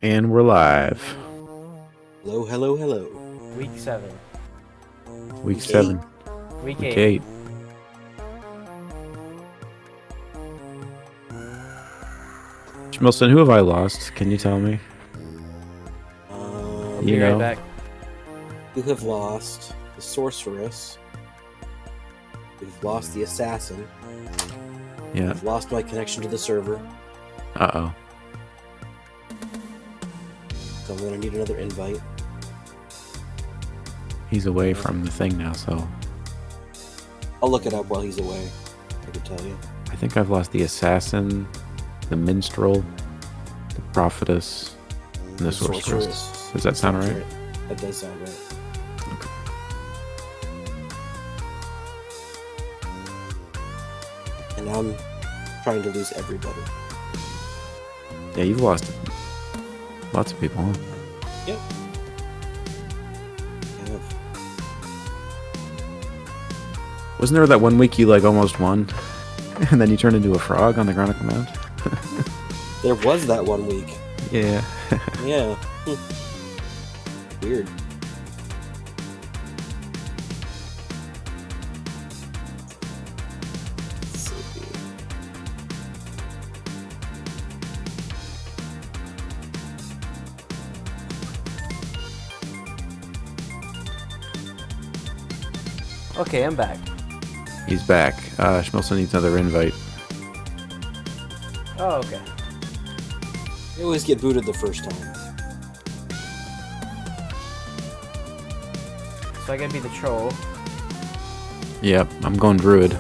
And we're live. Hello, hello, hello. Week 7. Week 7. Week Week 8. 8. Schmilson, who have I lost? Can you tell me? I'll You be right know. back. You have lost the sorceress. You've lost the assassin. Yeah. I've lost my connection to the server, Uh-oh. so I'm gonna need another invite. He's away from the thing now, so I'll look it up while he's away. I can tell you. I think I've lost the assassin, the minstrel, the prophetess, and the sorceress. Does that sound right? That does sound right. Okay. And I'm trying to lose everybody. Yeah, you've lost lots of people, huh? Yep. I have. Wasn't there that one week you like almost won? And then you turned into a frog on the Chronicle Mount? There was that one week. Yeah. Yeah. Weird. Let's see. Okay, I'm back. He's back. Schmilson needs another invite. Oh, okay. You always get booted the first time. So I gotta be the troll. Yep, I'm going Druid.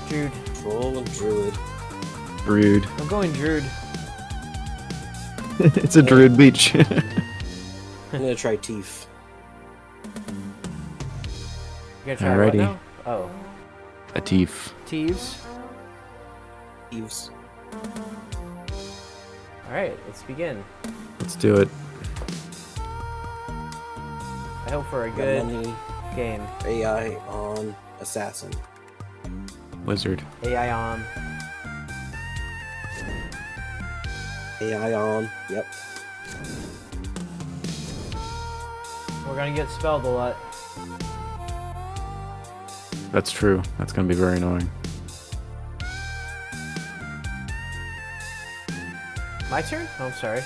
Druid. Troll and druid. Druid. I'm going Druid. It's a Druid beach. I'm gonna try Thief. You gonna try what Alrighty. now? Oh. A thief. Thieves. Thieves. Alright, let's begin. Let's do it. I hope for a Got good money, game. AI on assassin. Wizard. AI on. AI on. Yep. We're gonna get spelled a lot. That's true. That's going to be very annoying. My turn? Oh, I'm sorry.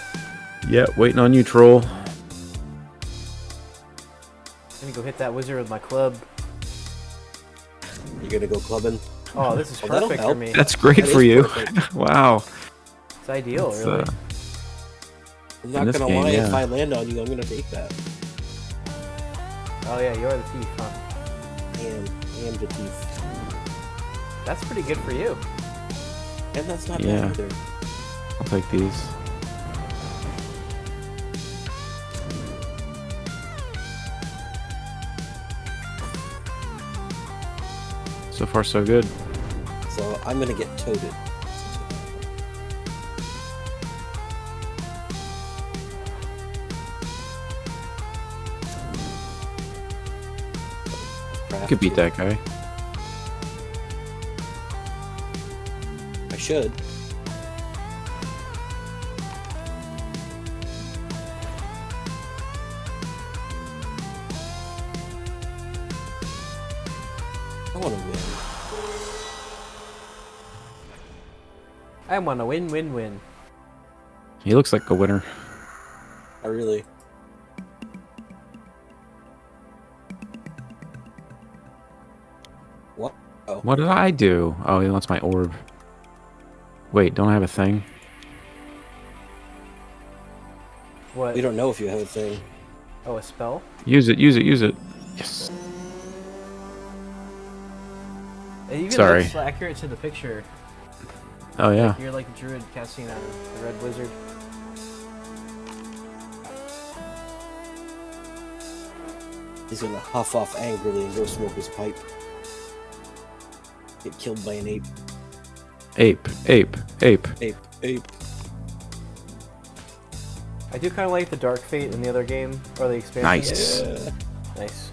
Yeah, waiting on you, troll. Let me go hit that wizard with my club. You gonna go clubbing? Oh, this is Well, that'll perfect for help. me. That's great That for is you. perfect. Wow. It's ideal, That's, really. I'm In not this gonna game, lie, if yeah. I land on you, I'm gonna take that. Oh yeah, you're the thief, huh? I am the thief. That's pretty good for you. And that's not Yeah. bad either. I'll take these. So far, so good. So I'm gonna get toaded. You could beat that guy. I should. I wanna win. I want to win, win, win. He looks like a winner. I really. What? Oh. What did I do? Oh, he wants my orb. Wait, don't I have a thing? What? We don't know if you have a thing. Oh, a spell? Use it, use it, use it. Yes. It even Sorry. looks accurate to the picture. Oh, yeah. You're like a druid casting on the red wizard. He's gonna huff off angrily and go smoke his pipe. Get killed by an ape. Ape, ape, ape. Ape. Ape. I do kind of like the Dark Fate in the other game, or the expansion. Nice. Yeah. Nice.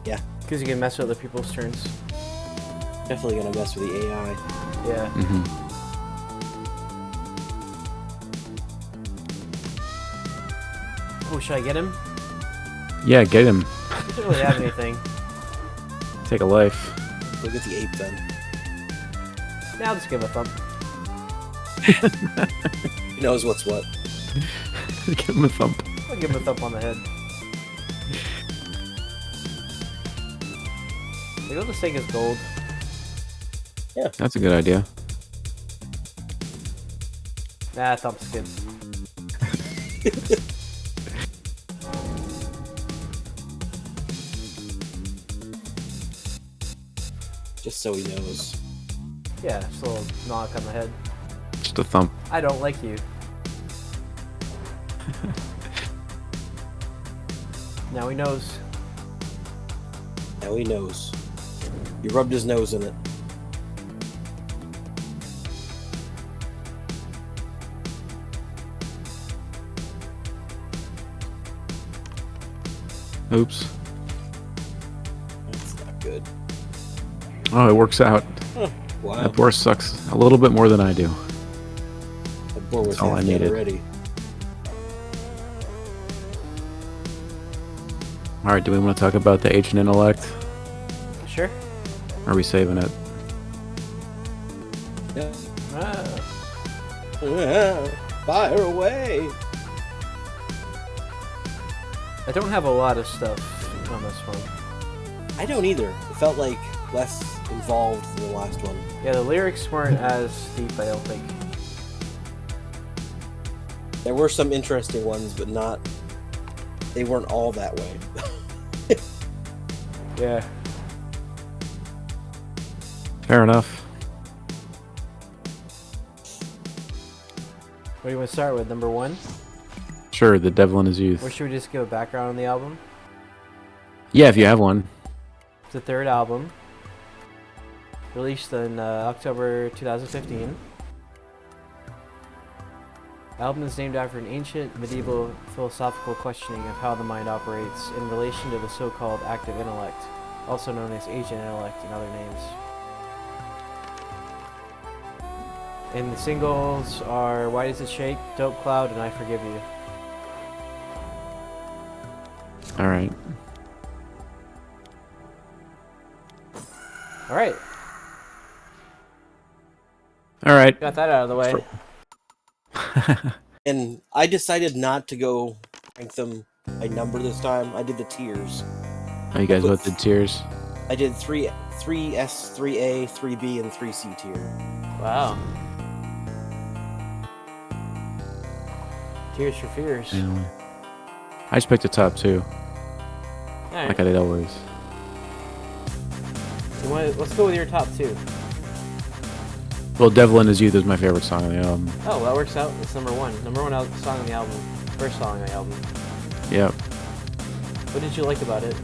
Yeah. Because you can mess with other people's turns. Definitely gonna mess with the AI. Yeah. Mm-hmm. Oh, should I get him? Yeah, get him. He doesn't really have anything. Take a life. We'll get the ape then. Now I'll just give him a thump. He knows what's what. Give him a thump. I'll give him a thump on the head. Maybe I'll just take his gold. Yeah. That's a good idea. Nah, thump's good. Just so he knows. Yeah, just a little knock on the head. Just a thump. I don't like you. Now he knows. Now he knows. You rubbed his nose in it. Oops. That's not good. Oh, it works out. Wow. That boar sucks a little bit more than I do. That boar was That's all I half dead needed. already. Alright, do we want to talk about the Agent Intellect? Sure. Or are we saving it? Yeah. Ah. Fire away! I don't have a lot of stuff on this one. I don't either. It felt like less involved than the last one. Yeah, the lyrics weren't as deep, I don't think. There were some interesting ones, but not... They weren't all that way. Yeah. Fair enough. What do you want to start with? Number 1? Sure, The Devil in His Youth. Or should we just give a background on the album? Yeah, if you have one. It's the 3rd album. Released in October 2015. The album is named after an ancient medieval philosophical questioning of how the mind operates in relation to the so-called active intellect, also known as Agent Intellect and other names. And the singles are Why Does It Shake, Dope Cloud, and I Forgive You. Alright. Alright, Alright. got that out of the way. And I decided not to go rank them by number this time. I did the tiers. Oh, you guys both did tiers? I did 3S, 3A, 3B, and 3C tier. Wow. Tears for Fears. Anyway. I just picked the top 2. Alright, Like I did always. let's go with your top 2. Well, Devil in His Youth is my favorite song on the album. Oh, that works out. It's number 1. Number 1 song on the album. First song on the album. Yep. What did you like about it?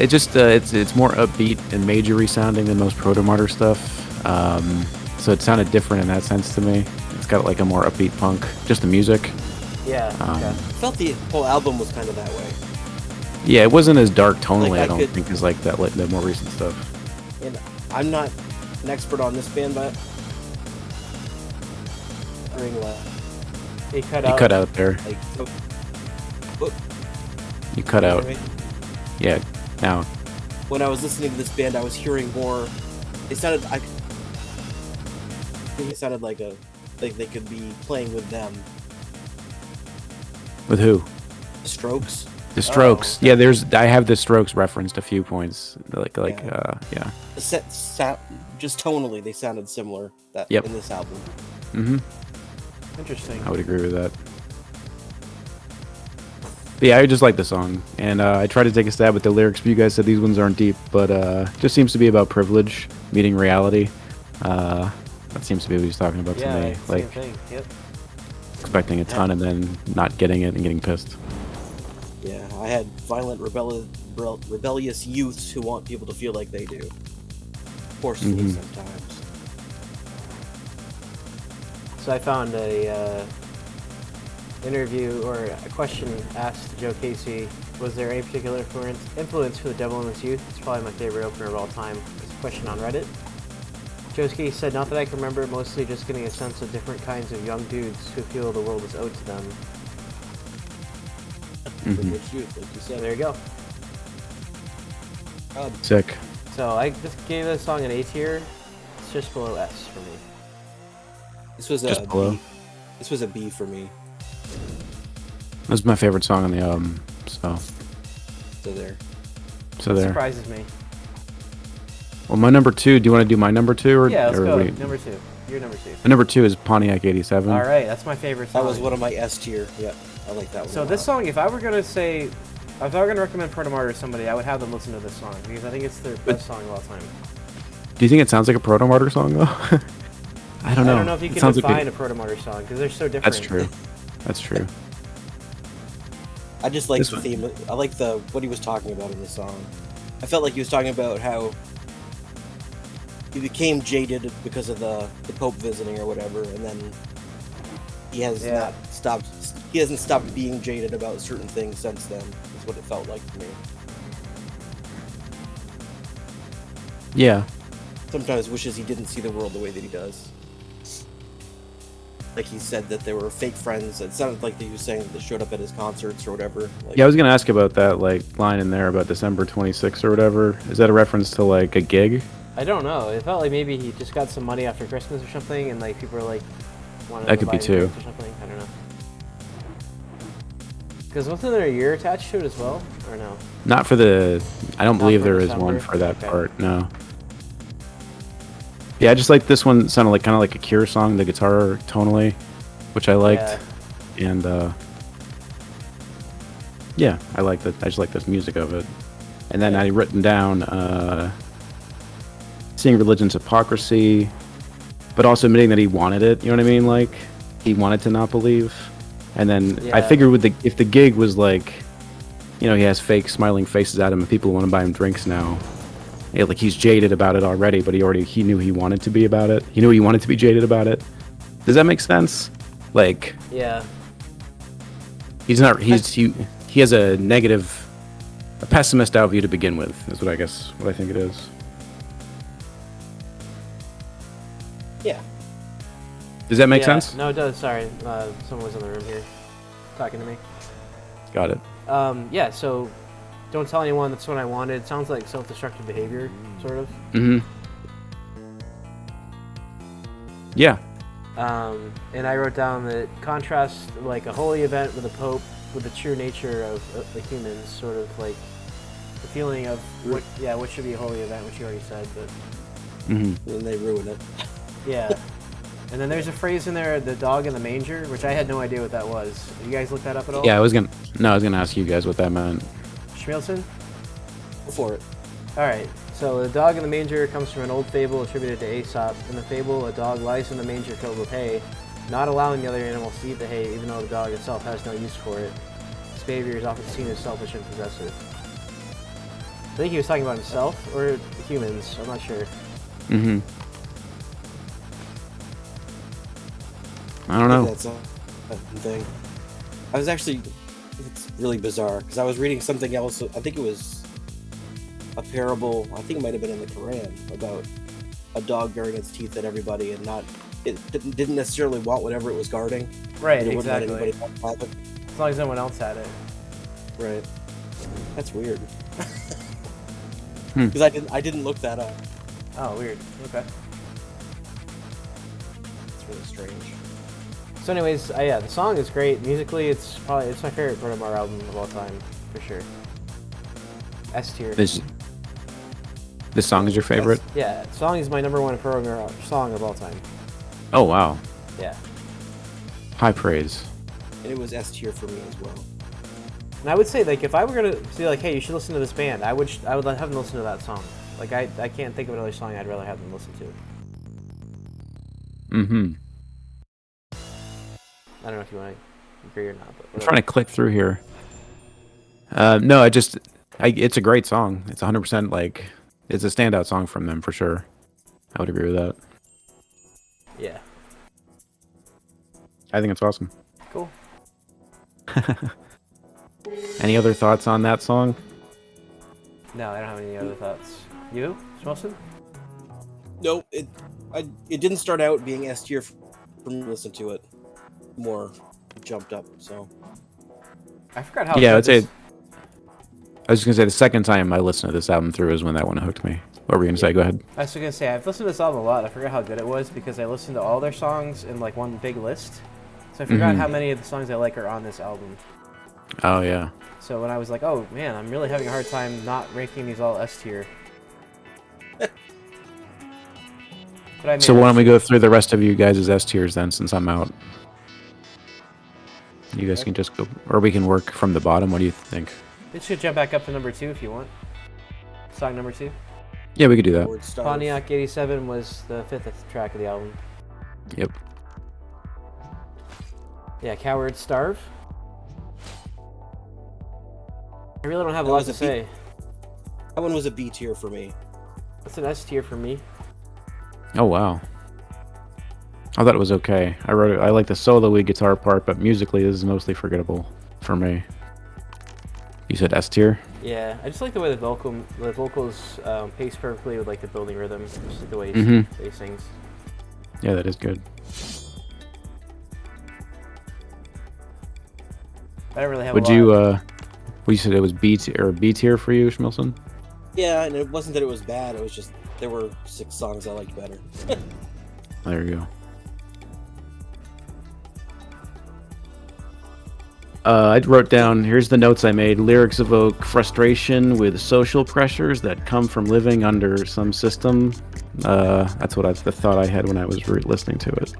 It just it's more upbeat and majory sounding than most Protomartyr stuff. So it sounded different in that sense to me. It's got like a more upbeat punk. Just the music. Yeah. Okay. I felt the whole album was kind of that way. Yeah, it wasn't as dark tonally. Like, I don't think as like that the more recent stuff. And I'm not an expert on this band, but hearing He cut You out. cut out there. like You cut out. Yeah. Now. when I was listening to this band, I was hearing more. It sounded I think it sounded like they could be playing with them. With who? The Strokes. The Strokes. okay. Yeah, I have the Strokes referenced a few points. Yeah. The set just tonally they sounded similar Yep. in this album. Mm-hmm. Interesting. I would agree with that. But yeah, I just like the song, and I tried to take a stab at the lyrics, but you guys said these ones aren't deep, but just seems to be about privilege meeting reality. That seems to be what he's talking about to Yeah, me. same Like thing. Yep. expecting a ton and then not getting it and getting pissed. Yeah, I had violent, rebellious youths who want people to feel like they do. Forcefully Mhm. sometimes. So I found a interview or a question asked Joe Casey. Was there any particular influence for The Devil in His Youth? It's probably my favorite opener of all time. It's a question on Reddit. Joe Casey said, not that I can remember, mostly just getting a sense of different kinds of young dudes who feel the world is owed to them. Privileged youth, like you So said. there you go. Sick. So I just gave this song an A tier. It's just below S for me. This was Just a below. B. This was a B for me. This is my favorite song on the album. So So It there. surprises me. Well, my number 2. Do you want to do my number 2 or? Yeah, let's or go. wait? Number 2. You're number 2. My number 2 is Pontiac 87. All right, that's my favorite song. that was one of my S tier. Yeah, I like that one. So a this lot. song, if I were gonna recommend Protomartyr to somebody, I would have them listen to this song because I think it's their best song of all time. Do you think it sounds like a Protomartyr song though? I don't know. I don't know if you It can sounds define like a Protomartyr song because they're so different. That's true. That's true. I just like This the one. theme. I like what he was talking about in the song. I felt like he was talking about how he became jaded because of the Pope visiting or whatever, and then he has not stopped. He hasn't stopped being jaded about certain things since then. Is what it felt like to me. Yeah. Sometimes wishes he didn't see the world the way that he does. Like he said that there were fake friends. It sounded like he was saying that they showed up at his concerts or whatever. Like, Yeah, I was gonna ask about that like line in there about December 26th or whatever. Is that a reference to like a gig? I don't know. It felt like maybe he just got some money after Christmas or something, and like people were like, wanted That to could buy be him too. drinks or something. I don't know. Because wasn't there a year attached to it as well, or no? Not for the. I don't Not believe for there is December? one for that Okay. part. No. Yeah, I just like this one. Sounded like kind of like a Cure song, the guitar tonally, which I liked, and yeah, I like that. I just like this music of it. And then I written down seeing religion's hypocrisy, but also admitting that he wanted it. You know what I mean? Like he wanted to not believe. And then I Yeah. figured with if the gig was like, you know, he has fake smiling faces at him and people want to buy him drinks now. Yeah, like he's jaded about it already, but he knew he wanted to be about it. He knew he wanted to be jaded about it. Does that make sense? Like Yeah. he has a negative, a pessimist outview to begin with. Is what I think it is. yeah, Does that make Yeah, sense? No, it does. Sorry, someone was in the room here, talking to me. Got it. Yeah. So, don't tell anyone. That's what I wanted. Sounds like self-destructive behavior, sort of. Mm-hmm. Yeah. And I wrote down that contrast like a holy event with a pope with the true nature of the humans, sort of like the feeling of what should be a holy event, which you already said, but Mm-hmm. and then they ruin it. yeah. And then there's a phrase in there, the dog in the manger, which I had no idea what that was. You guys look that up at all? Yeah, I was gonna ask you guys what that meant. Schmielson? Go for it. Alright, so the dog in the manger comes from an old fable attributed to Aesop. In the fable, a dog lies in the manger filled with hay, not allowing the other animals to eat the hay even though the dog itself has no use for it. This behavior is often seen as selfish and possessive. I think he was talking about himself or humans, I'm not sure. Mm-hmm. I don't I know. think that's a thing. I was actually, it's really bizarre because I was reading something else. I think it was a parable. I think it might have been in the Quran about a dog baring its teeth at everybody and didn't necessarily want whatever it was guarding. Right, It wouldn't let exactly. anybody have it. As long as no one else had it. Right. That's weird. Hmm. Because I didn't look that up. Oh, weird. Okay. It's really strange. So anyways, yeah, the song is great. Musically, it's my favorite Protomartyr album of all time, for sure. S tier. This song is your favorite? Yeah, the song is my #1 Protomartyr song of all time. Oh wow, Yeah. high praise. And it was S tier for me as well. And I would say, like, if I were gonna say, like, hey, you should listen to this band, I would have them listen to that song. Like, I can't think of another song I'd rather have them listen to. Mm-hmm. I don't know if you want to agree or not, but I'm trying to click through here. No, it's a great song. It's 100% like it's a standout song from them for sure. I would agree with that. Yeah. I think it's awesome. Cool. Any other thoughts on that song? No, I don't have any other thoughts. You, Smolson? No, it didn't start out being S tier for me to listen to it. More jumped up, so I forgot how. Yeah, good I'd say. this- I was just gonna say the second time I listened to this album through is when that one hooked me. What were you gonna say? Go ahead. I was gonna say I've listened to this album a lot. I forgot how good it was because I listened to all their songs in like one big list. So I forgot how many of the songs I like are on this album. Oh yeah. So when I was like, oh man, I'm really having a hard time not ranking these all S tier. But I So why don't we go through the rest of you guys' S tiers then, since I'm out? You guys can just go, or we can work from the bottom. What do you think? It should jump back up to number 2 if you want. Song number 2. Yeah, we could do that. Word starve. Pontiac 87 was the 5th track of the album. Yep. Yeah, Coward Starve. I really don't have a That lot was to a say. That one was a B tier for me. It's an S tier for me. Oh wow. I thought it was okay. I wrote it. I like the solo-y guitar part, but musically, this is mostly forgettable for me. You said S tier. Yeah, I just like the way the vocals pace perfectly with like the building rhythm, just like the way he sings. Yeah, that is good. I don't really have. Would a lot. you? Well, you said it was B tier for you, Schmilson? Yeah, and it wasn't that it was bad. It was just there were 6 songs I liked better. There you go. I wrote down, here's the notes I made. Lyrics evoke frustration with social pressures that come from living under some system. That's the thought I had when I was listening to it.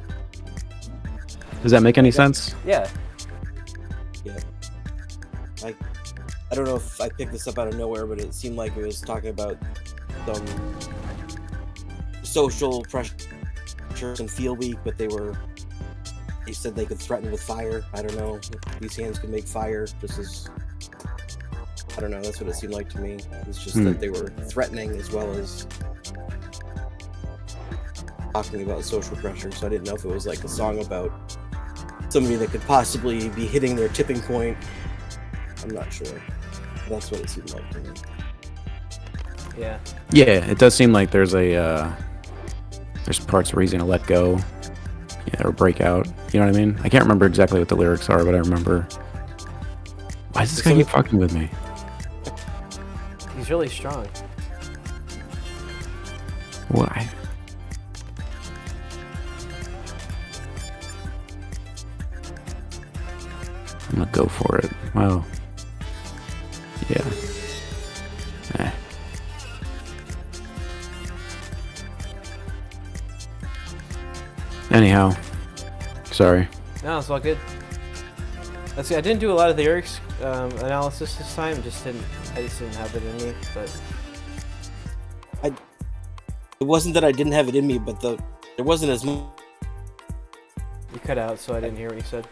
Does that make any sense? Yeah. Yeah. I don't know if I picked this up out of nowhere, but it seemed like it was talking about some social pressure and feel weak, but they said they could threaten with fire. I don't know. These hands could make fire. I don't know. That's what it seemed like to me. It's just that they were threatening as well as talking about social pressure. So I didn't know if it was like a song about somebody that could possibly be hitting their tipping point. I'm not sure. That's what it seemed like to me. Yeah. Yeah, it does seem like there's parts where he's gonna let go, or break out. You know what I mean? I can't remember exactly what the lyrics are, but I remember. Why does this guy keep fucking with me? He's really strong. Why? I'm gonna go for it. Wow. Yeah. Eh. Anyhow, sorry. No, it's all good. Let's see. I didn't do a lot of the lyrics analysis this time. I just didn't have it in me. But It wasn't that I didn't have it in me, but there wasn't as much. you cut out, so I didn't hear what you said.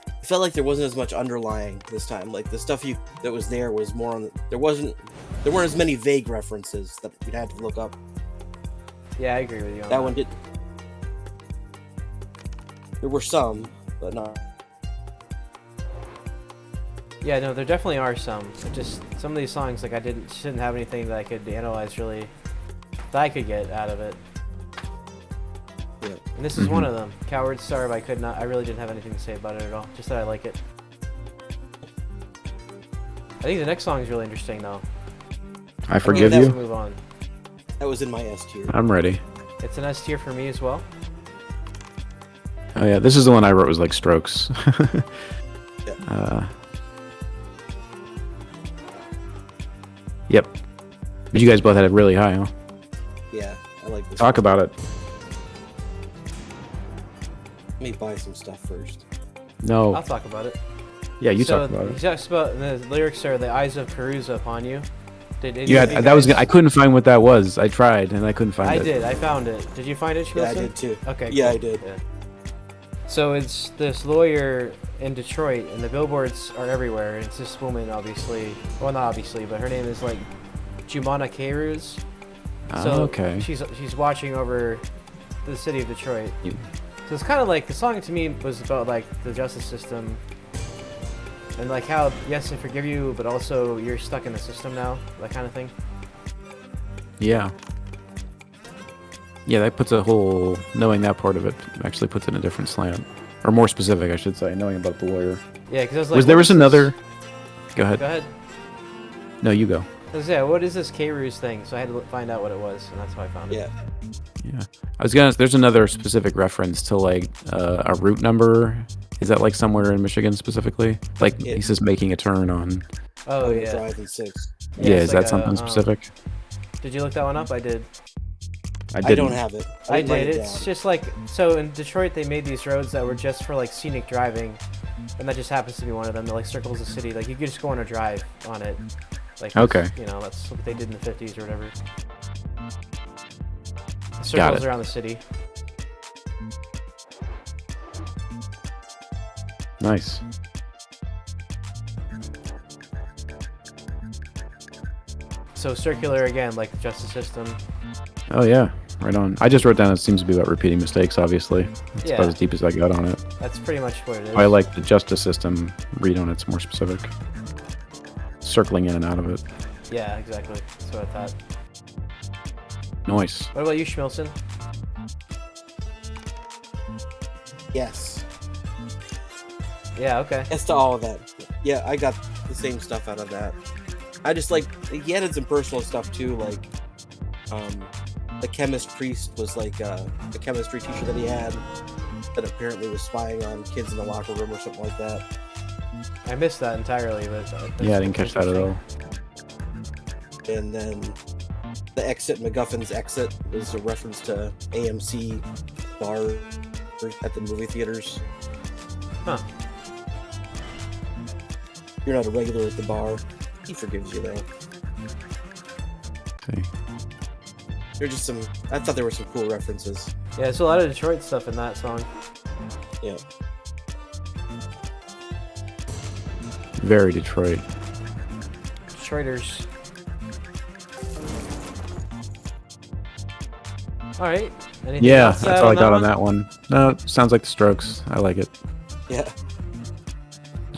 I felt like there wasn't as much underlying this time. Like the stuff that was there was more on. There weren't as many vague references that you'd had to look up. Yeah, I agree with you on That one did. There were some, but not. Yeah, no, there definitely are some. Just some of these songs, like I didn't have anything that I could analyze really, that I could get out of it. Yeah. And this is one of them. Coward Starve, I really didn't have anything to say about it at all. Just that I like it. I think the next song is really interesting though. I forgive Let's you. move on. That was in my S tier. I'm ready. It's an S tier for me as well. Oh yeah, this is the one I wrote was like Strokes. Yeah. Yep. But you guys both had it really high, huh? Yeah, I like this. Talk about it. Let me buy some stuff first. No. I'll talk about it. Yeah, you So talk about he it. talks about the lyrics are the eyes of Carusa upon you. Yeah, I couldn't find what that was. I tried and I couldn't find it. I did. I found it. Did you find it, Yeah, I Schmilson? did too. Okay. Yeah, cool. I did. Yeah. So it's this lawyer in Detroit, and the billboards are everywhere. And it's this woman, obviously. Well, not obviously, but her name is like Jumana Karuz. So okay. she's watching over the city of Detroit. You- So it's kind of like the song to me was about like the justice system, and like how yes, I forgive you, but also you're stuck in the system now, that kind of thing. Yeah. Yeah, that puts knowing that part of it actually puts it in a different slant. Or more specific, I should say, knowing about the lawyer. Yeah, because I was like, Was there what was is this? another Go ahead. Go ahead. No, you go. Yeah, what is this K-Ruse thing? So I had to find out what it was, and that's how I found it. Yeah. Yeah. I was gonna. There's another specific reference to like a route number. Is that like somewhere in Michigan specifically? Like he says making a turn on. Oh, yeah. Drive in 6. Yeah, it's is like that something specific? Did you look that one up? I did. I I didn't. don't have it. I didn't write did. it It's down. just like, so in Detroit they made these roads that were just for like scenic driving, and that just happens to be one of them that like circles the city. Like you could just go on a drive on it. Like Okay. You know, that's what they did in the 50s or whatever. The Got circles it. around the city. Nice. So circular again, like the justice system. Oh yeah, right on. I just wrote down it seems to be about repeating mistakes. Obviously, that's Yeah. about as deep as I got on it. That's pretty much what it is. I like the justice system. Read on it's more specific. Circling in and out of it. Yeah, exactly. That's what I thought. Nice. What about you, Schmilson? Yes. Yeah, okay. Yes to all of that. Yeah, I got the same stuff out of that. I just like he added some personal stuff too, like the chemist priest was like a chemistry teacher that he had that apparently was spying on kids in the locker room or something like that. I missed that entirely, but Yeah, I didn't catch that at all. And then the exit, MacGuffin's exit, is a reference to AMC bar at the movie theaters. Huh. You're not a regular at the bar. He forgives you though. See. There's just some. I thought there were some cool references. Yeah, there's a lot of Detroit stuff in that song. Yeah. Very Detroit. Detroiters. Alright. Anything Yeah, else that's all I got on that one. No, it sounds like the Strokes. I like it. Yeah.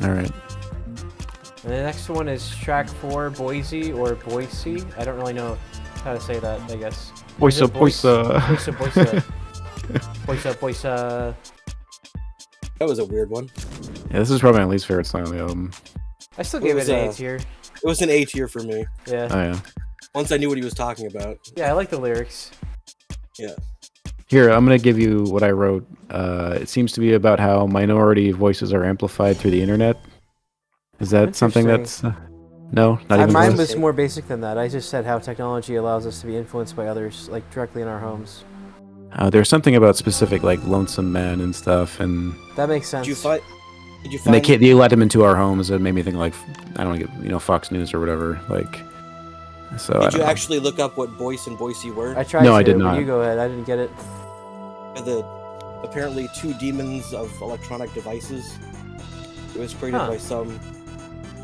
All right. And the next one is track 4, Boise or Boise. I don't really know how to say that, I guess. Is it Boisa. Boisa. Boisa, Boisa. That was a weird one. Yeah, this is probably my least favorite song on the album. I still It gave was, it an A tier. It was an A tier for me. Yeah. Oh yeah. Once I knew what he was talking about. Yeah, I like the lyrics. Yeah. Here, I'm gonna give you what I wrote. It seems to be about how minority voices are amplified through the internet. Is that something that's no, not even Mine close? was more basic than that. I just said how technology allows us to be influenced by others, like directly in our homes. There's something about specific like lonesome men and stuff, and That makes sense. Did you find? and they let them into our homes. It made me think like I don't know, Fox News or whatever. Like, so I Did don't you know. actually look up what Boyce and Boise were? I tried No, to, I did but not. you go ahead. I didn't get it. The apparently 2 demons of electronic devices. It was created Huh. by some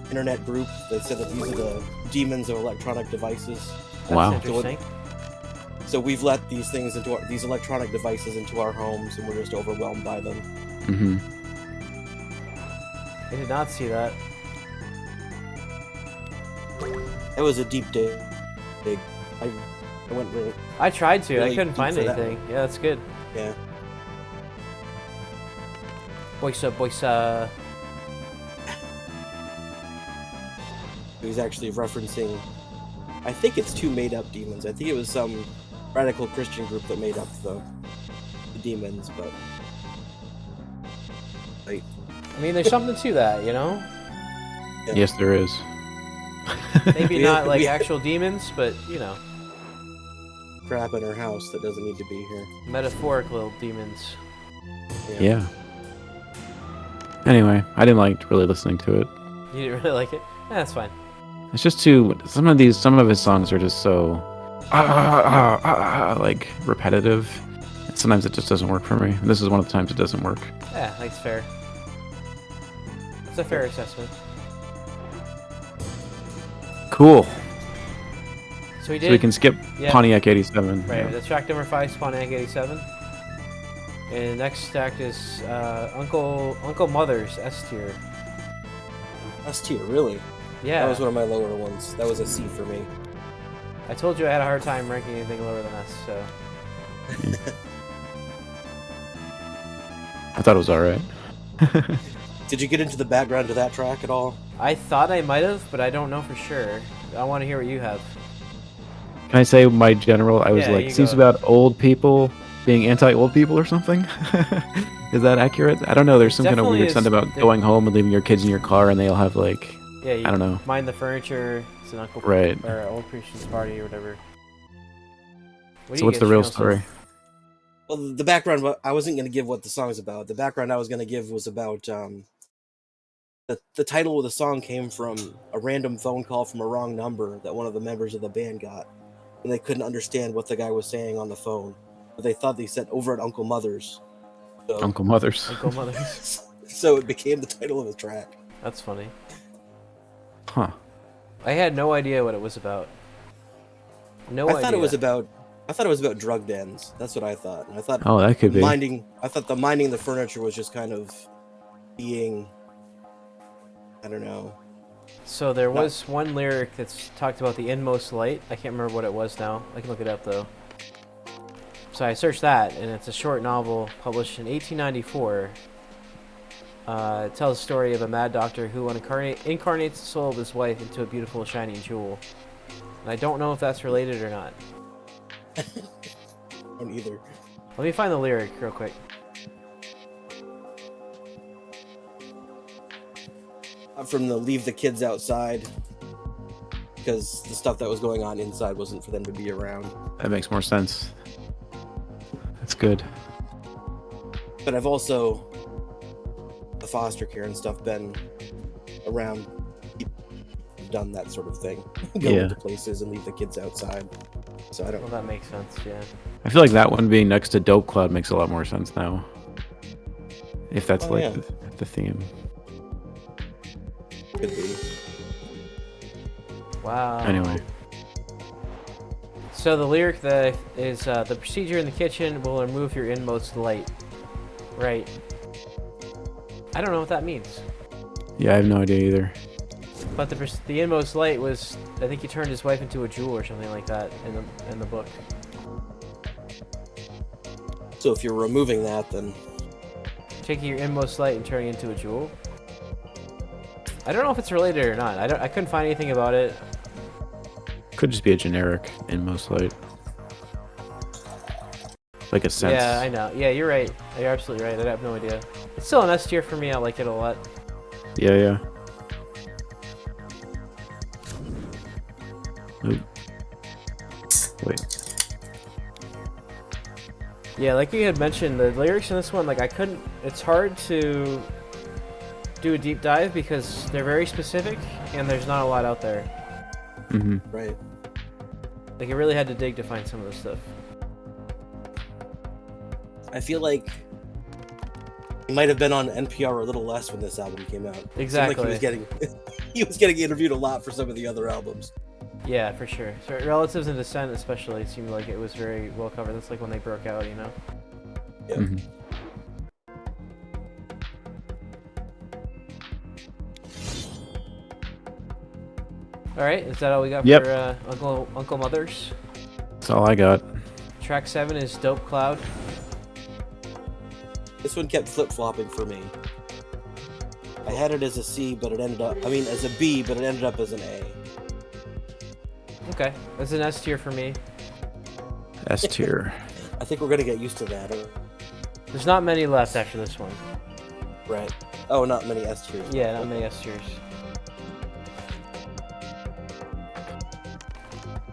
internet group that said that these are the demons of electronic devices. That's Wow. interesting. So we've let these things into these electronic devices into our homes, and we're just overwhelmed by them. Mm-hmm. I did not see that. It was a deep dig. I went really, I tried to. I Really couldn't deep find for that anything. Yeah, that's good. yeah. Boisa, Boisa. He's actually referencing. I think it's 2 made-up demons. I think it was some radical Christian group that made up the demons, but I mean, there's something to that, you know? Yeah. Yes, there is. Maybe We- not like we- actual demons, but, you know, crap in our house that doesn't need to be here. metaphorical demons. Yeah. Anyway, I didn't like really listening to it. You didn't really like it? Yeah, that's fine. It's just too. Some of his songs are just so like repetitive. And sometimes it just doesn't work for me. And this is one of the times it doesn't work. Yeah, that's fair. It's a fair assessment. Cool. So we did. So we can skip yeah. Pontiac 87. Right, Yeah. that's track number 5 is Pontiac 87. And next track is Uncle Mother's S tier. S tier, really? Yeah, That was one of my lower ones. That was a C for me. I told you I had a hard time ranking anything lower than S, so. I thought it was alright. Did you get into the background to that track at all? I thought I might have, but I don't know for sure. I want to hear what you have. Can I say my general? I was Yeah, like, you seems go. about old people being anti-old people or something. Is that accurate? I don't know. There's some kind of Definitely weird is- something about there- going home and leaving your kids in your car, and they'll have like, Yeah, you I don't know. mind the furniture. It's an uncle Right. or old Christian's party or whatever. What do So you what's get, the real Chelsea? story? Well, the background, I wasn't going to give what the song's about. The background I was going to give was about the title of the song came from a random phone call from a wrong number that one of the members of the band got, and they couldn't understand what the guy was saying on the phone, but they thought they said over at Uncle Mother's. So, Uncle Mother's. Uncle Mother's. so it became the title of the track. That's funny. Huh. I had no idea what it was about. No idea. I thought it was about drug dens. That's what I thought. And I thought Oh, that could be. I thought the minding the furniture was just kind of being, I don't know. So there was one lyric that's talked about the inmost light. I can't remember what it was now. I can look it up though. So I searched that, and it's a short novel published in 1894. It tells the story of a mad doctor who incarnates the soul of his wife into a beautiful shining jewel. And I don't know if that's related or not. I don't either. Let me find the lyric real quick. From the leave the kids outside, because the stuff that was going on inside wasn't for them to be around. That makes more sense. That's good. But I've also, the foster care and stuff, been around, done that sort of thing. Go Yeah. into places and leave the kids outside. So I don't. Well, that makes sense, yeah. I feel like that one being next to Dope Cloud makes a lot more sense now. If that's Oh, like yeah. the theme. Could be. Wow. Anyway. So the lyric that is the procedure in the kitchen will remove your inmost light. Right. I don't know what that means. Yeah, I have no idea either. But the inmost light was, I think he turned his wife into a jewel or something like that in the book. So if you're removing that, then Taking your inmost light and turning it into a jewel. I don't know if it's related or not. I couldn't find anything about it. Could just be a generic inmost light. Like a sense. Yeah, I know. Yeah, you're right. You're absolutely right. I have no idea. It's still an S tier for me. I like it a lot. Yeah, yeah. Oop. Wait. Yeah, like you had mentioned, the lyrics in this one, like it's hard to do a deep dive because they're very specific and there's not a lot out there. Mm-hmm. right. Like I really had to dig to find some of this stuff. I feel like he might have been on NPR a little less when this album came out. It seemed Exactly. like he was getting he was getting interviewed a lot for some of the other albums. Yeah, for sure. So Relatives and Descent especially seemed like it was very well covered. That's like when they broke out, you know? Yeah. Mm-hmm. Alright, is that all we got Yep. for Uncle Mother's? That's all I got. Track 7 is Dope Cloud. This one kept flip-flopping for me. I had it as a C, but it ended up, as a B, but it ended up as an A. Okay, that's an S tier for me. S tier. I think we're gonna get used to that. There's not many left after this one. Right. Oh, not many S tiers. Yeah, not many S tiers.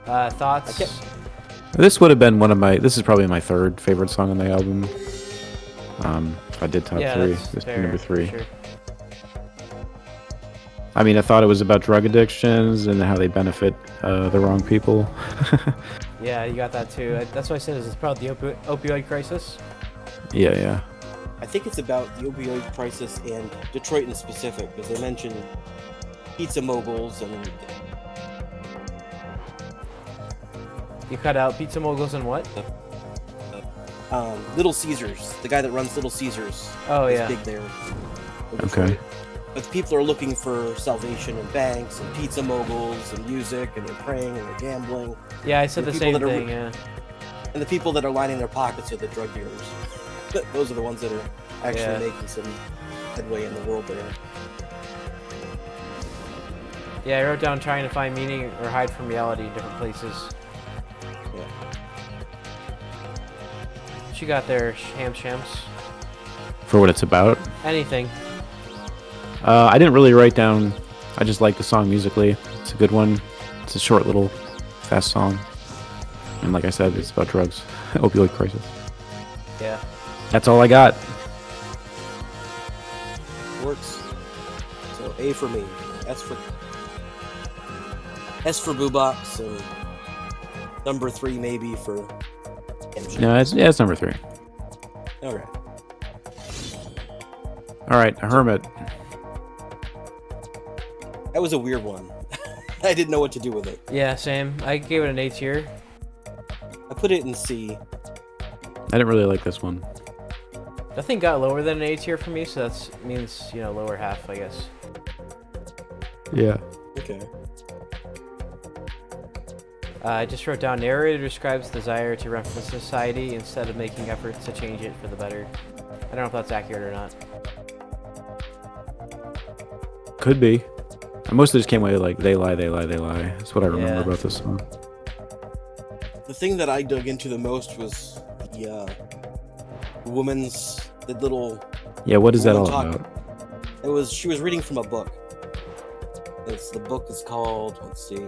Thoughts? This would have been one of my. This is probably my third favorite song on the album. If I did top Yeah, three, that's this fair, would be number for 3. sure. I mean, I thought it was about drug addictions and how they benefit the wrong people. Yeah, you got that too. That's why I said it's probably the opioid crisis. Yeah, yeah. I think it's about the opioid crisis and Detroit in specific, because they mention pizza moguls and You cut out Pizza Moguls and what? Little Caesars. The guy that runs Little Caesars Oh, is yeah. big there. in Okay. Detroit. But the people are looking for salvation in banks and pizza moguls and music, and they're praying and they're gambling. Yeah, I said The the people same that are- thing, yeah. And the people that are lining their pockets are the drug dealers. Those are the ones that are actually Yeah. making some headway in the world there. Yeah, I wrote down trying to find meaning or hide from reality in different places. Yeah. What you got there, Shams? For what it's about. Anything. I didn't really write down. I just like the song musically. It's a good one. It's a short little fast song. And like I said, it's about drugs. Opioid crisis. Yeah. That's all I got. Works. So A for me. S for Boobox, and number 3 maybe for MJ. No, it's number 3. Alright. Alright, Hermit. That was a weird one. I didn't know what to do with it. Yeah, same. I gave it an A tier. I put it in C. I didn't really like this one. Nothing got lower than an A tier for me, so that means, you know, lower half, I guess. Yeah. Okay. I just wrote down, narrator describes desire to run from society instead of making efforts to change it for the better. I don't know if that's accurate or not. Could be. I mostly just came away like, they lie, they lie, they lie. That's what I remember Yeah. about this song. The thing that I dug into the most was the the little. Yeah, what is that all woman about? She was reading from a book. The book is called, let's see,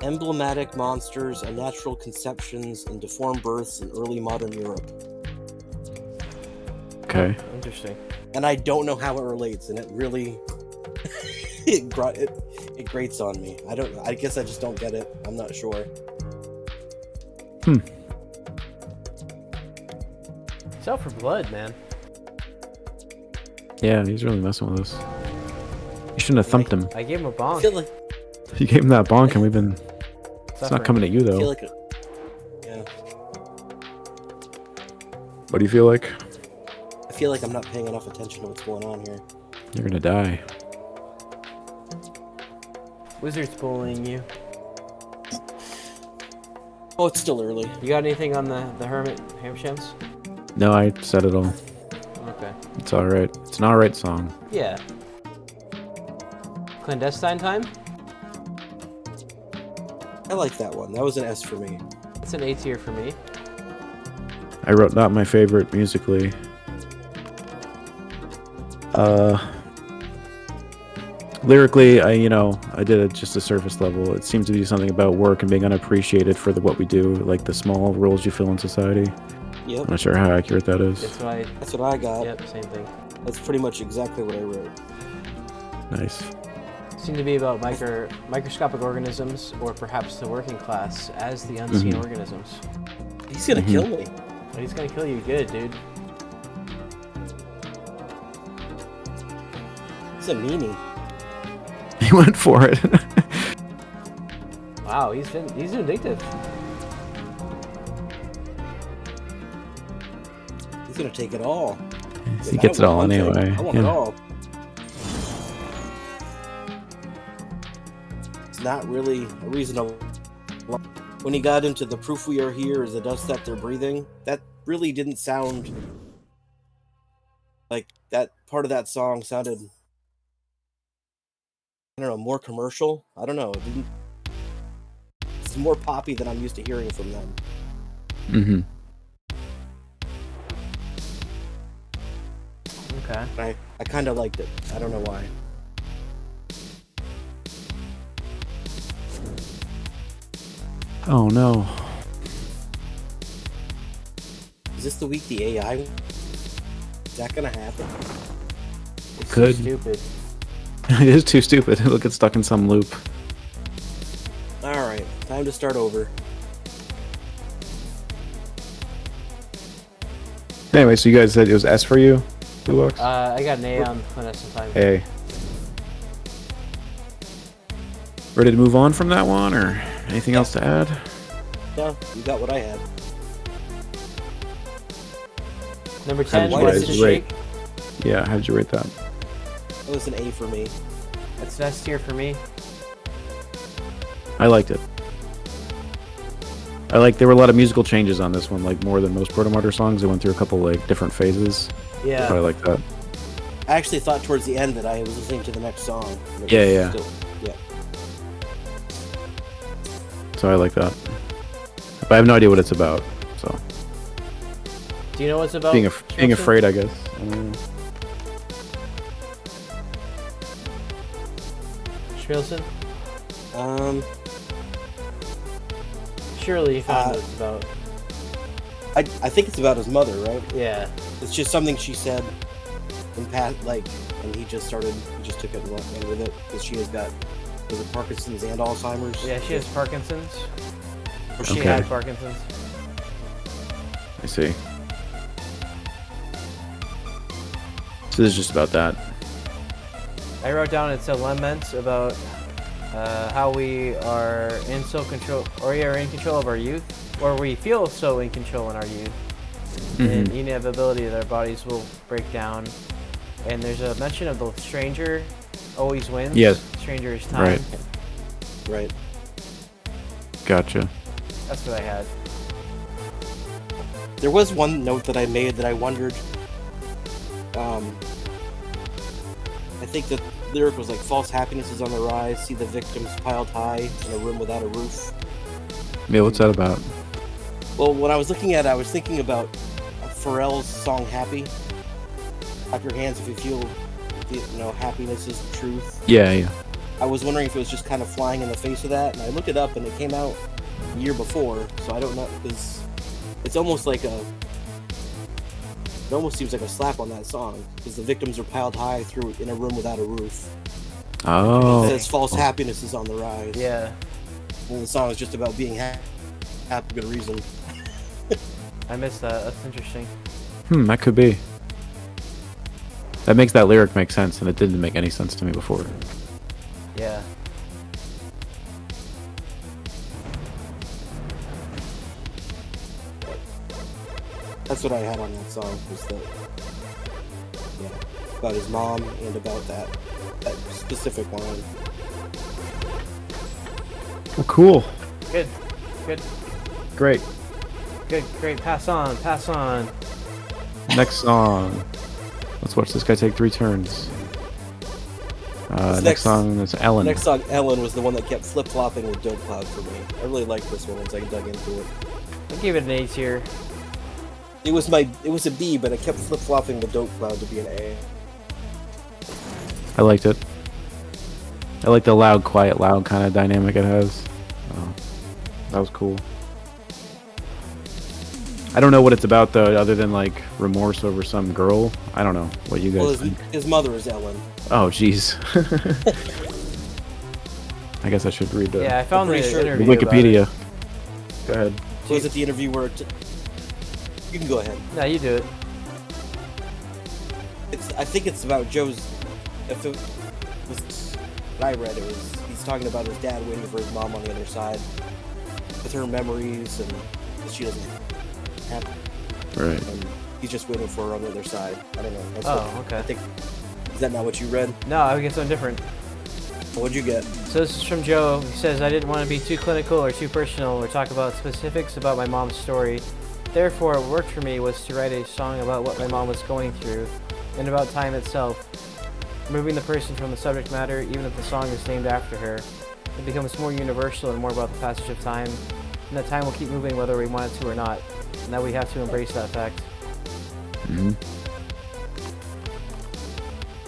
Emblematic Monsters, Unnatural Conceptions, and Deformed Births in Early Modern Europe. Okay. Interesting. And I don't know how it relates, and it really it grates on me. I guess I just don't get it. I'm not sure. It's out for blood, man. Yeah, he's really messing with us. You shouldn't have thumped him. I gave him a I bonk. feel like You gave him that bonk and we've been... It's not Suffering. coming at you, I feel though. like yeah. What do you feel like? I feel like I'm not paying enough attention to what's going on here. You're gonna die. Wizard's bullying you. Oh, it's still early. You got anything on the Hermit Hamshams? No, I said it all. Okay. It's alright. It's an alright song. Yeah. Clandestine Time? I like that one. That was an S for me. It's an A tier for me. I wrote not my favorite musically. Lyrically, I did it just a surface level. It seems to be something about work and being unappreciated for what we do, like the small roles you fill in society. Yep. I'm not sure how accurate that is. That's what I got. Yep, same thing. That's pretty much exactly what I wrote. Nice. Seem to be about microscopic organisms, or perhaps the working class as the unseen organisms. He's gonna kill me. But he's gonna kill you good, dude. He's a meanie. He went for it. Wow, he's vindictive. He's gonna take it all. He gets it all one thing. anyway. I want it all. It's not really a reasonable. When he got into the proof we are here is the dust that they're breathing, that really didn't sound like that part of that song sounded, I don't know, more commercial. I don't know. It's more poppy than I'm used to hearing from them. Mm-hmm. Okay. I kind of liked it. I don't know why. Oh no. Is this the week the AI? Is that gonna happen? It's Could. so stupid. It is too stupid. It'll get stuck in some loop. Alright, time to start over. Anyway, so you guys said it was S for you? Blue Box? I got an A on Clandestine Time. A. Ready to move on from that one, or anything else to add? No, you got what I had. Number 10, did you What's guys the rate? Shake? Yeah, how did you rate that? That was an A for me. That's an S tier for me. I liked it. There were a lot of musical changes on this one, like more than most Protomartyr songs. It went through a couple like different phases. Yeah. But I like that. I actually thought towards the end that I was listening to the next song. Yeah. Yeah. So I like that. But I have no idea what it's about. So Do you know what's about? being Chelsea? afraid, I guess. I don't know. Shrilson? Surely you found what it's about. I think it's about his mother, right? Yeah. It's just something she said in past, like, and he just took it and went with it because she has got, was it Parkinson's and Alzheimer's? Yeah, she has Parkinson's. Or she Okay. had Parkinson's. I see. So this is just about that. I wrote down it's a lament about how we are in in control of our youth, or we feel so in control in our youth, and inevitability that our bodies will break down. And there's a mention of the stranger always wins. Yes. Stranger is time. Right. Gotcha. That's what I had. There was one note that I made that I wondered. I think the lyric was like, false happiness is on the rise, see the victims piled high in a room without a roof. Yeah, what's that about? Well, when I was looking at it, I was thinking about Pharrell's song Happy. Clap your hands if you feel, happiness is the truth. Yeah. I was wondering if it was just kind of flying in the face of that, and I looked it up, and it came out a year before, so I don't know, because it's almost like it almost seems like a slap on that song, because the victims are piled high in a room without a roof. Oh. It says false happiness is on the rise. Yeah. And the song is just about being happy for good reason. I missed that. That's interesting. That could be. That makes that lyric make sense, and it didn't make any sense to me before. Yeah. That's what I had on that song, was that, about his mom and about that specific line. Well, cool. Good. Great. Great. Pass on. Next song. Let's watch this guy take 3 turns. Next song is Ellen. The next song, Ellen, was the one that kept flip-flopping with Dope Cloud for me. I really liked this one once I dug into it. I gave it an A tier. It was a B, but it kept flip-flopping with Dope Cloud to be an A. I liked it. I like the loud, quiet, loud kind of dynamic it has. That was cool. I don't know what it's about though, other than like remorse over some girl. I don't know what you guys think. His mother is Ellen. Oh, jeez. I guess I should read the Yeah, I found the pretty sure- interview Wikipedia. about Go ahead. So is it the interview where you can go ahead. it. No, you do it. I think it's about Joe's. If it was what I read, he's talking about his dad waiting for his mom on the other side with her memories, and she doesn't have. Right. And he's just waiting for her on the other side. I don't know. That's Okay. I think. Is that not what you read? No, I would get something different. What'd you get? So this is from Joe. He says, I didn't want to be too clinical or too personal or talk about specifics about my mom's story. Therefore, what worked for me was to write a song about what my mom was going through and about time itself. Removing the person from the subject matter, even if the song is named after her, it becomes more universal and more about the passage of time, and that time will keep moving whether we want it to or not, and that we have to embrace that fact. Mm-hmm.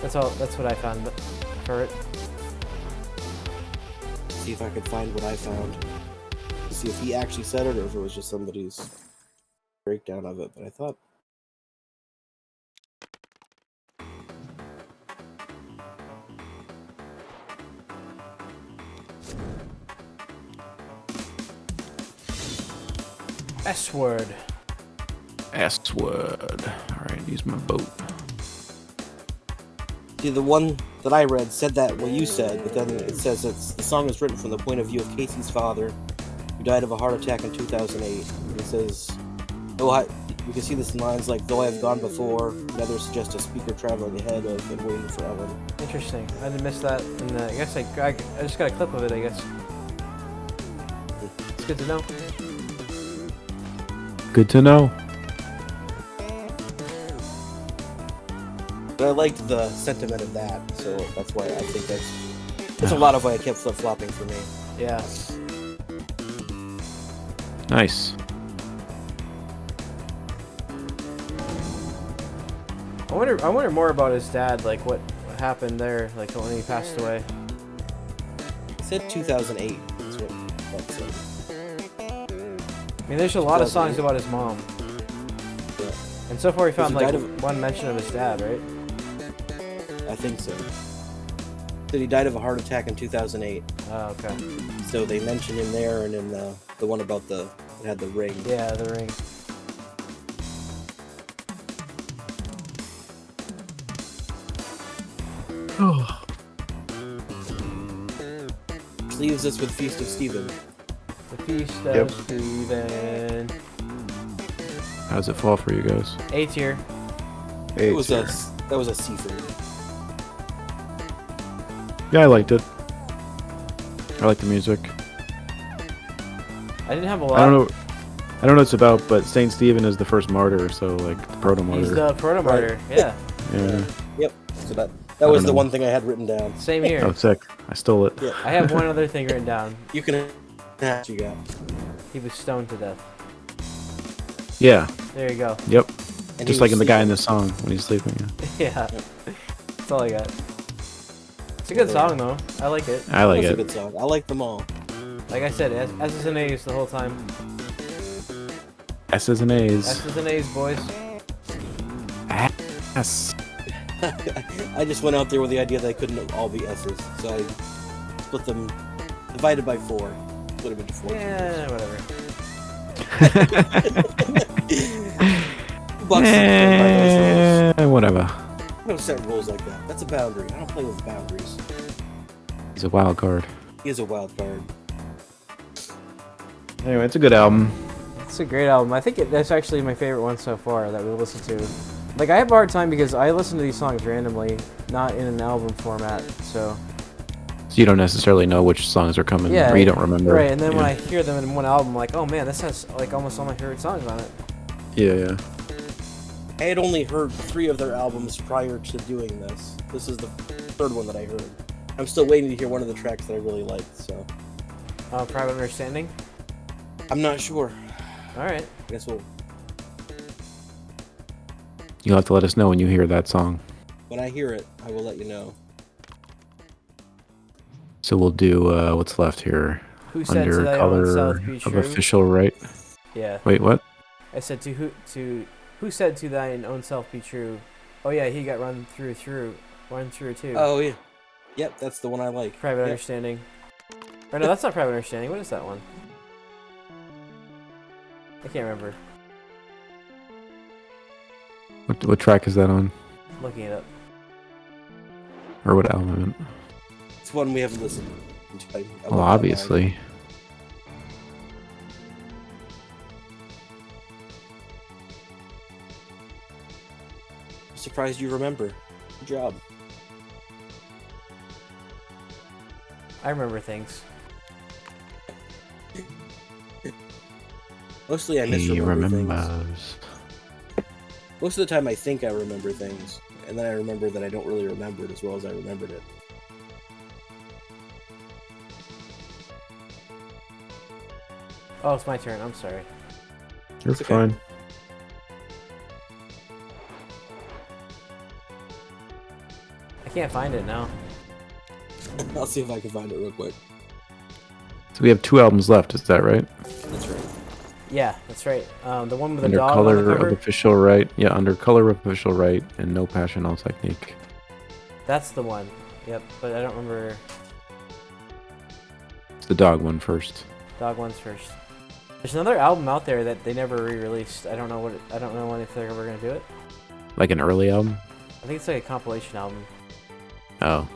That's what I found for it. See if I could find what I found. To see if he actually said it or if it was just somebody's breakdown of it. But I thought. S-word. S-word. Alright, use my boat. See, the one that I read said that what you said, but then it says the song is written from the point of view of Casey's father, who died of a heart attack in 2008. It says, we can see this in lines like, though I have gone before, and others suggest a speaker traveling ahead of and waiting for Ellen. Interesting. I didn't miss that. And I guess I just got a clip of it, I guess. It's good to know. Good to know. But I liked the sentiment of that, so that's why I think that's a lot of why it kept flip-flopping for me. Yeah. Nice. I wonder more about his dad, like what happened there, like when he passed away. It said 2008. That's what that said. I mean, there's a lot of songs about his mom. Yeah. And so far we found He like died of- one mention of his dad, right? I think so. That he died of a heart attack in 2008. Oh, okay. So they mentioned him there, and in the one about it had the ring. Yeah, the ring. Which leaves us with Feast of Stephen. The Feast of Yep. Stephen. How does it fall for you guys? A tier. That was a C for me. Yeah, I liked it. I like the music. I didn't have a lot. I don't know what it's about, but Saint Stephen is the first martyr, so like the proto-martyr. He's the Protomartyr. Yeah. Yeah. Yep. So that was don't the know. one thing I had written down. Same here. Oh, sick. I stole it. Yeah. I have one other thing written down. You can. You got. He was stoned to death. Yeah. There you go. Yep. And Just he like was in the guy in sleeping. this song when he's sleeping. Yeah. Yeah. That's all I got. It's a good song though. I like it. I like That's a it. good song. I like them all. Like I said, S's and A's the whole time. S's and A's. S's and A's, boys. Yes. I just went out there with the idea that they couldn't all be S's, so I split them, divided by 4. Split them into 4. Yeah, whatever. Bucks Whatever. I don't set rules like that. That's a boundary. I don't play with boundaries. He's a wild card. He is a wild card. Anyway, it's a good album. It's a great album. I think that's actually my favorite one so far that we listened to. Like, I have a hard time because I listen to these songs randomly, not in an album format, so... So you don't necessarily know which songs are coming, Yeah, or you don't remember. Right, and then when Yeah. I hear them in one album, I'm like, oh man, this has like almost all my favorite songs on it. Yeah. I had only heard 3 of their albums prior to doing this. This is the 3rd one that I heard. I'm still waiting to hear one of the tracks that I really liked, so... Private Understanding? I'm not sure. Alright. I guess we'll... You'll have to let us know when you hear that song. When I hear it, I will let you know. So we'll do what's left here. Who said Under to thy own color self be of true? official right. Yeah. Wait, what? I said who said to thine own self be true? Oh yeah, he got run through too. Oh, yeah. Yep, that's the one I like. Private Yep. Understanding. Or no, that's not Private Understanding. What is that one? I can't remember. What track is that on? Looking it up. Or what album? I meant? It's one we haven't listened to. Well, obviously. I'm surprised you remember. Good job. I remember things. Mostly I He misremember things. remembers. Most of the time I think I remember things, and then I remember that I don't really remember it as well as I remembered it. Oh, it's my turn. I'm sorry. You're It's okay. fine. I can't find it now. I'll see if I can find it real quick. So we have 2 albums left, is that right? That's right. Yeah, that's right. The one with the Under dog on color the of cover. official right. Yeah, under color of official right and no passion, all technique. That's the one. Yep, but I don't remember. It's the dog one first. Dog one's first. There's another album out there that they never re-released. I don't know I don't know if they're ever gonna do it. Like an early album? I think it's like a compilation album. Oh.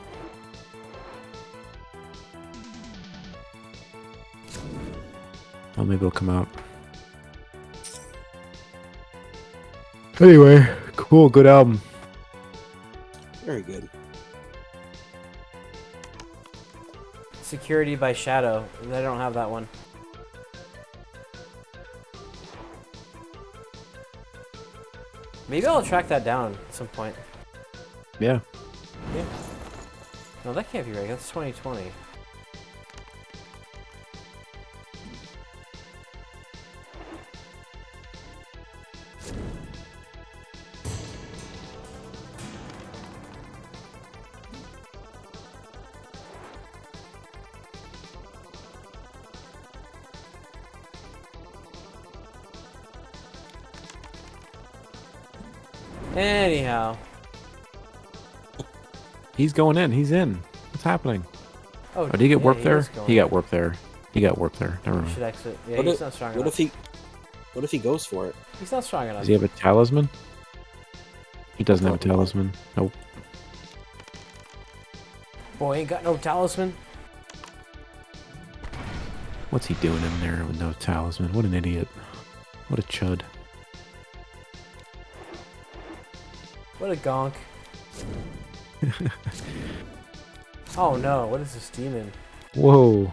Well, maybe it'll come out. Anyway, cool, good album. Very good. Security by Shadow. I don't have that one. Maybe I'll track that down at some point. Yeah. Yeah. No, that can't be right. That's 2020. Anyhow. He's going in. He's in. What's happening? Oh, Oh, did he get warped there? is going He in. got warped there. He got warped there. Never He mind. should exit. Yeah, What he's if- not strong What enough. if he goes for it? He's not strong enough. Does he have a talisman? He doesn't have a Probably not. talisman. Nope. Boy, ain't got no talisman. What's he doing in there with no talisman? What an idiot. What a chud. What a gonk. Oh no, what is this demon? Whoa.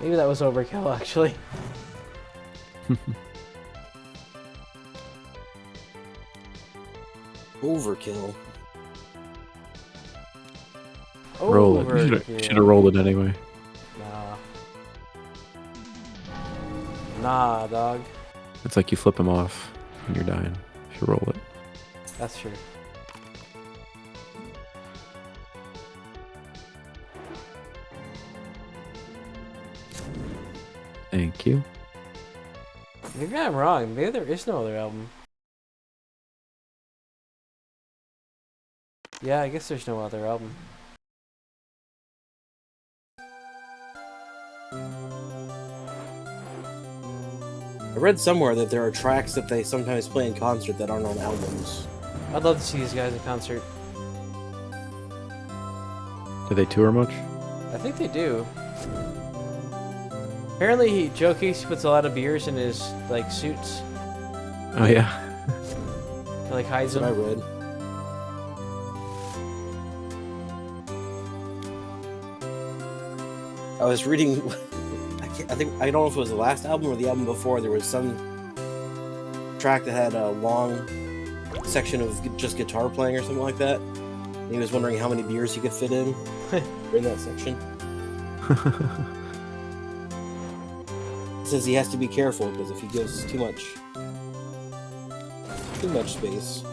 Maybe that was overkill, actually. Overkill. Roll it. You should have rolled it anyway. Nah. Nah, dog. It's like you flip him off when you're dying. If you roll it. That's true. Thank you. Maybe I'm wrong. Maybe there is no other album. Yeah, I guess there's no other album. I read somewhere that there are tracks that they sometimes play in concert that aren't on albums. I'd love to see these guys in concert. Do they tour much? I think they do. Apparently, Joe Casey puts a lot of beers in his like suits. Oh yeah. He, like hides That's what I them. read. I was reading. I don't know if it was the last album or the album before. There was some track that had a long section of just guitar playing or something like that. And he was wondering how many beers he could fit in that section. He says he has to be careful because if he gives too much space.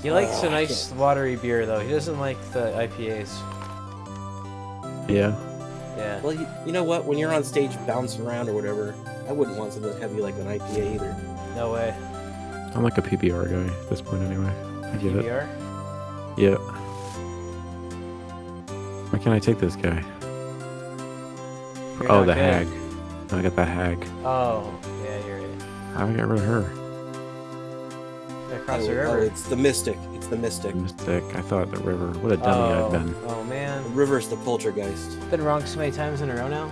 He likes a I nice watery beer though. He doesn't like the IPAs. Yeah. Yeah. Well, you know what? When you're on stage bouncing around or whatever, I wouldn't want something heavy like an IPA either. No way. I'm like a PBR guy at this point anyway. I get it. PBR? Yeah. Why can't I take this guy? You're Oh, not the good. hag. I got the hag. Oh, yeah, you're right. How do I get rid of her? Across the Oh, river. it's the Mystic. It's the Mystic. Mystic. I thought the river. What a dummy I've been. Oh man. The river's the Poltergeist. Been wrong so many times in a row now.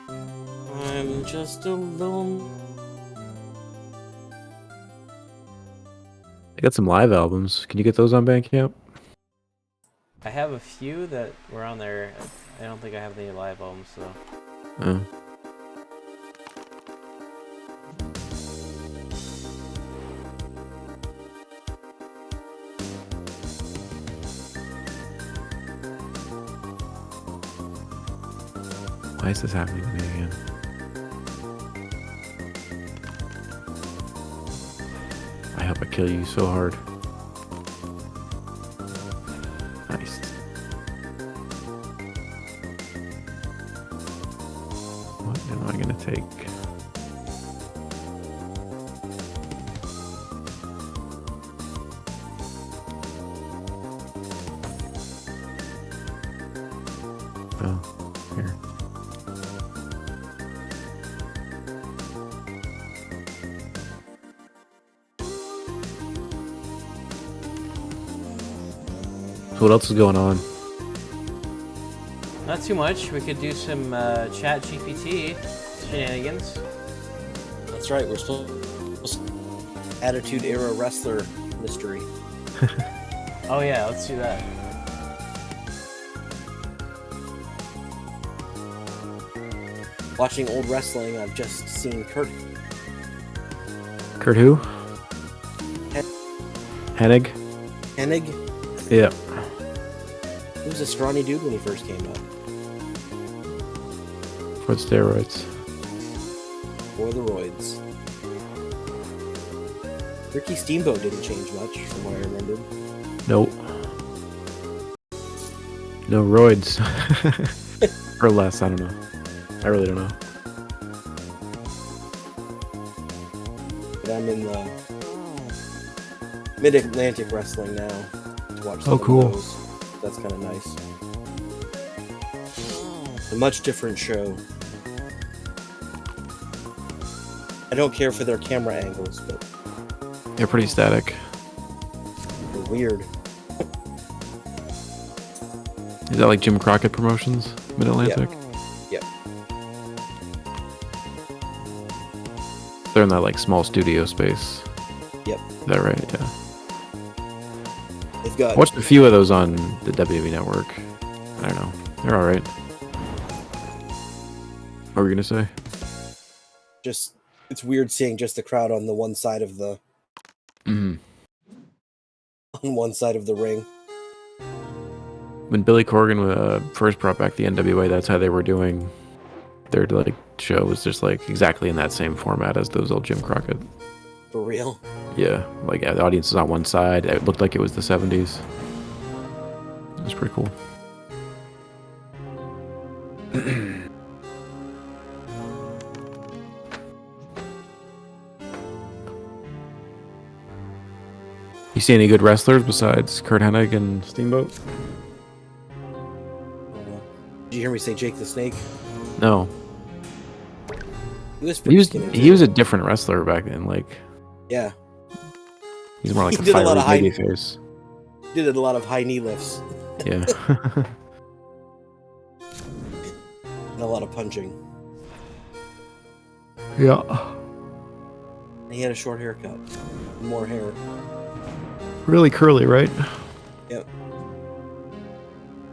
I'm just alone. I got some live albums. Can you get those on Bandcamp? I have a few that were on there. I don't think I have any live albums though. Oh. Why is this happening to me again? I hope I kill you so hard. Nice. What am I gonna take? Oh, here. So what else is going on? Not too much. We could do some ChatGPT shenanigans. That's right. We're supposed Attitude Era Wrestler mystery. Oh yeah, let's do that. Watching old wrestling, I've just seen Kurt Kurt who? Hennig? Hennig. Yeah. He was a scrawny dude when he first came up. For steroids. For the roids. Ricky Steamboat didn't change much from what I remembered. Nope. No roids. Or less, I don't know. I really don't know. But I'm in the Mid-Atlantic wrestling now to watch some cool. of those. That's kind of nice. A much different show. I don't care for their camera angles, but They're pretty static. they're weird. Is that like Jim Crockett Promotions? Mid-Atlantic? Yep. They're in that like small studio space. Yep. Is that right? Yeah. They've got I watched a few of those on the WWE Network. I don't know. They're alright. What were you gonna say? just, it's weird seeing just the crowd on the one side of the Mm-hmm. on one side of the ring. When Billy Corgan first brought back the NWA, that's how they were doing their like show. Was just like exactly in that same format as those old Jim Crockett. For real. Yeah, like the audience is on one side. It looked like it was the 70s. It was pretty cool. You see any good wrestlers besides Kurt Hennig and Steamboat? Did you hear me say Jake the Snake? No. He was He pretty was skinny, he too. was a different wrestler back then. Like Yeah. he's more like He a did a lot fiery of high- baby face. Did a lot of high knee lifts Yeah. and a lot of punching. Yeah. And he had a short haircut. More hair. Really curly, right? Yep.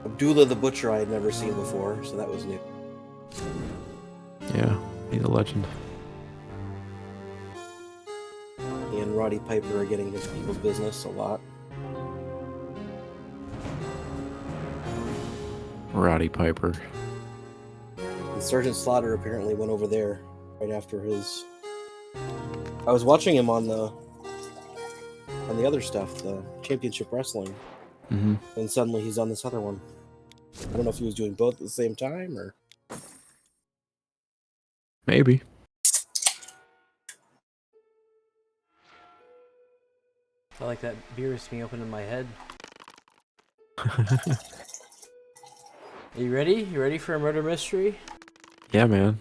Abdullah the Butcher I had never seen before, so that was new. Yeah, he's a legend. He and Roddy Piper are getting into people's business a lot. Roddy Piper. And Sergeant Slaughter apparently went over there right after his... I was watching him on the other stuff, the Championship Wrestling, Mm-hmm. and suddenly he's on this other one. I don't know if he was doing both at the same time, or... Maybe. I like that beer is being opened in my head. Are you ready? You ready for a murder mystery? Yeah, man.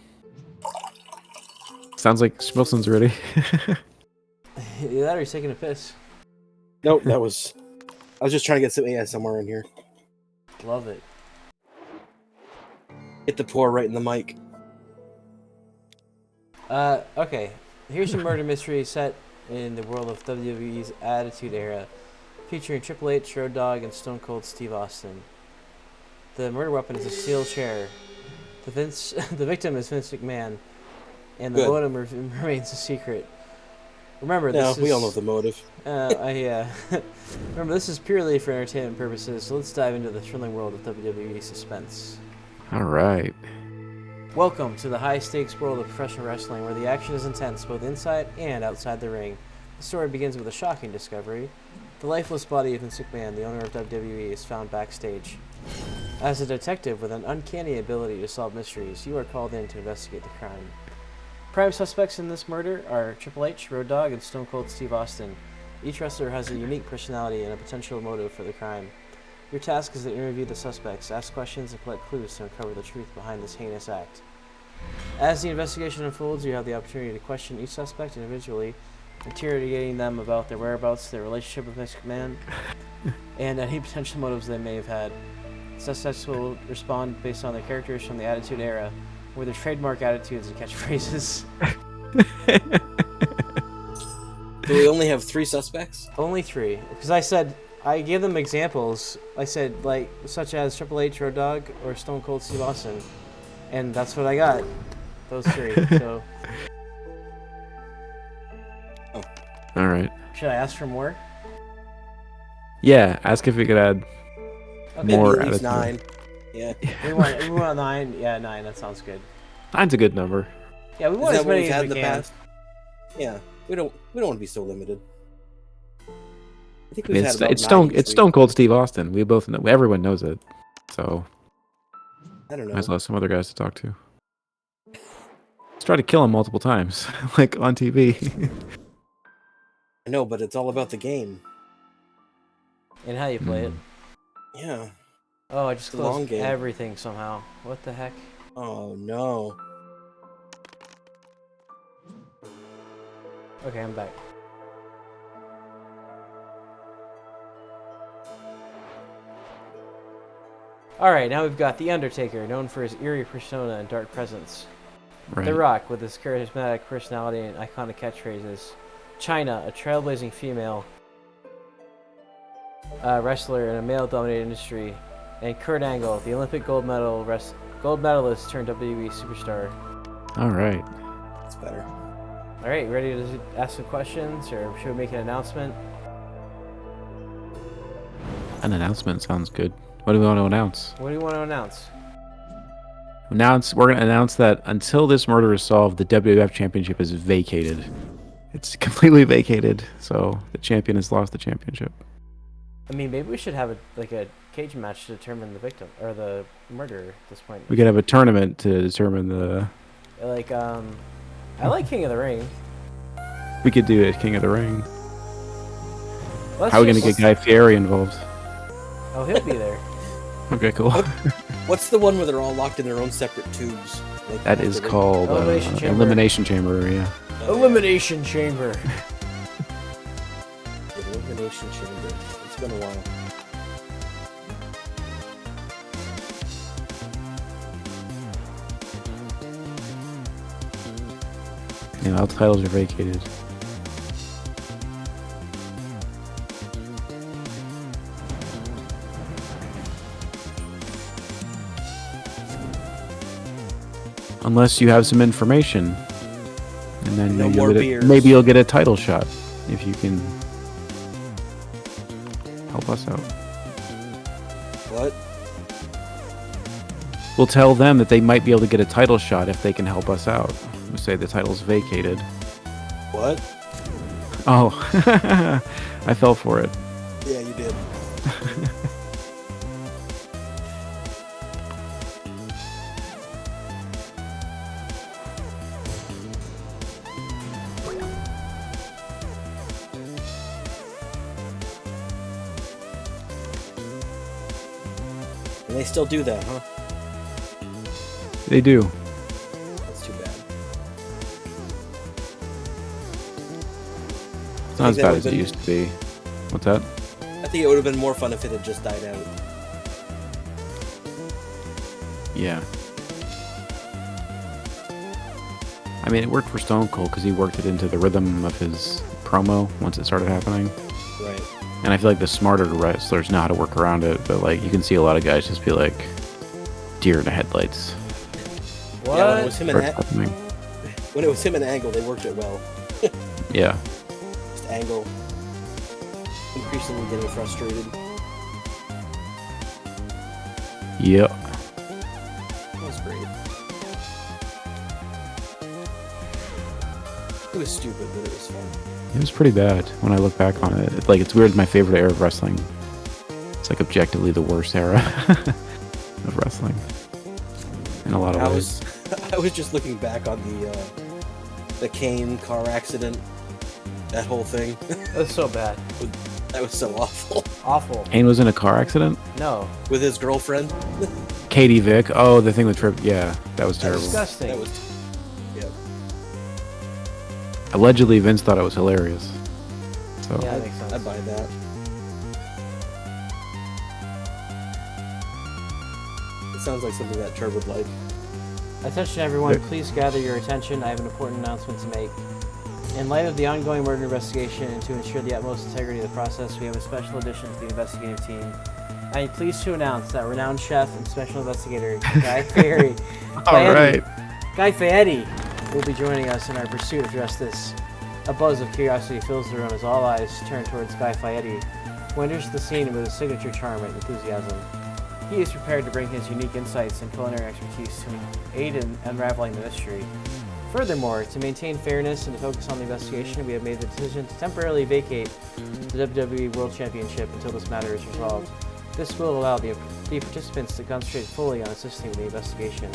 Sounds like Schmilson's ready. Either that or he's taking a piss. Nope, that was... I was just trying to get some ASMR in here. Love it. Hit the pour right in the mic. Okay. Here's a murder mystery set in the world of WWE's Attitude Era, featuring Triple H, Road Dogg, and Stone Cold Steve Austin. The murder weapon is a steel chair. The victim is Vince McMahon, and the Good. motive remains a secret. Remember, No, this is... we all know the motive. Remember, this is purely for entertainment purposes, so let's dive into the thrilling world of WWE suspense. All right. Welcome to the high-stakes world of professional wrestling, where the action is intense both inside and outside the ring. The story begins with a shocking discovery. The lifeless body of Vince McMahon, the owner of WWE, is found backstage. As a detective with an uncanny ability to solve mysteries, you are called in to investigate the crime. Prime suspects in this murder are Triple H, Road Dogg, and Stone Cold Steve Austin. Each wrestler has a unique personality and a potential motive for the crime. Your task is to interview the suspects, ask questions, and collect clues to uncover the truth behind this heinous act. As the investigation unfolds, you have the opportunity to question each suspect individually, interrogating them about their whereabouts, their relationship with Vince McMahon, and any potential motives they may have had. Suspects will respond based on their characters from the Attitude Era, with their trademark attitudes and catchphrases. Do we only have 3 suspects? Only 3, because I gave them examples. I said like such as Triple H, Road Dogg, or Stone Cold Steve Austin, and that's what I got. Those 3. So. Oh. All right. Should I ask for more? Yeah, ask if we could add Maybe more. at least attitude. 9. Yeah. We want 9. Yeah, 9. That sounds good. 9's a good number. Yeah, we Is want that as what many we've as had we in the can. past? Yeah. We don't want to be so limited. I think I mean, we've had about it's 9 Stone each Stone Cold Steve Austin. We both know. Everyone knows it. So week. I don't know. might as well have some other guys to talk to. Let's try to kill him multiple times, like on TV. I know, but it's all about the game. And how you play it. Yeah. Oh, I just It's a long closed game. everything somehow. What the heck? Oh no. Okay, I'm back. Alright, now we've got The Undertaker, known for his eerie persona and dark presence. Right. The Rock, with his charismatic personality and iconic catchphrases. Chyna, a trailblazing female wrestler in a male-dominated industry. And Kurt Angle, the Olympic gold medalist turned WWE superstar. All right. It's better. Alright, ready to ask some questions, or should we make an announcement? An announcement sounds good. What do we want to announce? What do you want to announce? We're going to announce that until this murder is solved, the WWF Championship is vacated. It's completely vacated, so the champion has lost the championship. I mean, maybe we should have a cage match to determine the victim or the murderer at this point. We could have a tournament to determine the... Like, I like King of the Ring. We could do a King of the Ring. Let's How are we going to just- get Guy Fieri involved? Oh, he'll be there. Okay, cool. What's the one where they're all locked in their own separate tubes? Like, That is called Elimination Chamber. Elimination Chamber, yeah. Elimination Chamber. Elimination Chamber. It's been a while. Yeah, all titles are vacated. Unless you have some information, and then No maybe, more you'll get beers. maybe you'll get a title shot if you can help us out. What? We'll tell them that they might be able to get a title shot if they can help us out. We say the title's vacated. What? Oh, I fell for it. Yeah, you did. And they still do that, huh? They do. That's too bad. It's not as that bad would've as it been- used to be. What's that? I think it would have been more fun if it had just died out. Yeah. I mean, it worked for Stone Cold because he worked it into the rhythm of his promo once it started happening. Right. And I feel like the smarter wrestlers know how to work around it, but like you can see a lot of guys just be like deer in the headlights. What? Yeah, when it was him and Starts happening. when it was him and Angle, they worked it well. Yeah. Just Angle increasingly getting frustrated. Yep. That was great. It was stupid, but it was fun. It was pretty bad when I look back on it. Like, it's weird, my favorite era of wrestling. It's like objectively the worst era of wrestling. In a lot of ways. I was just looking back on the Kane car accident. That whole thing. That was so bad. That was so awful. Awful. Kane was in a car accident? No. With his girlfriend. Katie Vick. Oh, the thing with Trip. Yeah, that was That terrible. was- Disgusting. That was. Yeah. Allegedly, Vince thought it was hilarious. So Yeah, that makes sense. I'd buy that. It sounds like something that Turb would like. Attention everyone, please gather your attention. I have an important announcement to make. In light of the ongoing murder investigation and to ensure the utmost integrity of the process, we have a special addition to the investigative team. I am pleased to announce that renowned chef and special investigator Guy Fieri, Guy Fieri will be joining us in our pursuit of justice. A buzz of curiosity fills the room as all eyes turn towards Guy Fieri, who enters the scene with his signature charm and enthusiasm. He is prepared to bring his unique insights and culinary expertise to aid in unraveling the mystery. Furthermore, to maintain fairness and to focus on the investigation, we have made the decision to temporarily vacate the WWE World Championship until this matter is resolved. This will allow the participants to concentrate fully on assisting with the investigation,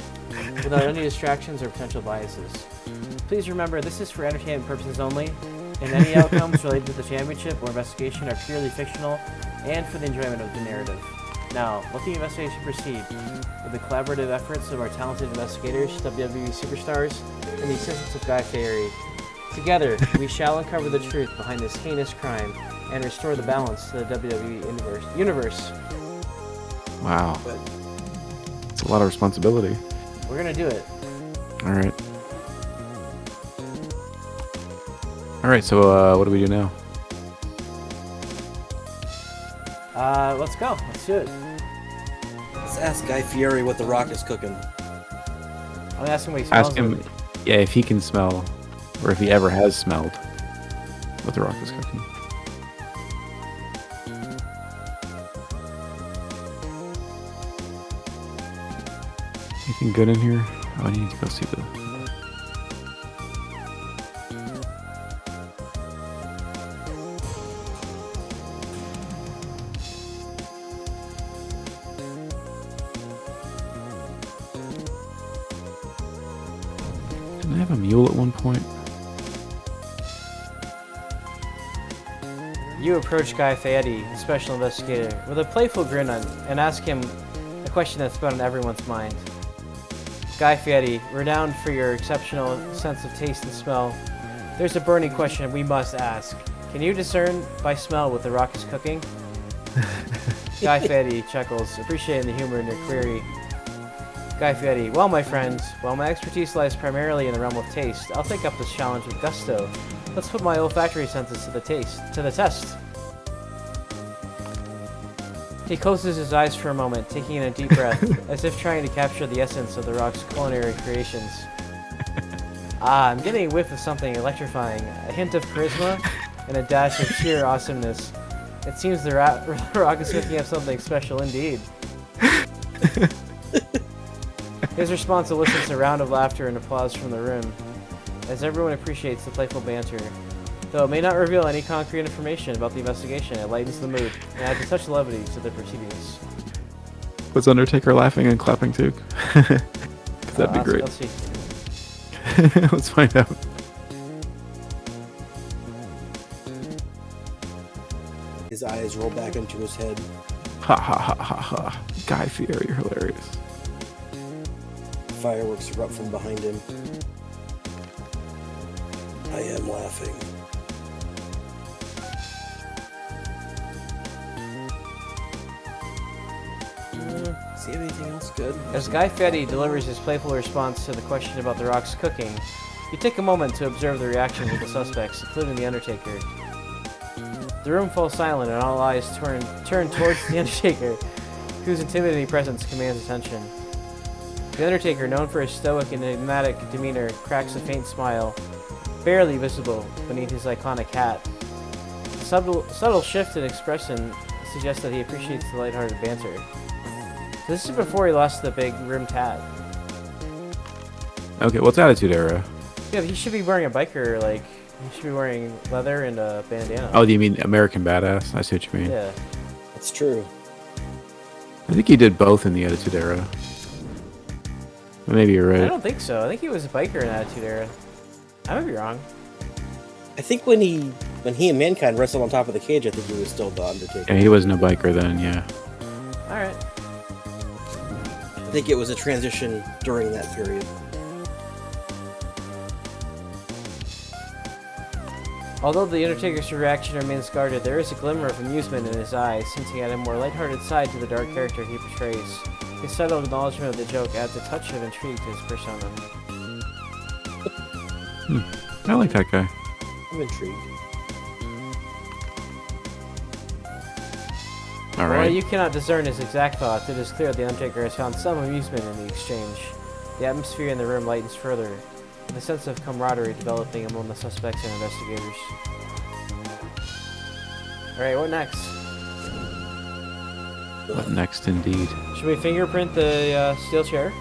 without any distractions or potential biases. Please remember, this is for entertainment purposes only, and any outcomes related to the championship or investigation are purely fictional and for the enjoyment of the narrative. Now, let the investigation proceed with the collaborative efforts of our talented investigators, WWE superstars, and the assistance of Guy Fieri. Together, we shall uncover the truth behind this heinous crime and restore the balance to the WWE universe. Wow. It's a lot of responsibility. We're gonna do it. Alright. Alright, so what do we do now? Let's go. Let's do it. Let's ask Guy Fieri what The Rock is cooking. I'm gonna ask him what he smells. Ask him, yeah, if he can smell, or if he ever has smelled what The Rock is cooking. Anything good in here? Oh, I need to go see the... Didn't I have a mule at one point? You approach Guy Fieri, the special investigator, with a playful grin on, and ask him a question that's been on everyone's mind. Guy Fieri, renowned for your exceptional sense of taste and smell, there's a burning question we must ask. Can you discern by smell what The Rock is cooking? Guy Fieri chuckles, appreciating the humor in your query. Guy Fieri, well, my friend, while my expertise lies primarily in the realm of taste, I'll take up this challenge with gusto. Let's put my olfactory senses to the test. He closes his eyes for a moment, taking in a deep breath, as if trying to capture the essence of The Rock's culinary creations. I'm getting a whiff of something electrifying, a hint of charisma, and a dash of sheer awesomeness. It seems The Rock is cooking up something special indeed. His response elicits a round of laughter and applause from the room, as everyone appreciates the playful banter. Though it may not reveal any concrete information about the investigation, it lightens the mood and adds a touch of levity to the proceedings. Was Undertaker laughing and clapping too? Because that'd be great. Let's see. Let's find out. His eyes roll back into his head. Ha ha ha ha ha. Guy Fieri, you're hilarious. Fireworks erupt from behind him. I am laughing. See anything else good? As Guy Fieri delivers his playful response to the question about The Rock's cooking, you take a moment to observe the reactions of the suspects, including the Undertaker. The room falls silent and all eyes turn towards the Undertaker, whose intimidating presence commands attention. The Undertaker, known for his stoic and enigmatic demeanor, cracks a faint smile, barely visible beneath his iconic hat. A subtle shift in expression suggests that he appreciates the lighthearted banter. This is before he lost the big rimmed hat. Okay, what's Attitude Era? Yeah, he should be wearing a biker, like, he should be wearing leather and a bandana. Oh, do you mean American Badass? I see what you mean. Yeah. That's true. I think he did both in the Attitude Era. But maybe you're right. I don't think so. I think he was a biker in Attitude Era. I might be wrong. I think when he and Mankind wrestled on top of the cage, I think he was still the Undertaker. Yeah, he wasn't a biker then, yeah. Alright. I think it was a transition during that period. Although the Undertaker's reaction remains guarded, there is a glimmer of amusement in his eyes, hinting at a more lighthearted side to the dark character he portrays. His subtle acknowledgement of the joke adds a touch of intrigue to his persona. I like that guy. I'm intrigued. All While right. you cannot discern his exact thoughts, it is clear the Undertaker has found some amusement in the exchange. The atmosphere in the room lightens further, with a sense of camaraderie developing among the suspects and investigators. Alright, what next? What next, indeed? Should we fingerprint the steel chair?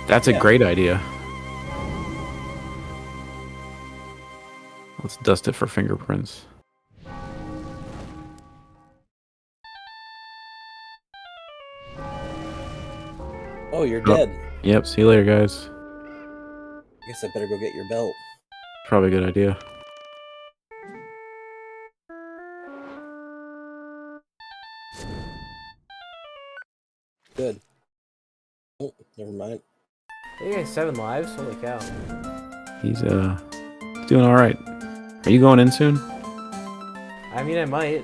That's a great idea. Let's dust it for fingerprints. Oh, you're dead. Yep, see you later, guys. I guess I better go get your belt. Probably a good idea. Good. Oh, never mind. Hey, guys, 7 lives? Holy cow. He's doing all right. Are you going in soon? I mean, I might.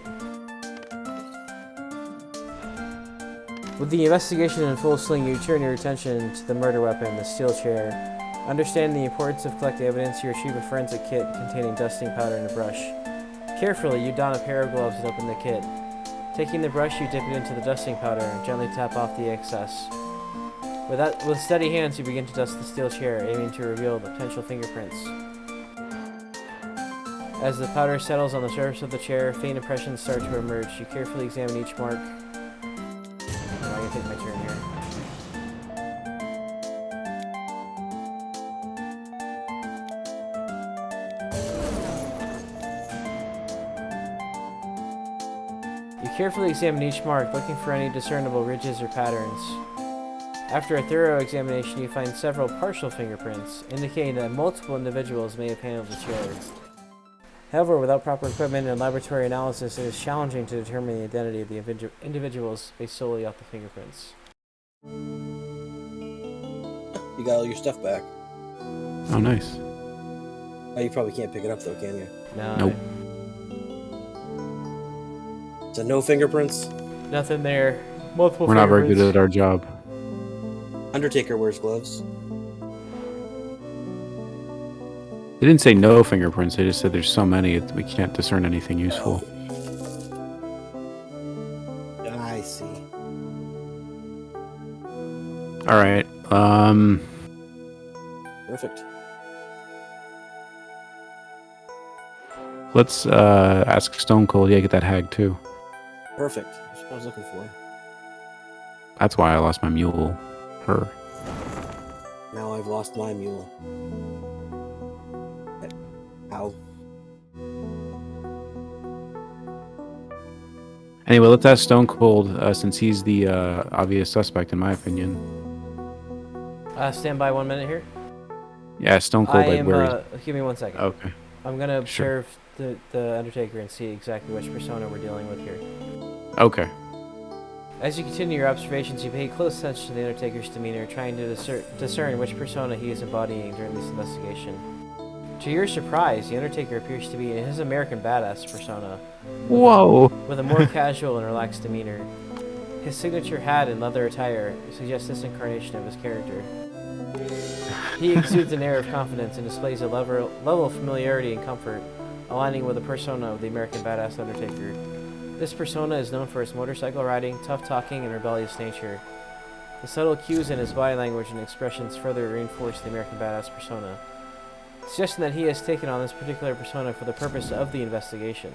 With the investigation in full swing, you turn your attention to the murder weapon, the steel chair. Understanding the importance of collecting evidence, you retrieve a forensic kit containing dusting powder and a brush. Carefully, you don a pair of gloves and open the kit. Taking the brush, you dip it into the dusting powder and gently tap off the excess. With steady hands, you begin to dust the steel chair, aiming to reveal the potential fingerprints. As the powder settles on the surface of the chair, faint impressions start to emerge. You carefully examine each mark. I'm going to take my turn here. You carefully examine each mark, looking for any discernible ridges or patterns. After a thorough examination, you find several partial fingerprints, indicating that multiple individuals may have handled the chair. However, without proper equipment and laboratory analysis, it is challenging to determine the identity of the individuals based solely off the fingerprints. You got all your stuff back. Oh, nice. Oh, you probably can't pick it up though, can you? No. Nope. So no fingerprints? Nothing there. Multiple We're not very good fingerprints. at our job. Undertaker wears gloves. They didn't say no fingerprints. They just said there's so many we can't discern anything useful. I see. All right. Perfect. Let's ask Stone Cold. Yeah, get that hag too. Perfect. That's what I was looking for. That's why I lost my mule. Her. Now I've lost my mule. Ow. Anyway, let's ask Stone Cold since he's the obvious suspect in my opinion. Stand by 1 minute here. Yeah, Stone Cold. I Like, am, where give me 1 second. Okay. I'm gonna Sure. observe the Undertaker and see exactly which persona we're dealing with here. Okay. As you continue your observations, you pay close attention to the Undertaker's demeanor, trying to discern which persona he is embodying during this investigation. To your surprise, the Undertaker appears to be in his American Badass persona, Whoa. with a more casual and relaxed demeanor. His signature hat and leather attire suggest this incarnation of his character. He exudes an air of confidence and displays a level of familiarity and comfort, aligning with the persona of the American Badass Undertaker. This persona is known for its motorcycle riding, tough talking, and rebellious nature. The subtle cues in his body language and expressions further reinforce the American Badass persona, suggesting that he has taken on this particular persona for the purpose of the investigation.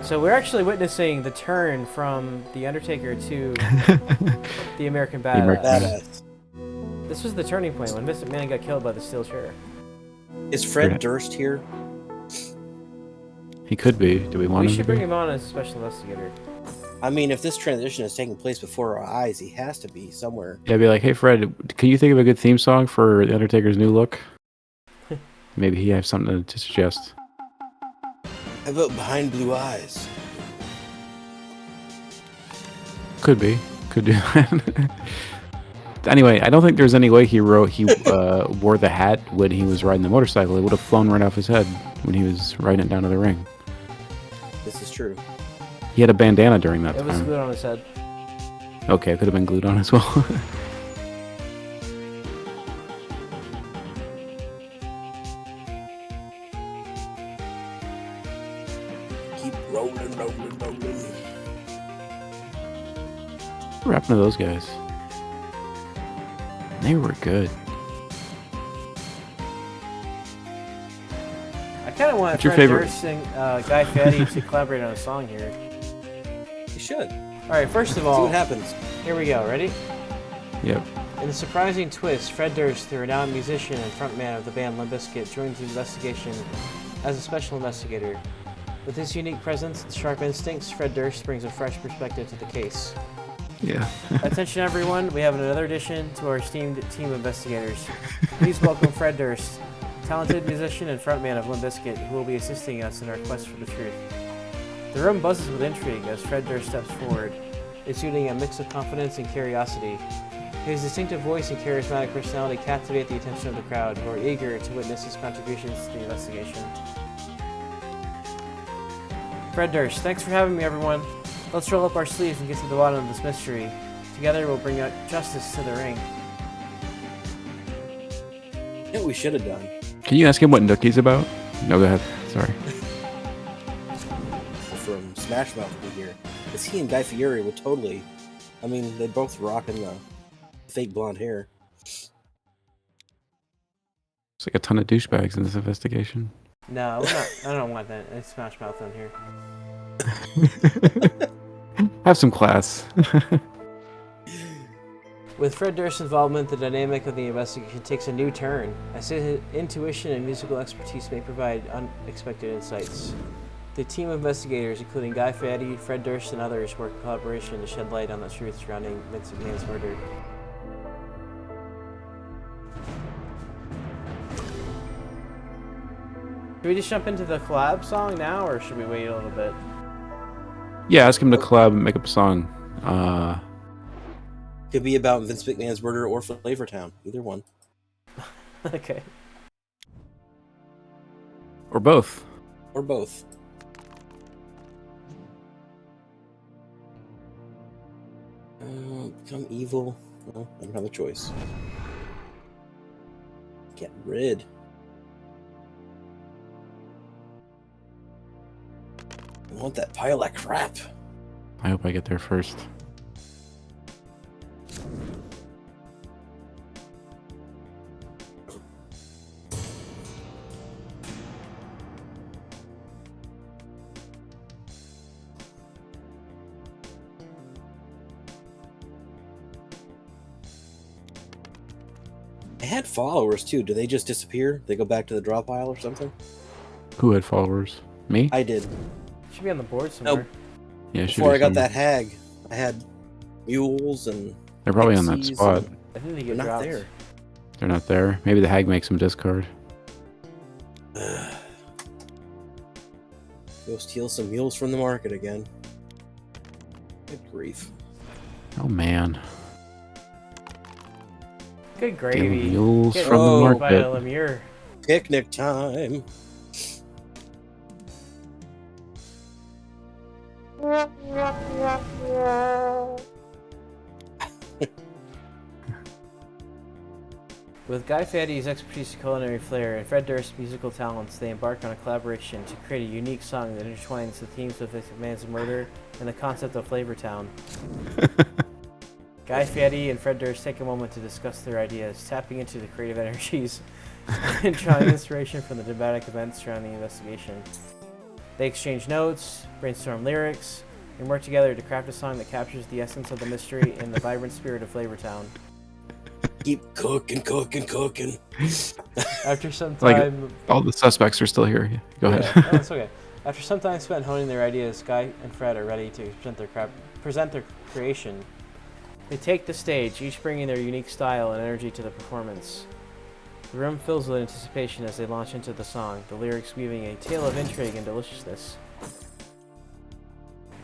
So we're actually witnessing the turn from the Undertaker to the American Badass. American Badass. This was the turning point when Mr. Man got killed by the steel chair. Is Fred Yeah. Durst here? He could be. Do we want We him should to bring be? him on as a special investigator. I mean, if this transition is taking place before our eyes, he has to be somewhere. Yeah, be like, hey Fred, can you think of a good theme song for The Undertaker's new look? Maybe he has something to suggest. How about Behind Blue Eyes? Could be. Could do that. Anyway, I don't think there's any way he wore the hat when he was riding the motorcycle. It would have flown right off his head when he was riding it down to the ring. This is true. He had a bandana during that It was time. glued on his head. Okay, it could have been glued on as well. Keep rolling. What happened to those guys? They were good. I kind of want What's your Fred favorite? Durst and Guy Fieri to collaborate on a song here. You should. All right, first of See all, what happens. here we go. Ready? Yep. In a surprising twist, Fred Durst, the renowned musician and frontman of the band Limp Bizkit, joins the investigation as a special investigator. With his unique presence and sharp instincts, Fred Durst brings a fresh perspective to the case. Yeah. Attention everyone, we have another addition to our esteemed team of investigators. Please welcome Fred Durst, talented musician and frontman of Limp Bizkit, who will be assisting us in our quest for the truth. The room buzzes with intrigue as Fred Durst steps forward, exuding a mix of confidence and curiosity. His distinctive voice and charismatic personality captivate the attention of the crowd, who are eager to witness his contributions to the investigation. Fred Durst, thanks for having me, everyone. Let's roll up our sleeves and get to the bottom of this mystery. Together, we'll bring out justice to the ring. You know what we should have done? Can you ask him what Nookie's about? No, go ahead. Sorry. From Smash Mouth to here. Because he and Guy Fieri would totally... I mean, they both rocking the fake blonde hair. It's like a ton of douchebags in this investigation. No, we're not, I don't want that. It's Smash Mouth on here. Have some class. With Fred Durst's involvement, the dynamic of the investigation takes a new turn, as his intuition and musical expertise may provide unexpected insights. The team of investigators, including Guy Fieri, Fred Durst, and others, work in collaboration to shed light on the truth surrounding Vince McMahon's murder. Should we just jump into the collab song now, or should we wait a little bit? Yeah, ask him to collab and make up a song. Could be about Vince McMahon's murder or Flavortown. Either one. Okay. Or both. Or both. Become evil. Well, I don't have a choice. Get rid. I want that pile of crap. I hope I get there first. I had followers too. Do they just disappear? They go back to the draw pile or something? Who had followers? Me? I did. Should be on the board somewhere. Yeah, it should Before be I got somewhere. that hag, I had mules and They're probably on that pixies spot. and I think they they're get not dropped. there. They're not there. Maybe the hag makes them discard. Go steal some mules from the market again. Good grief. Oh man. Good Stealing gravy. mules Get from the rolled by a market. Lemure. Picnic time. With Guy Fieri's expertise in culinary flair and Fred Durst's musical talents, they embark on a collaboration to create a unique song that intertwines the themes of Vince McMahon's murder and the concept of Flavortown. Guy Fieri and Fred Durst take a moment to discuss their ideas, tapping into the creative energies and drawing inspiration from the dramatic events surrounding the investigation. They exchange notes, brainstorm lyrics, and work together to craft a song that captures the essence of the mystery and the vibrant spirit of Flavortown. Keep cooking. After some Like- time... All the suspects are still here. Go Yeah, ahead. no, it's okay. After some time spent honing their ideas, Guy and Fred are ready to present their creation. They take the stage, each bringing their unique style and energy to the performance. The room fills with anticipation as they launch into the song, the lyrics weaving a tale of intrigue and deliciousness.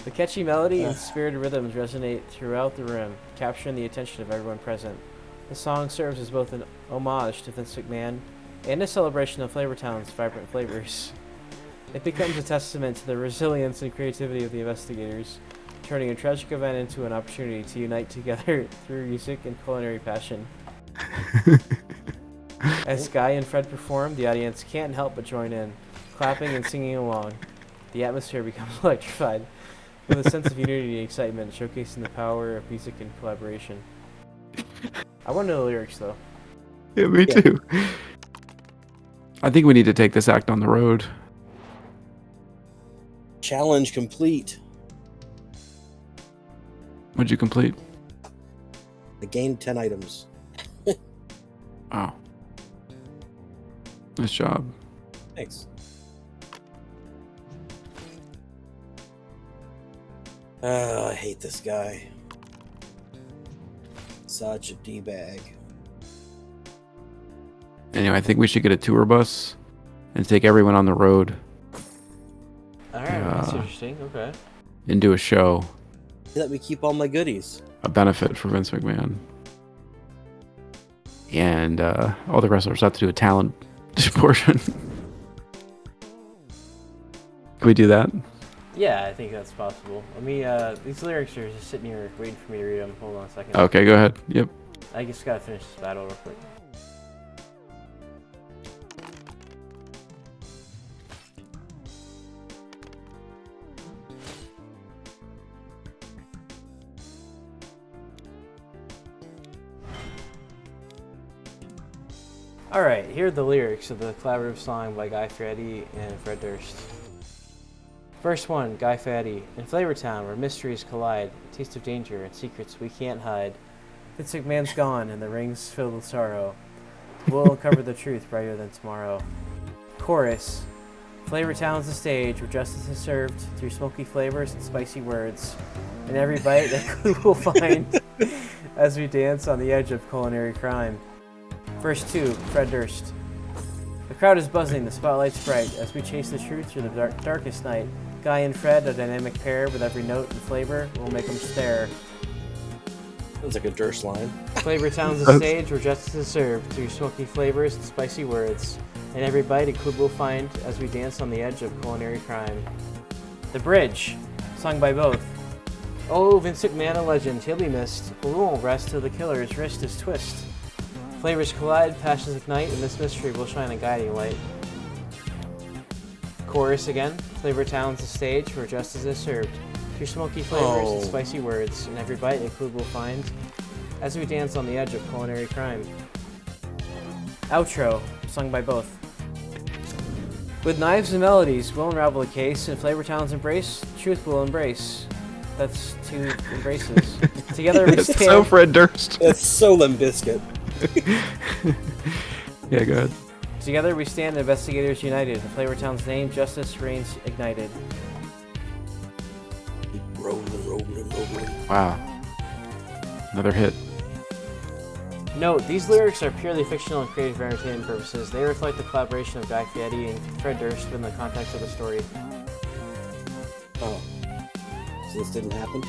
The catchy melody and spirited rhythms resonate throughout the room, capturing the attention of everyone present. The song serves as both an homage to Vince McMahon and a celebration of Flavortown's vibrant flavors. It becomes a testament to the resilience and creativity of the investigators, turning a tragic event into an opportunity to unite together through music and culinary passion. As Guy and Fred perform, the audience can't help but join in, clapping and singing along. The atmosphere becomes electrified, with a sense of unity and excitement, showcasing the power of music and collaboration. I want to know the lyrics, though. Yeah, me too. I think we need to take this act on the road. Challenge complete. What'd you complete? I gained 10 items. Oh. Nice job. Thanks. Oh, I hate this guy. Such a D-bag. Anyway, I think we should get a tour bus and take everyone on the road Alright, that's interesting. Okay. and do a show, Let me keep all my goodies. a benefit for Vince McMahon. And all the wrestlers have to do a talent portion. Can we do that? Yeah, I think that's possible. Let me, these lyrics are just sitting here waiting for me to read them. Hold on a second. Okay, go ahead. Yep. I just gotta finish this battle real quick. Alright, here are the lyrics of the collaborative song by Guy Fieri and Fred Durst. First one, Guy Fieri. In Flavortown, where mysteries collide, a taste of danger and secrets we can't hide. Vince McMahon's gone and the ring's filled with sorrow. We'll uncover the truth brighter than tomorrow. Chorus. Flavortown's the stage where justice is served through smoky flavors and spicy words. In every bite that we'll find as we dance on the edge of culinary crime. Verse 2, Fred Durst. The crowd is buzzing, the spotlight's bright, as we chase the truth through the darkest night. Guy and Fred, a dynamic pair, with every note and flavor, will make them stare. Sounds like a Durst line. Flavortown's the stage where justice is served through smoky flavors and spicy words. And every bite a clue we'll find as we dance on the edge of culinary crime. The bridge, sung by both. Oh, Vince McMahon, a legend, he'll be missed, but we won't rest till the killer's wrist is twist. Flavors collide, passions ignite, and this mystery will shine a guiding light. Chorus again. Flavortown's the stage where justice is served through smoky flavors and spicy words, and every bite a clue we'll find as we dance on the edge of culinary crime. Outro, sung by both. With knives and melodies, we'll unravel the case, and Flavortown's embrace, truth will embrace. That's two embraces. Together we That's stand. so Fred Durst. That's so Limp Bizkit. Yeah, go ahead. Together we stand, investigators united. In Flavortown's name, justice reigns ignited. Keep rolling. Wow. Another hit. Note, these lyrics are purely fictional and created for entertainment purposes. They reflect the collaboration of Guy Fieri and Fred Durst within the context of the story. Oh. So this didn't happen?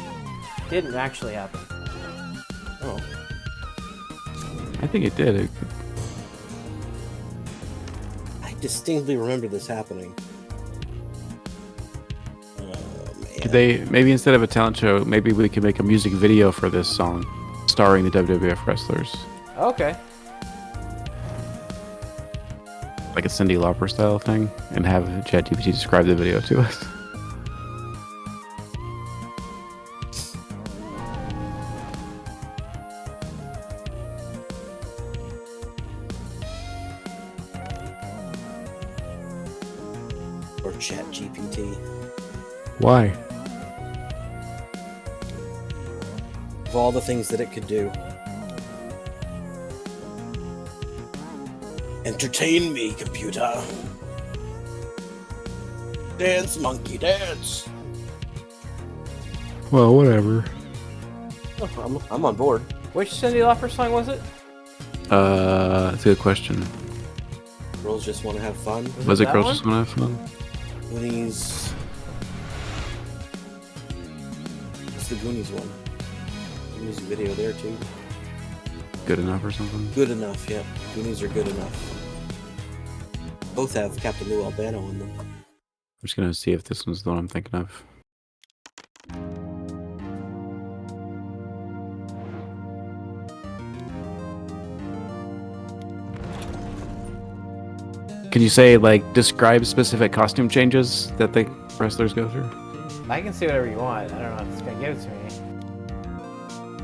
Didn't actually happen. Oh. I think it did. I distinctly remember this happening. Oh, man. Could they, maybe instead of a talent show, maybe we could make a music video for this song starring the WWF wrestlers. Okay. Like a Cyndi Lauper style thing, and have ChatGPT describe the video to us. Or ChatGPT. Why? Of all the things that it could do. Entertain me, computer. Dance, monkey, dance. Well, whatever. Oh, I'm on board. Which Cyndi Lauper song was it? That's a good question. Girls just want to have fun. Was it that Girls one? Just Wanna Have Fun? Goonies. It's the Goonies one. Music video there too. Good enough or something? Good enough, yeah. Goonies are good enough. Both have Captain Lou Albano in them. I'm just gonna see if this one's the one I'm thinking of. Could you say, like, describe specific costume changes that the wrestlers go through? I can say whatever you want. I don't know if it's gonna give it to me.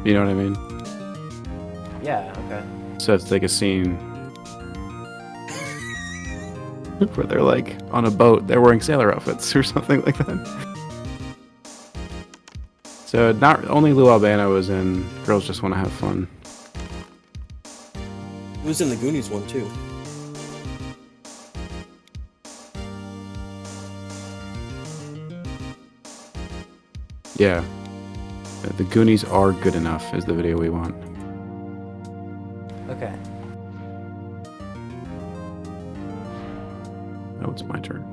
You know what I mean? Yeah, okay. So it's like a scene where they're like on a boat, they're wearing sailor outfits or something like that. So not only Lou Albano was in Girls Just Want to Have Fun. He was in the Goonies one too. Yeah. The Goonies are good enough is the video we want. Okay. Oh, it's my turn.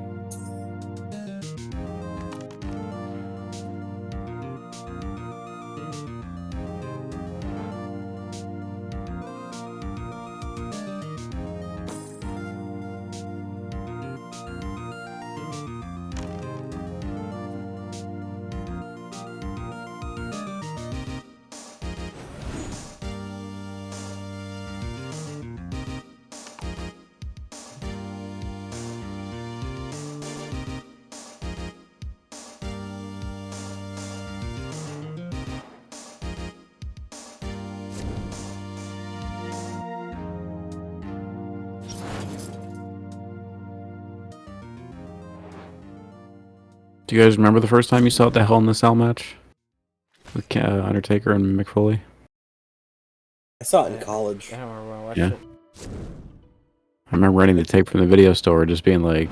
Do you guys remember the first time you saw the Hell in the Cell match with Undertaker and Mick Foley? I saw it in college. I don't remember when I watched Yeah. it. I remember renting the tape from the video store, just being like,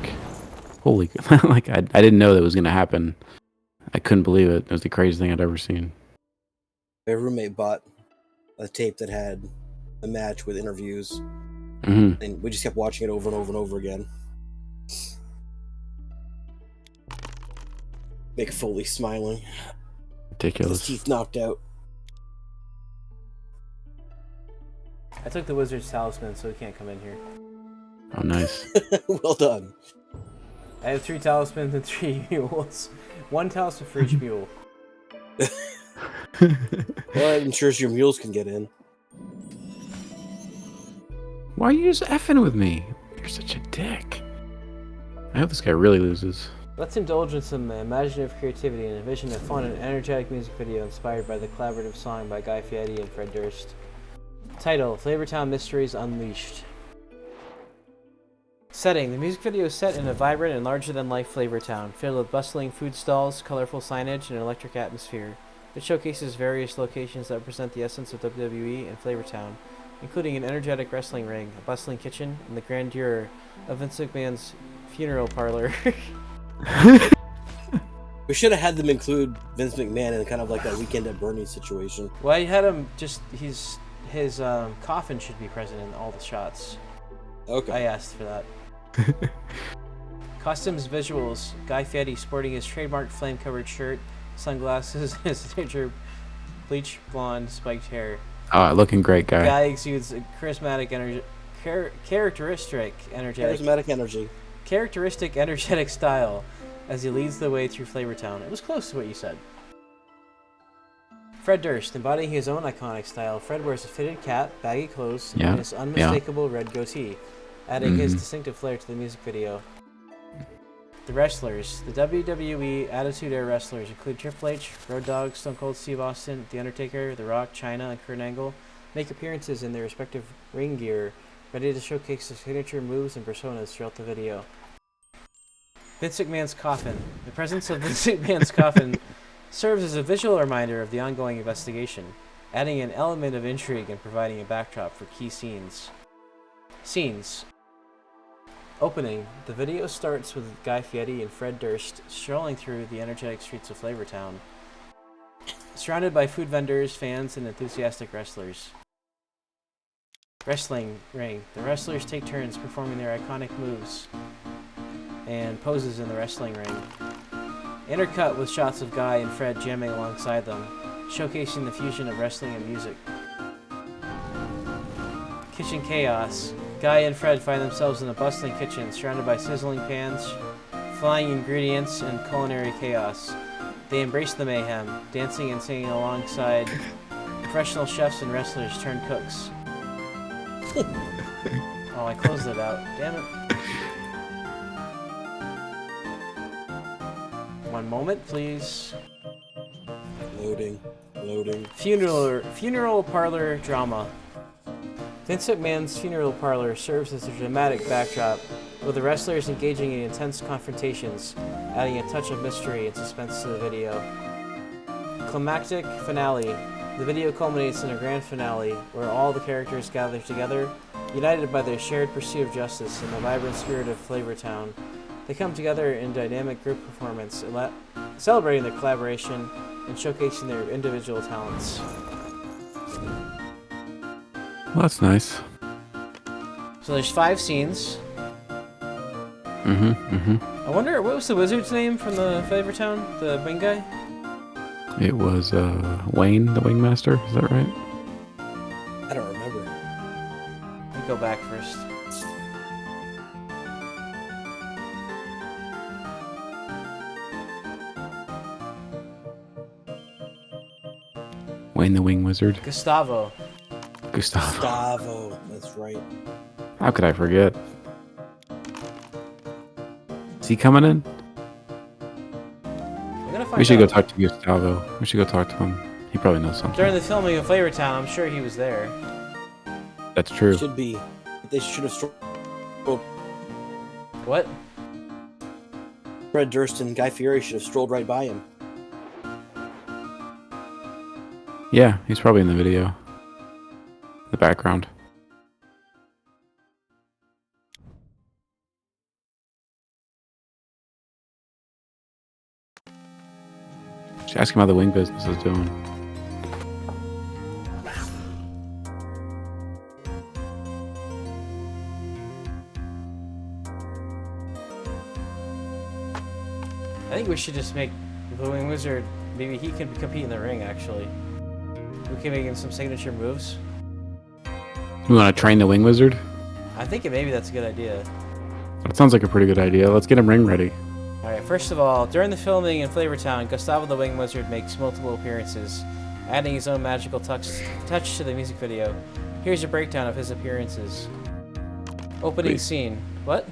"Holy!" Like I didn't know that was gonna happen. I couldn't believe it. It was the craziest thing I'd ever seen. My roommate bought a tape that had a match with interviews, Hmm. and we just kept watching it over and over and over again. Mick Foley smiling. His Ridiculous. teeth knocked out. I took the Wizard's Talisman, so he can't come in here. Oh, nice. Well done. I have 3 talismans and 3 mules. 1 talisman for each mule. Well, I'm sure your mules can get in. Why are you just effing with me? You're such a dick. I hope this guy really loses. Let's indulge in some imaginative creativity and envision a fun and energetic music video inspired by the collaborative song by Guy Fieri and Fred Durst. Title: Flavortown Mysteries Unleashed. Setting: the music video is set in a vibrant and larger-than-life Flavortown, filled with bustling food stalls, colorful signage, and an electric atmosphere. It showcases various locations that represent the essence of WWE and Flavortown, including an energetic wrestling ring, a bustling kitchen, and the grandeur of Vince McMahon's funeral parlor. We should have had them include Vince McMahon in kind of like a Weekend at Bernie's situation. Well, you had him just, his coffin should be present in all the shots. Okay. I asked for that. Costumes, visuals: Guy Fieri sporting his trademark flame-covered shirt, sunglasses, and his signature bleach blonde spiked hair. Oh, looking great, guy. Guy exudes a charismatic characteristic energetic style as he leads the way through Flavortown. It was close to what you said. Fred Durst, embodying his own iconic style, Fred wears a fitted cap, baggy clothes, and his unmistakable red goatee, adding his distinctive flair to the music video. The wrestlers. The WWE Attitude Era wrestlers include Triple H, Road Dogg, Stone Cold Steve Austin, The Undertaker, The Rock, Chyna, and Kurt Angle make appearances in their respective ring gear, ready to showcase their signature moves and personas throughout the video. Vince McMahon's coffin. The presence of Vince McMahon's coffin serves as a visual reminder of the ongoing investigation, adding an element of intrigue and providing a backdrop for key scenes. Scenes. Opening. The video starts with Guy Fieri and Fred Durst strolling through the energetic streets of Flavortown, surrounded by food vendors, fans, and enthusiastic wrestlers. Wrestling ring. The wrestlers take turns performing their iconic moves and poses in the wrestling ring. Intercut with shots of Guy and Fred jamming alongside them, showcasing the fusion of wrestling and music. Kitchen chaos. Guy and Fred find themselves in a bustling kitchen, surrounded by sizzling pans, flying ingredients, and culinary chaos. They embrace the mayhem, dancing and singing alongside professional chefs and wrestlers turned cooks. Oh, I closed it out. Damn it. One moment, please. Loading. Funeral parlor drama. Vince McMahon's funeral parlor serves as a dramatic backdrop, with the wrestlers engaging in intense confrontations, adding a touch of mystery and suspense to the video. Climactic finale. The video culminates in a grand finale, where all the characters gather together, united by their shared pursuit of justice and the vibrant spirit of Flavortown. They come together in dynamic group performance, celebrating their collaboration and showcasing their individual talents. Well, that's nice. So there's 5 scenes. I wonder, what was the wizard's name from the Flavortown? The wing guy? It was Wayne, the Wingmaster. Is that right? I don't remember. Let me go back first. Wayne the Wing Wizard. Gustavo. Gustavo, that's right. How could I forget? Is he coming in? I'm gonna find We should out. go talk to Gustavo. We should go talk to him. He probably knows something. During the filming of Flavortown, I'm sure he was there. That's true. Should be. They should have What? Fred Durst and Guy Fieri should have strolled right by him. Yeah, he's probably in the video. The background. Should ask him how the wing business is doing. I think we should just make the Wing Wizard, maybe he can compete in the ring, actually. We can make him some signature moves. We want to train the wing wizard? I think maybe that's a good idea. That sounds like a pretty good idea. Let's get him ring ready. Alright, first of all, during the filming in Flavortown, Gustavo the Wing Wizard makes multiple appearances, adding his own magical touch to the music video. Here's a breakdown of his appearances. Opening Sweet. scene. What?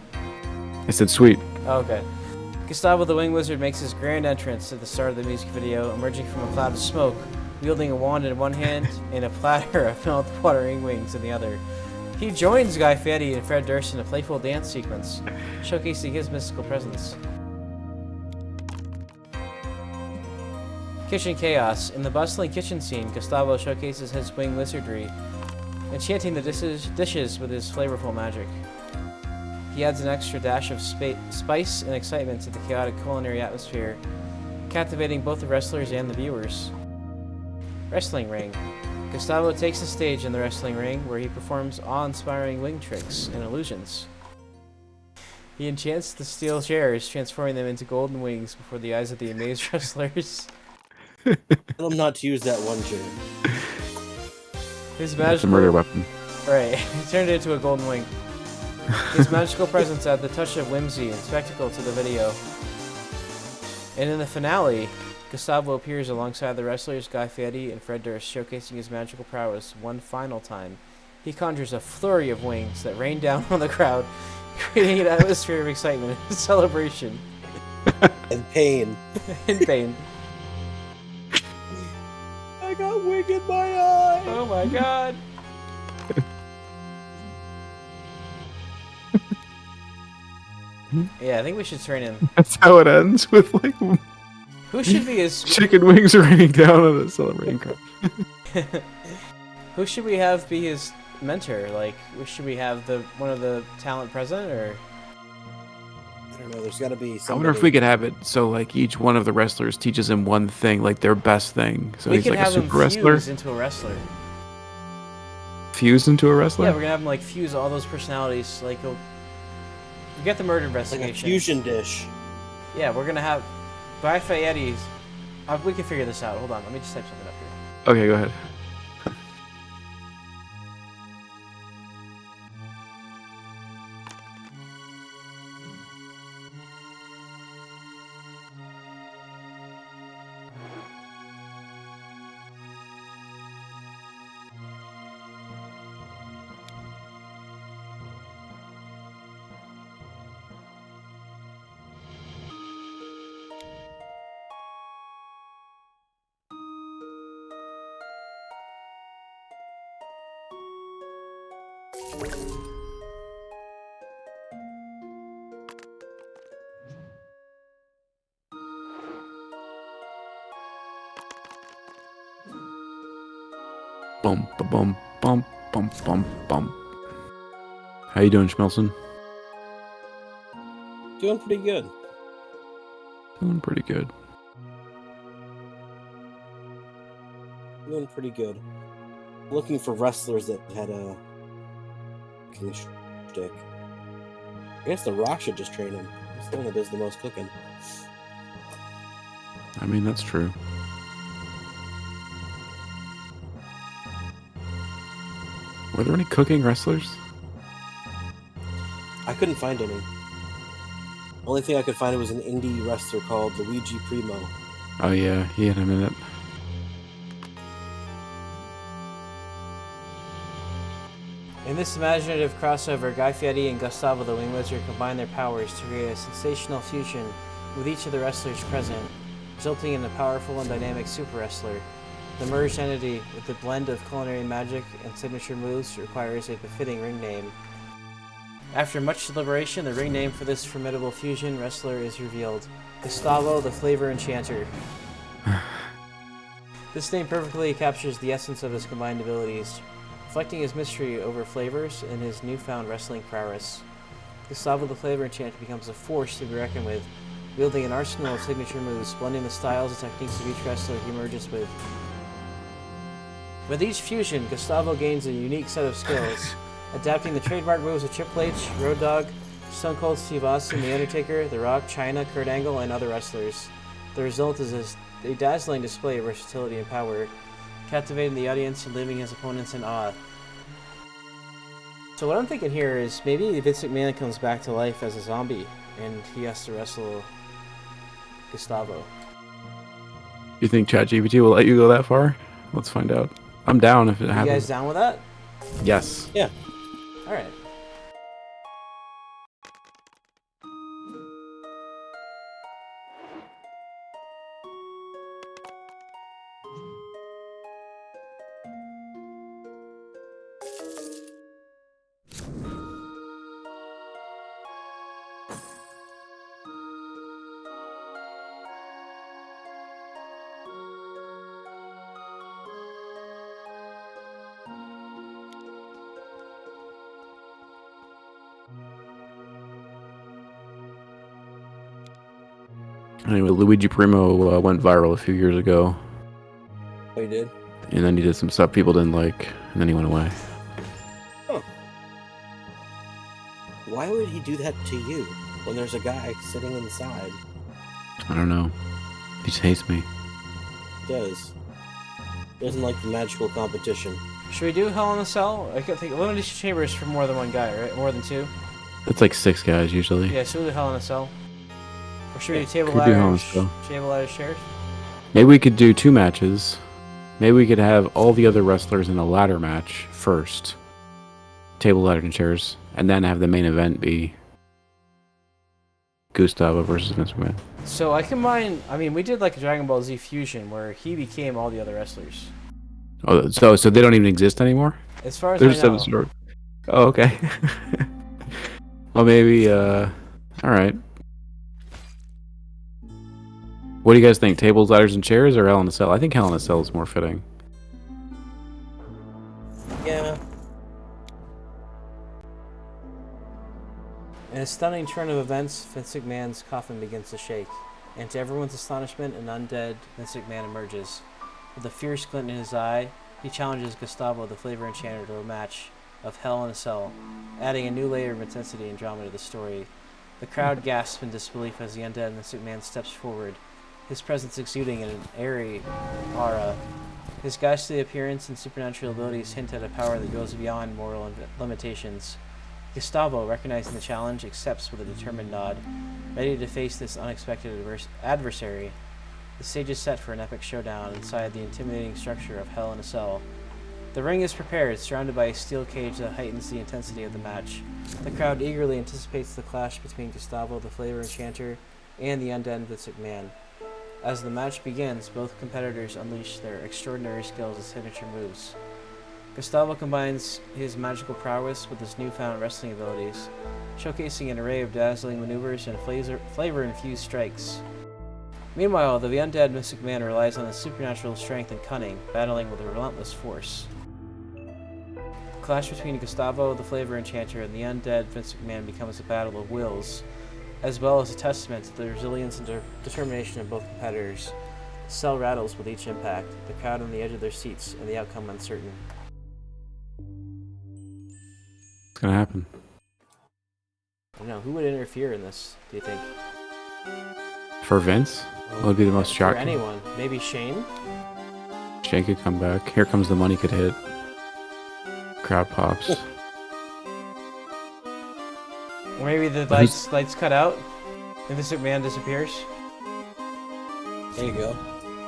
I said sweet. Oh, okay. Gustavo the Wing Wizard makes his grand entrance at the start of the music video, emerging from a cloud of smoke, wielding a wand in one hand and a platter of mouth-watering wings in the other. He joins Guy Fieri and Fred Durst in a playful dance sequence, showcasing his mystical presence. Kitchen chaos. In the bustling kitchen scene, Gustavo showcases his wing wizardry, enchanting the dishes with his flavorful magic. He adds an extra dash of spice and excitement to the chaotic culinary atmosphere, captivating both the wrestlers and the viewers. Wrestling ring. Gustavo takes the stage in the wrestling ring, where he performs awe-inspiring wing tricks and illusions. He enchants the steel chairs, transforming them into golden wings before the eyes of the amazed wrestlers. Tell him not to use that one chair. His That's a magical murder weapon. Right, he turned it into a golden wing. His magical presence added the touch of whimsy and spectacle to the video. And in the finale, Gustavo appears alongside the wrestlers Guy Fieri and Fred Durst, showcasing his magical prowess one final time. He conjures a flurry of wings that rain down on the crowd, creating an atmosphere of excitement and celebration. And pain. And pain. I got wing in my eye! Oh my god! Yeah, I think we should turn him. That's how it ends, with like Who should be his... chicken wings raining down on a celebrating crowd. Who should we have be his mentor? Like, should we have one of the talent present, or... I don't know, there's gotta be I somebody. wonder if we could have it so like each one of the wrestlers teaches him one thing, like their best thing. So we he's could like a have him super wrestler. fuse into a wrestler. Fused into a wrestler? Yeah, we're gonna have him like fuse all those personalities. Like, forget the murder Like a investigation. fusion dish. Yeah, we're gonna have Guy Fieri's. We can figure this out. Hold on, let me just type something up here. Okay, go ahead. Bum, ba bum, bum, bum, bum, bum. How you doing, Schmelson? Doing pretty good. Doing pretty good. Doing pretty good. Looking for wrestlers that had a cooking shtick. I guess The Rock should just train him. He's the one that does the most cooking. I mean, that's true. Were there any cooking wrestlers? I couldn't find any. Only thing I could find was an indie wrestler called Luigi Primo. Oh yeah, he had a minute. In this imaginative crossover, Guy Fieri and Gustavo the Wing Wizard combine their powers to create a sensational fusion with each of the wrestlers present, resulting in a powerful and dynamic super wrestler. The merged entity, with the blend of culinary magic and signature moves, requires a befitting ring name. After much deliberation, the ring name for this formidable fusion wrestler is revealed: Gustavo the Flavor Enchanter. This name perfectly captures the essence of his combined abilities, reflecting his mystery over flavors and his newfound wrestling prowess. Gustavo the Flavor Enchanter becomes a force to be reckoned with, wielding an arsenal of signature moves, blending the styles and techniques of each wrestler he merges with. With each fusion, Gustavo gains a unique set of skills, adapting the trademark moves of Triple H, Road Dogg, Stone Cold Steve Austin, The Undertaker, The Rock, Chyna, Kurt Angle, and other wrestlers. The result is a dazzling display of versatility and power, captivating the audience and leaving his opponents in awe. So what I'm thinking here is maybe Vince McMahon comes back to life as a zombie, and he has to wrestle Gustavo. You think ChatGPT will let you go that far? Let's find out. I'm down if it happens. You guys down with that? Yes. Yeah. All right. Anyway, Luigi Primo went viral a few years ago, Oh, you did? and then he did some stuff people didn't like, and then he went away. Huh. Why would he do that to you when there's a guy sitting inside? I don't know. He just hates me. He does. He doesn't like the magical competition. Should we do Hell in a Cell? I could think elimination chambers for more than one guy, right? More than two? It's like 6 guys usually. Yeah, should we do Hell in a Cell? Or should we do table Could do Hell in a ladders? Cell. Table ladders, chairs? Maybe we could do 2 matches. Maybe we could have all the other wrestlers in a ladder match first. Table, ladder, and chairs. And then have the main event be Gustavo versus Vince McMahon. So I combine. I mean, we did like a Dragon Ball Z fusion where he became all the other wrestlers. Oh, so they don't even exist anymore? As far as They're I just know. some sort. Oh, okay. Well, maybe. All right. What do you guys think? Tables, ladders, and chairs, or Hell in a Cell? I think Hell in a Cell is more fitting. Yeah. In a stunning turn of events, Vince McMahon's coffin begins to shake, and to everyone's astonishment, an undead Vince McMahon emerges. With a fierce glint in his eye, he challenges Gustavo the Flavor Enchanter to a match of Hell in a Cell, adding a new layer of intensity and drama to the story. The crowd gasps in disbelief as the undead Vince McMahon steps forward, his presence exuding an airy aura. His ghastly appearance and supernatural abilities hint at a power that goes beyond mortal limitations. Gustavo, recognizing the challenge, accepts with a determined nod, ready to face this unexpected adversary. The stage is set for an epic showdown inside the intimidating structure of Hell in a Cell. The ring is prepared, surrounded by a steel cage that heightens the intensity of the match. The crowd eagerly anticipates the clash between Gustavo the Flavor Enchanter and the undead Vince McMahon. As the match begins, both competitors unleash their extraordinary skills and signature moves. Gustavo combines his magical prowess with his newfound wrestling abilities, showcasing an array of dazzling maneuvers and flavor-infused strikes. Meanwhile, the undead Mystic Man relies on his supernatural strength and cunning, battling with a relentless force. The clash between Gustavo, the Flavor Enchanter, and the undead Mystic Man becomes a battle of wills, as well as a testament to the resilience and determination of both competitors. The cell rattles with each impact, the crowd on the edge of their seats, and the outcome uncertain. What's gonna happen? I don't know, who would interfere in this, do you think? For Vince? What would be the most For shocking? anyone. Maybe Shane? Shane could come back. Here comes the money could hit. Crowd pops. Or maybe the lights cut out, and the Superman disappears? There you go.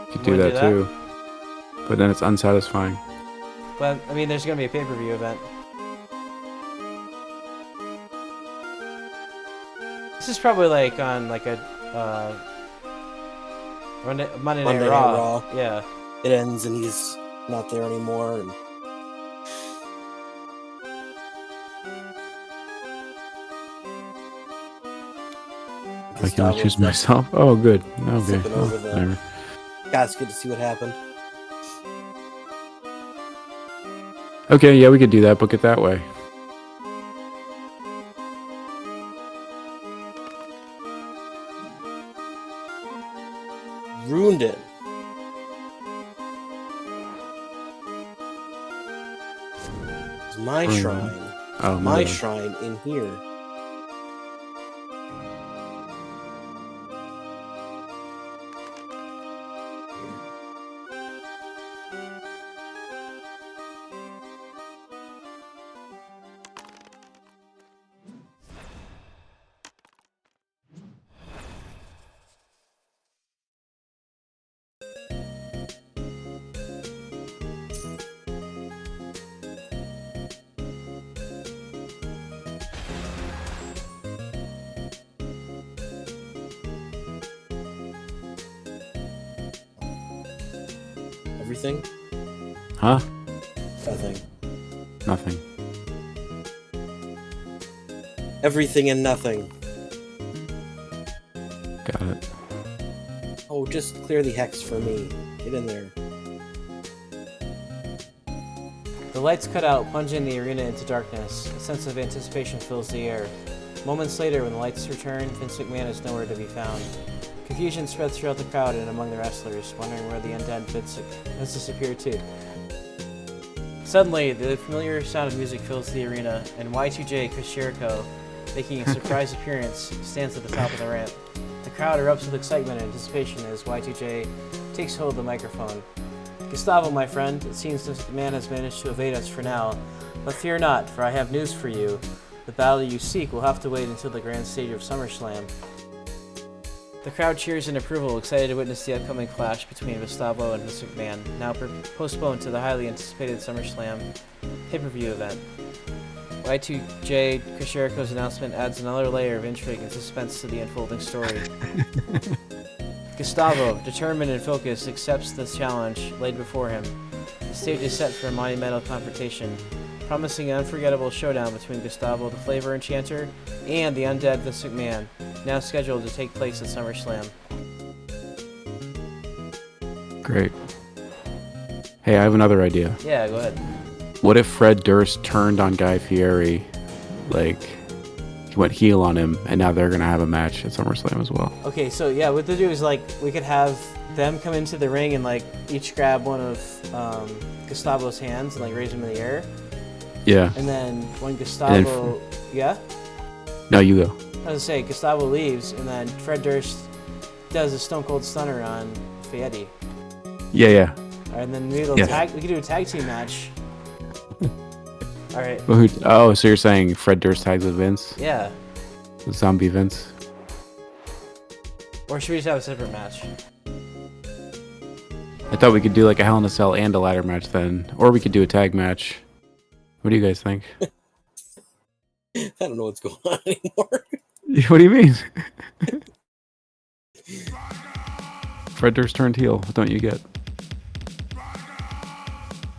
You could do that too. But then it's unsatisfying. But, I mean, there's gonna be a pay-per-view event. This is probably like on like a Monday Night Raw. Yeah. It ends and he's not there anymore. And I can choose myself. Oh, good. Okay. Flipping over the casket to see what happened. Okay, yeah, we could do that. Book it that way. Ruined it. It's my shrine. Oh, my shrine in here. Everything? Huh? Nothing. Nothing. Everything and nothing. Got it. Oh, just clear the hex for me. Get in there. The lights cut out, plunging the arena into darkness. A sense of anticipation fills the air. Moments later, when the lights return, Vince McMahon is nowhere to be found. Confusion spreads throughout the crowd and among the wrestlers, wondering where the undead Vince has disappeared to. Suddenly, the familiar sound of music fills the arena, and Y2J Chris Jericho, making a surprise appearance, stands at the top of the ramp. The crowd erupts with excitement and anticipation as Y2J takes hold of the microphone. Gustavo, my friend, it seems this man has managed to evade us for now, but fear not, for I have news for you. The battle you seek will have to wait until the grand stage of SummerSlam. The crowd cheers in approval, excited to witness the upcoming clash between Gustavo and Vince McMahon, now postponed to the highly anticipated SummerSlam pay-per-view event. Y2J Chris Jericho's announcement adds another layer of intrigue and suspense to the unfolding story. Gustavo, determined and focused, accepts the challenge laid before him. The stage is set for a monumental confrontation, promising an unforgettable showdown between Gustavo the Flavor Enchanter and the undead Vince McMahon, now scheduled to take place at SummerSlam. Great. Hey, I have another idea. Yeah, go ahead. What if Fred Durst turned on Guy Fieri, like, he went heel on him, and now they're gonna have a match at SummerSlam as well? Okay, so yeah, what to do is, like, we could have them come into the ring and, like, each grab one of Gustavo's hands and, like, raise them in the air. Yeah. And then when Gustavo... Yeah? No, you go. I was gonna say, Gustavo leaves, and then Fred Durst does a Stone Cold Stunner on Fieri. Yeah. And then we could do a tag team match. All right. Oh, so you're saying Fred Durst tags with Vince? Yeah. With Zombie Vince? Or should we just have a separate match? I thought we could do like a Hell in a Cell and a ladder match then. Or we could do a tag match. What do you guys think? I don't know what's going on anymore. What do you mean? Fred Durst turned heel. What don't you get?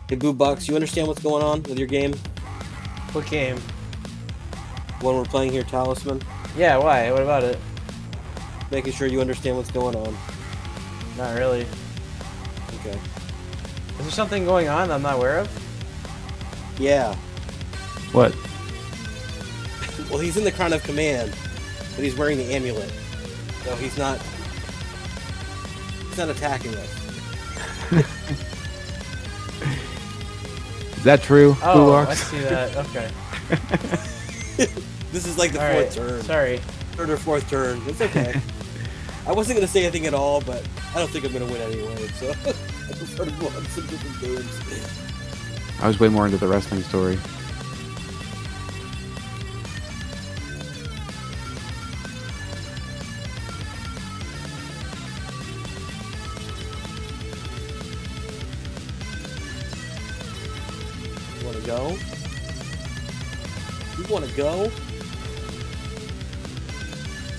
Hey, Boobbox, you understand what's going on with your game? What game? One we're playing here, Talisman. Yeah, why? What about it? Making sure you understand what's going on. Not really. Okay. Is there something going on that I'm not aware of? Yeah. What? Well, he's in the Crown of Command, but he's wearing the amulet. So he's not attacking us. Is that true? Oh, Boobbox? I see that. Okay. This is like the All fourth right. turn. Sorry. Third or fourth turn. It's okay. I wasn't going to say anything at all, but I don't think I'm going to win anyway, so I prefer to go on some different games. I was way more into the wrestling story. You want to go? You want to go?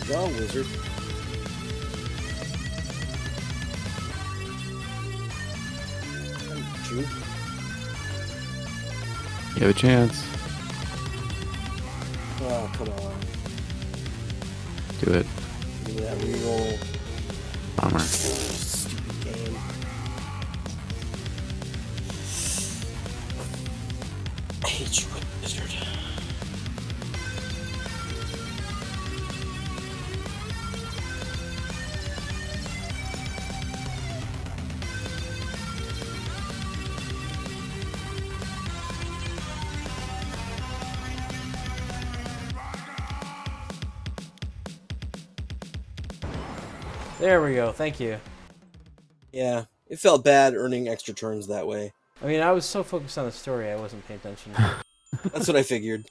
Go, wizard. You. You have a chance. Oh, come on. Do it. Give me that reroll. Bummer. Stupid game. I hate you, wizard. There we go. Thank you. Yeah, it felt bad earning extra turns that way. I mean, I was so focused on the story, I wasn't paying attention. That's what I figured.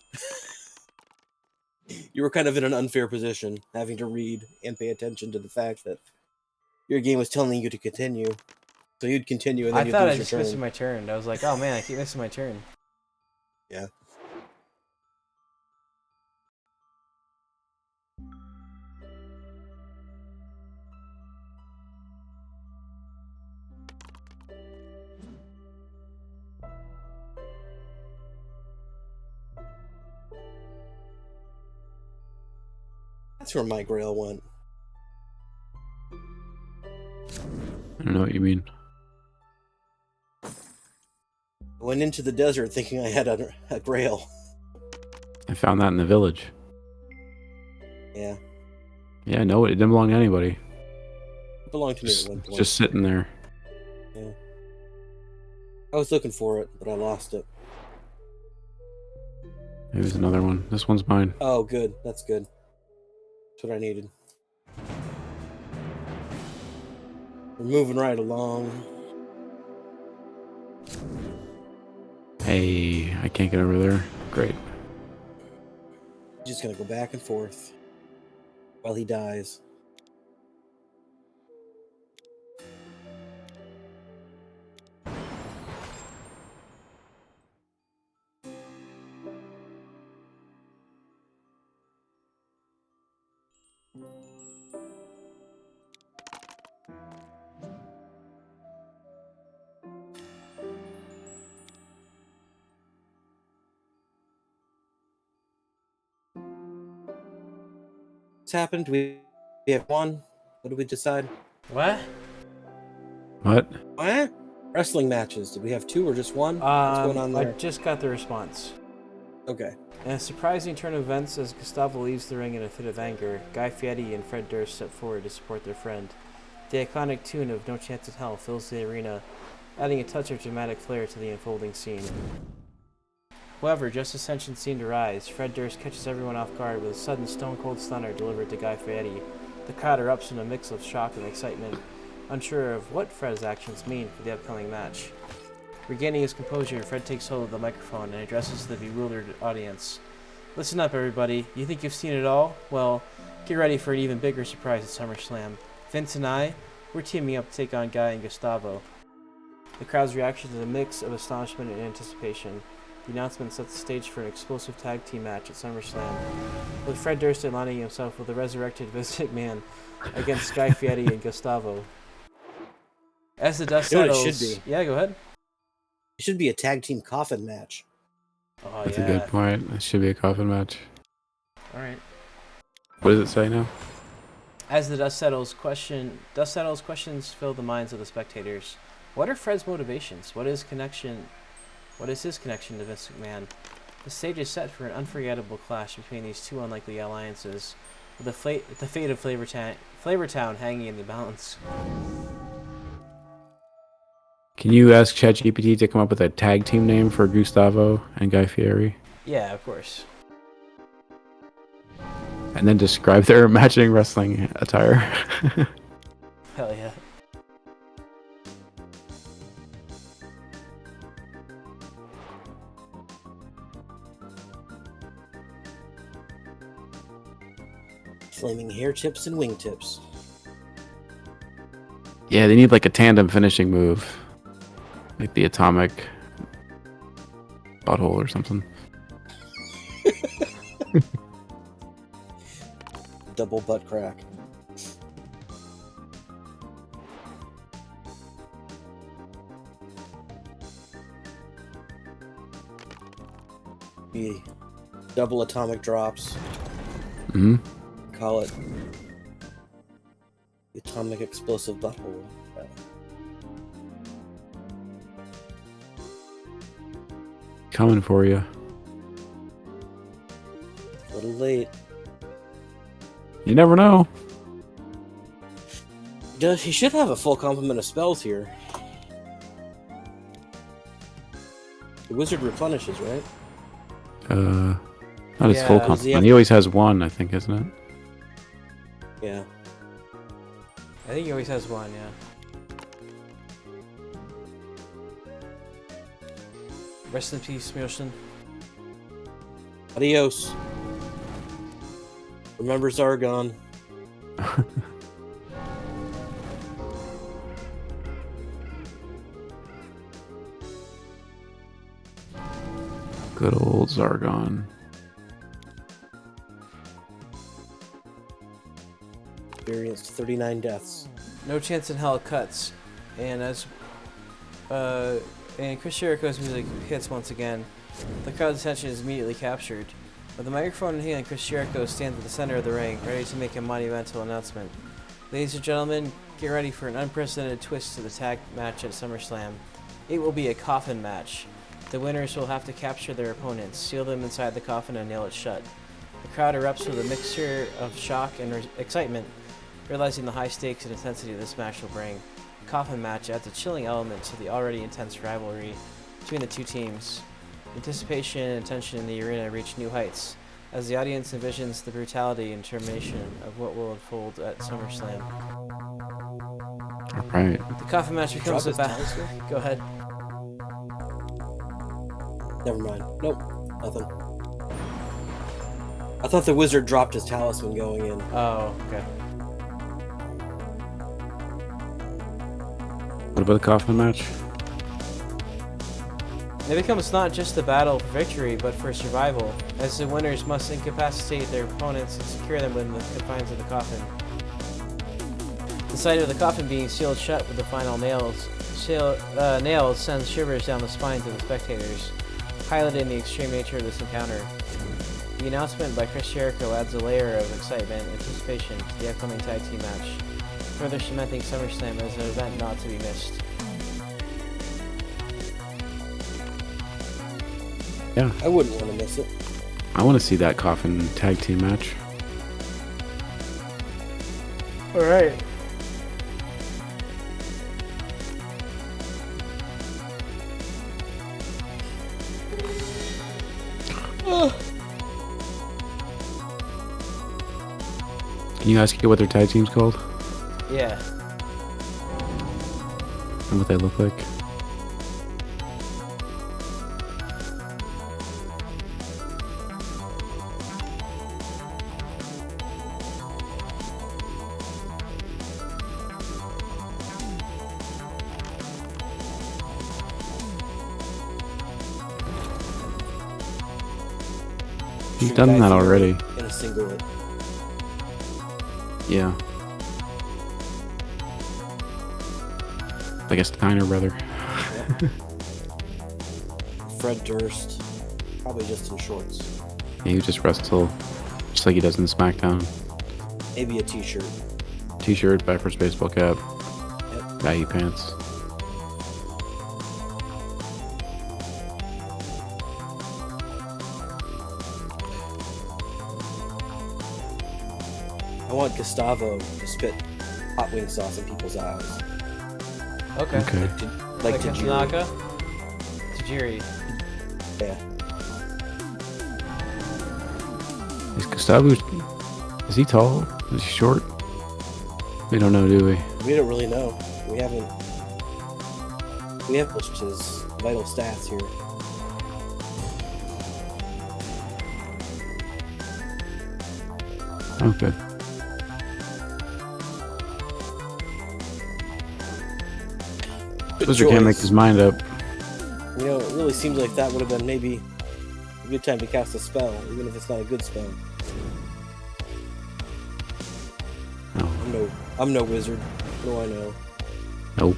You were kind of in an unfair position, having to read and pay attention to the fact that your game was telling you to continue. So you'd continue and then I you'd thought I lose just your missed turn. my turn. I was like, oh man, I keep missing my turn. Yeah. That's where my grail went. I don't know what you mean. I went into the desert thinking I had a grail. I found that in the village. Yeah. Yeah, no, it didn't belong to anybody. It belonged to me Just, at one point. just sitting there. Yeah. I was looking for it, but I lost it. Here's another one. This one's mine. Oh, good. That's good. That's what I needed. We're moving right along. Hey, I can't get over there. Great. Just gonna go back and forth while he dies. What's happened? We have one. What did we decide? What? What? What? Wrestling matches. Did we have two or just one? What's going on I there? just got the response. Okay. In a surprising turn of events, as Gustavo leaves the ring in a fit of anger, Guy Fieri and Fred Durst step forward to support their friend. The iconic tune of No Chance in Hell fills the arena, adding a touch of dramatic flair to the unfolding scene. However, just as tensions seem to rise, Fred Durst catches everyone off guard with a sudden stone-cold stunner delivered to Guy Fieri. The crowd erupts in a mix of shock and excitement, unsure of what Fred's actions mean for the upcoming match. Regaining his composure, Fred takes hold of the microphone and addresses the bewildered audience. Listen up, everybody. You think you've seen it all? Well, get ready for an even bigger surprise at SummerSlam. Vince and I, we're teaming up to take on Guy and Gustavo. The crowd's reaction is a mix of astonishment and anticipation. The announcement sets the stage for an explosive tag team match at SummerSlam, with Fred Durst aligning himself with the resurrected Vince McMahon against Guy Fieri and Gustavo. As the dust You know what it settles, should be? yeah, go ahead. It should be a tag team coffin match. Oh, That's yeah. a good point. It should be a coffin match. All right. What does it say now? As the dust settles, questions fill the minds of the spectators. What are Fred's motivations? What is his connection to Vince McMahon? The stage is set for an unforgettable clash between these two unlikely alliances, with the fate of Flavortown hanging in the balance. Can you ask ChatGPT to come up with a tag team name for Gustavo and Guy Fieri? Yeah, of course. And then describe their matching wrestling attire. Hell yeah. Flaming hair tips and wingtips. Yeah, they need like a tandem finishing move. Like the atomic butthole or something. Double butt crack. The double atomic drops. Mm-hmm. Call it the atomic explosive butthole. Coming for you. A little late. You never know. He should have a full complement of spells here. The wizard replenishes, right? Not his Yeah, full does he complement. have- He always has one, I think, isn't it? Yeah. I think he always has one, yeah. Rest in peace, Milton. Adios. Remember Zargon. Good old Zargon. Experienced 39 deaths. No Chance in Hell cuts, and and Chris Jericho's music hits once again. The crowd's attention is immediately captured. With the microphone in hand, Chris Jericho stands at the center of the ring, ready to make a monumental announcement. Ladies and gentlemen, get ready for an unprecedented twist to the tag match at SummerSlam. It will be a coffin match. The winners will have to capture their opponents, seal them inside the coffin, and nail it shut. The crowd erupts with a mixture of shock and excitement, realizing the high stakes and intensity this match will bring. The coffin match adds a chilling element to the already intense rivalry between the two teams. Anticipation and tension in the arena reach new heights as the audience envisions the brutality and determination of what will unfold at SummerSlam. Right. The coffin match becomes a Drop his battle. talisman? Go ahead. Never mind. Nope. Nothing. I thought the wizard dropped his talisman going in. Oh, okay. What about the coffin match? It becomes not just a battle for victory, but for survival, as the winners must incapacitate their opponents and secure them within the confines of the coffin. The sight of the coffin being sealed shut with the final nails sends shivers down the spines of the spectators, highlighting the extreme nature of this encounter. The announcement by Chris Jericho adds a layer of excitement and anticipation to the upcoming tag team match, further cementing SummerSlam as an event not to be missed. Yeah. I wouldn't want to miss it. I want to see that coffin tag team match. Alright. Can you ask you what their tag team's called? Yeah. And what they look like? He's done Guy that Fieri already. In a singlet. Yeah. I guess Steiner brother. Fred Durst, probably just in shorts. Yeah, he just wrestle, just like he does in SmackDown. Maybe a t-shirt. T-shirt, backwards baseball cap, Yep. baggy pants. I want Gustavo to spit hot wing sauce in people's eyes. Okay. Okay. Like Tajiri. Tanaka? Tajiri. Yeah. Is Gustavo? Is he tall? Is he short? We don't know, do we? We don't really know. We haven't pushed his vital stats here. Okay. Good Wizard can't make choice. his mind up. You know, it really seems like that would have been maybe a good time to cast a spell, even if it's not a good spell. No. I'm no wizard. What do I know? Nope.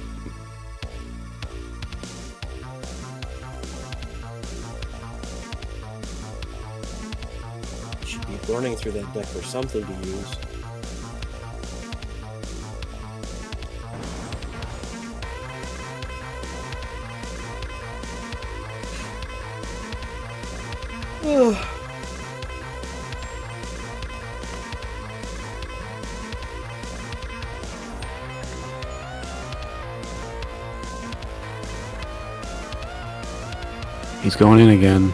Should be burning through that deck for something to use. He's going in again.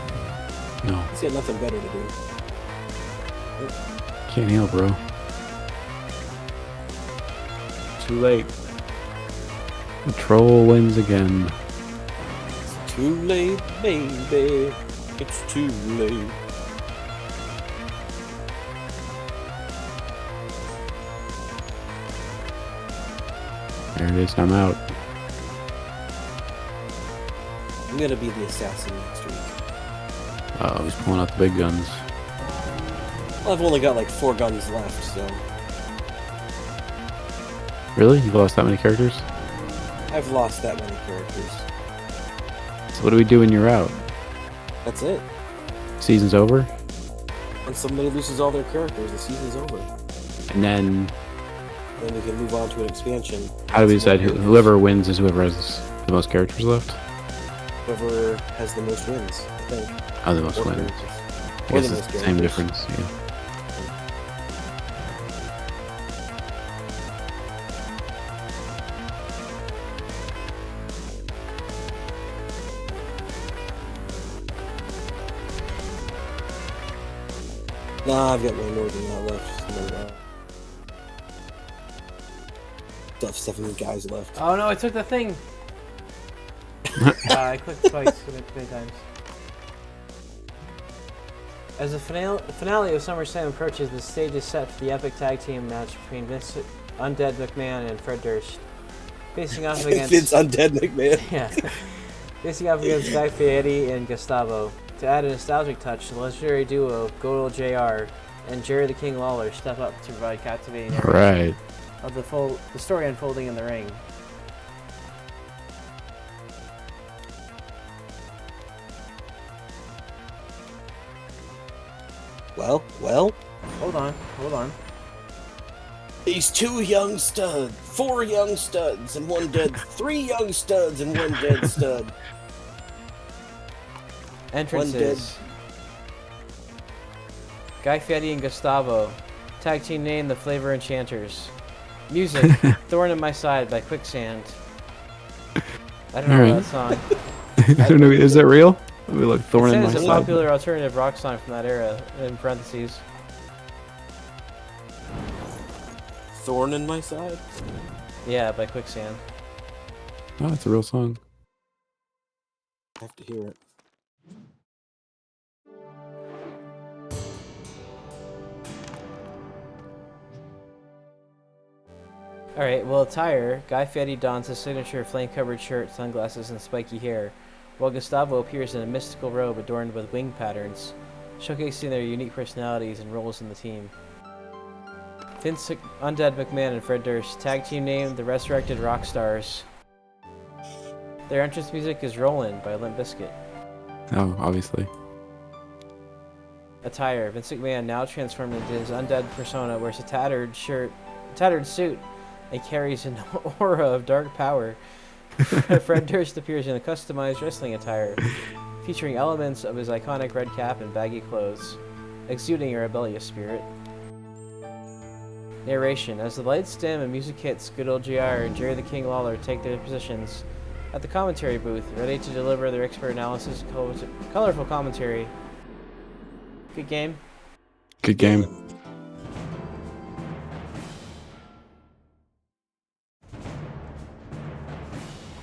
No. He's got nothing better to do. Can't heal, bro. Too late. The troll wins again. It's too late, baby. It's too late. There it is. I'm out. I'm gonna be the assassin next week. Oh, he's pulling out the big guns. Well, I've only got like 4 guns left, so Really? You've lost that many characters? I've lost that many characters. So what do we do when you're out? That's it. Season's over? When somebody loses all their characters, the season's over. And then Then we can move on to an expansion. how do we Some more decide characters. whoever wins is whoever has the most characters left? Whoever has the most wins, I think. Oh, the most Or wins. characters. I Or guess the it's most the same characters. difference, yeah. Nah, I've got way more than that left. Stuff 7 guys left. Oh no, I took the thing! I clicked twice, many times. As the finale of SummerSlam approaches, the stage is set for the epic tag team match between Undead McMahon and Fred Durst. Facing off against... Vince Undead McMahon. Yeah. Facing off against Guy Fieri and Gustavo. To add a nostalgic touch, the legendary duo Godel JR and Jerry the King Lawler step up to provide captivating narration Alright. of the story unfolding in the ring. Well, Hold on. these 2 young studs, 4 young studs, and 1 dead, 3 young studs and 1 dead stud. Entrances. Guy Fieri and Gustavo. Tag team name The Flavor Enchanters. Music, Thorn in My Side by Quicksand. I don't know Alright. that song. I don't know, is that real? Let me look. It Thorn in my says a side. popular alternative rock song from that era, in parentheses. Thorn in my side? Yeah, by Quicksand. Oh, it's a real song. I have to hear it. Alright, well, attire. Guy Fieri dons his signature flame-covered shirt, sunglasses, and spiky hair, while Gustavo appears in a mystical robe adorned with wing patterns, showcasing their unique personalities and roles in the team. Vince Undead McMahon and Fred Durst, tag team name The Resurrected Rock Stars. Their entrance music is Rollin' by Limp Bizkit. Oh, obviously. Attire. Vince McMahon, now transformed into his undead persona, wears a tattered suit, and carries an aura of dark power. Fred Durst appears in a customized wrestling attire, featuring elements of his iconic red cap and baggy clothes, exuding a rebellious spirit. Narration. As the lights dim and music hits, good old JR and Jerry the King Lawler take their positions at the commentary booth, ready to deliver their expert analysis and colorful commentary. Good game. Good game.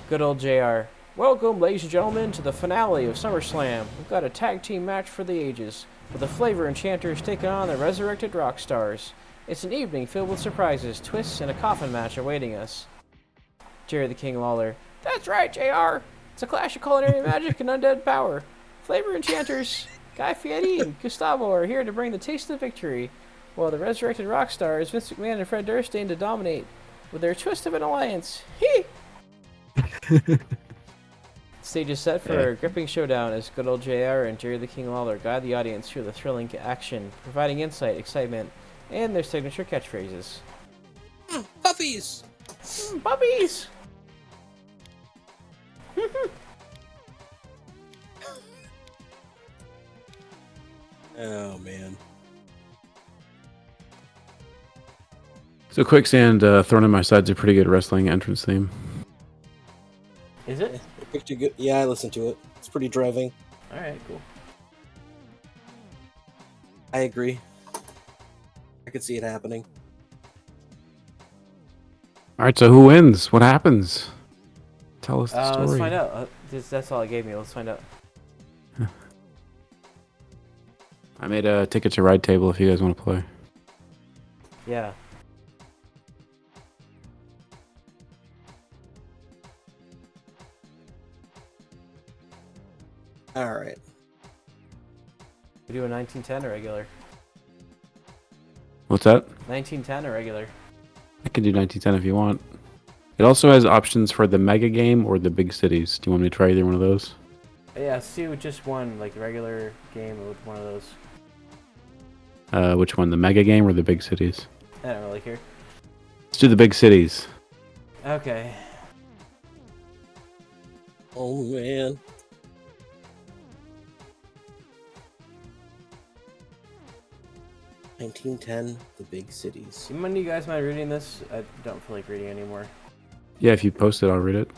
Good old JR. Welcome, ladies and gentlemen, to the finale of SummerSlam. We've got a tag team match for the ages, with the Flavor Enchanters taking on the Resurrected Rock Stars. It's an evening filled with surprises, twists, and a coffin match awaiting us. Jerry the King Lawler. That's right, JR. It's a clash of culinary magic and undead power. Flavor Enchanters, Guy Fieri and Gustavo are here to bring the taste of victory, while the Resurrected Rock Stars, Vince McMahon and Fred Durst, aim to dominate with their twist of an alliance. Hee! Stage is set for a gripping showdown as good old JR and Jerry the King Lawler guide the audience through the thrilling action, providing insight, excitement, and their signature catchphrases. Puppies! Puppies! Oh, man. So Quicksand, Thorn in My Side's a pretty good wrestling entrance theme. Is it? Yeah, I listened to it. It's pretty driving. Alright, cool. I agree. I could see it happening. Alright, so who wins? What happens? Tell us the story. Let's find out. That's all it gave me. Let's find out. I made a Ticket to Ride table if you guys want to play. Yeah. Alright. We do a 1910 or regular? What's that? 1910 or regular? I can do 1910 if you want. It also has options for the mega game or the big cities. Do you want me to try either one of those? Yeah, let's do just one, like the regular game with one of those. Which one? The mega game or the big cities? I don't really care. Let's do the big cities. Okay. Oh, man. $1910, the big cities. When do you guys mind reading this? I don't feel like reading anymore. Yeah, if you post it, I'll read it.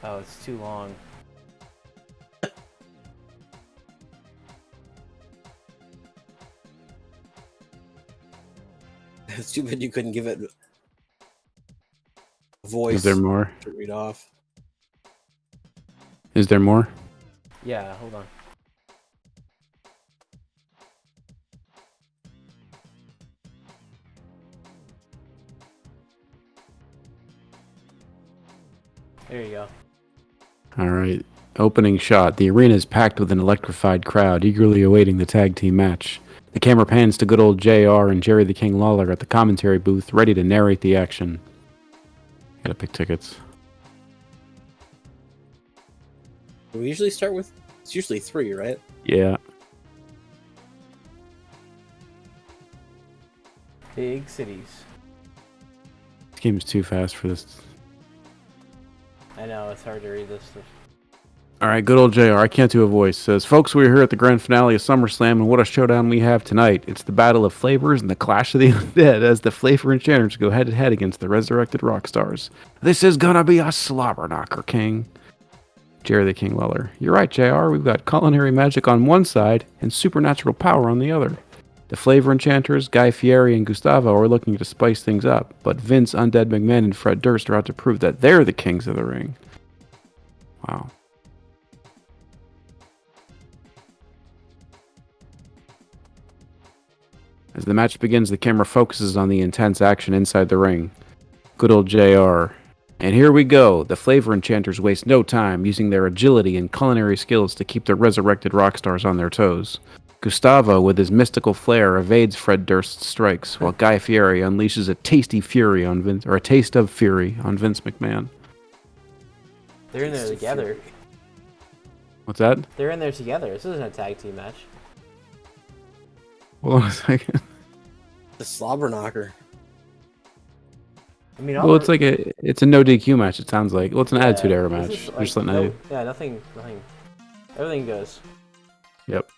Oh, it's too long. It's too bad you couldn't give it a voice. Is there more? To read off? Is there more? Yeah, hold on. There you go. All right. Opening shot. The arena is packed with an electrified crowd, eagerly awaiting the tag team match. The camera pans to good old JR and Jerry the King Lawler at the commentary booth, ready to narrate the action. Gotta pick tickets. We usually start with... It's usually 3, right? Yeah. Big cities. This game is too fast for this. I know, it's hard to read this stuff. All right, good old JR. I can't do a voice. Says, folks, we're here at the grand finale of SummerSlam, and what a showdown we have tonight. It's the battle of flavors and the clash of the undead as the Flavor Enchanters go head-to-head against the Resurrected Rock Stars. This is gonna be a slobber knocker, King. Jerry the King Lawler. You're right, JR. We've got culinary magic on one side and supernatural power on the other. The Flavor Enchanters, Guy Fieri and Gustavo are looking to spice things up, but Vince, Undead McMahon, and Fred Durst are out to prove that they're the kings of the ring. Wow. As the match begins, the camera focuses on the intense action inside the ring. Good old JR. And here we go. The Flavor Enchanters waste no time, using their agility and culinary skills to keep the resurrected rock stars on their toes. Gustavo, with his mystical flair, evades Fred Durst's strikes, while Guy Fieri unleashes a taste of fury on Vince McMahon. They're in there together. What's that? They're in there together. This isn't a tag team match. Hold on a second. The slobber knocker. I mean, Well, it's like it's a no DQ match. It sounds like. Well, it's an Attitude Era this match. is, Just letting nothing. Everything goes. Yep.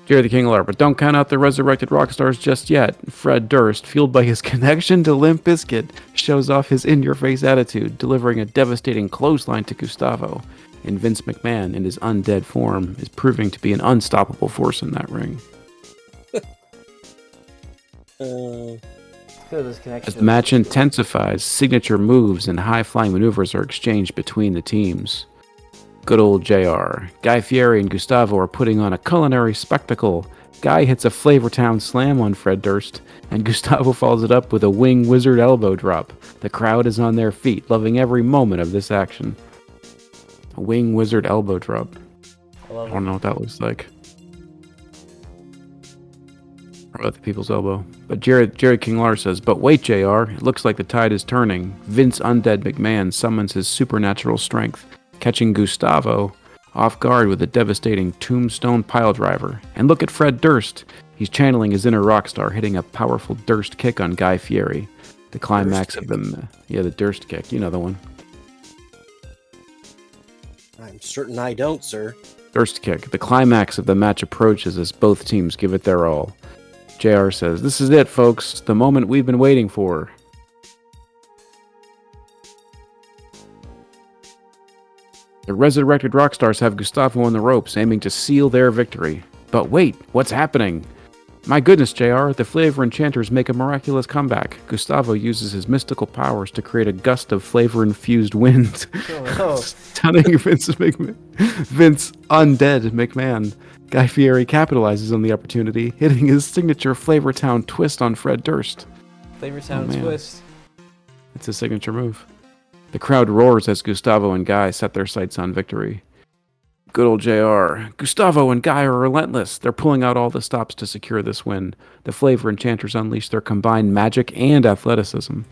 Jerry the King of LARP, but don't count out the resurrected rock stars just yet. Fred Durst, fueled by his connection to Limp Bizkit, shows off his in-your-face attitude, delivering a devastating clothesline to Gustavo. And Vince McMahon, in his undead form, is proving to be an unstoppable force in that ring. As the match intensifies, signature moves and high-flying maneuvers are exchanged between the teams. Good old JR. Guy Fieri and Gustavo are putting on a culinary spectacle. Guy hits a Flavortown slam on Fred Durst, and Gustavo follows it up with a wing wizard elbow drop. The crowd is on their feet, loving every moment of this action. A wing wizard elbow drop. I don't know what that looks like. Or about the people's elbow. But Jerry King Lar says, but wait, JR, it looks like the tide is turning. Vince Undead McMahon summons his supernatural strength, catching Gustavo off guard with a devastating tombstone piledriver. And look at Fred Durst. He's channeling his inner rock star, hitting a powerful Durst kick on Guy Fieri. The climax of the Durst kick. You know the one. I'm certain I don't, sir. Durst kick. The climax of the match approaches as both teams give it their all. JR says, this is it, folks. The moment we've been waiting for. The resurrected Rockstars have Gustavo on the ropes, aiming to seal their victory. But wait, what's happening? My goodness, JR, the Flavor Enchanters make a miraculous comeback. Gustavo uses his mystical powers to create a gust of flavor-infused wind, stunning Vince Undead McMahon. Guy Fieri capitalizes on the opportunity, hitting his signature Flavortown twist on Fred Durst. Flavortown twist. It's a signature move. The crowd roars as Gustavo and Guy set their sights on victory. Good old JR. Gustavo and Guy are relentless. They're pulling out all the stops to secure this win. The Flavor Enchanters unleash their combined magic and athleticism,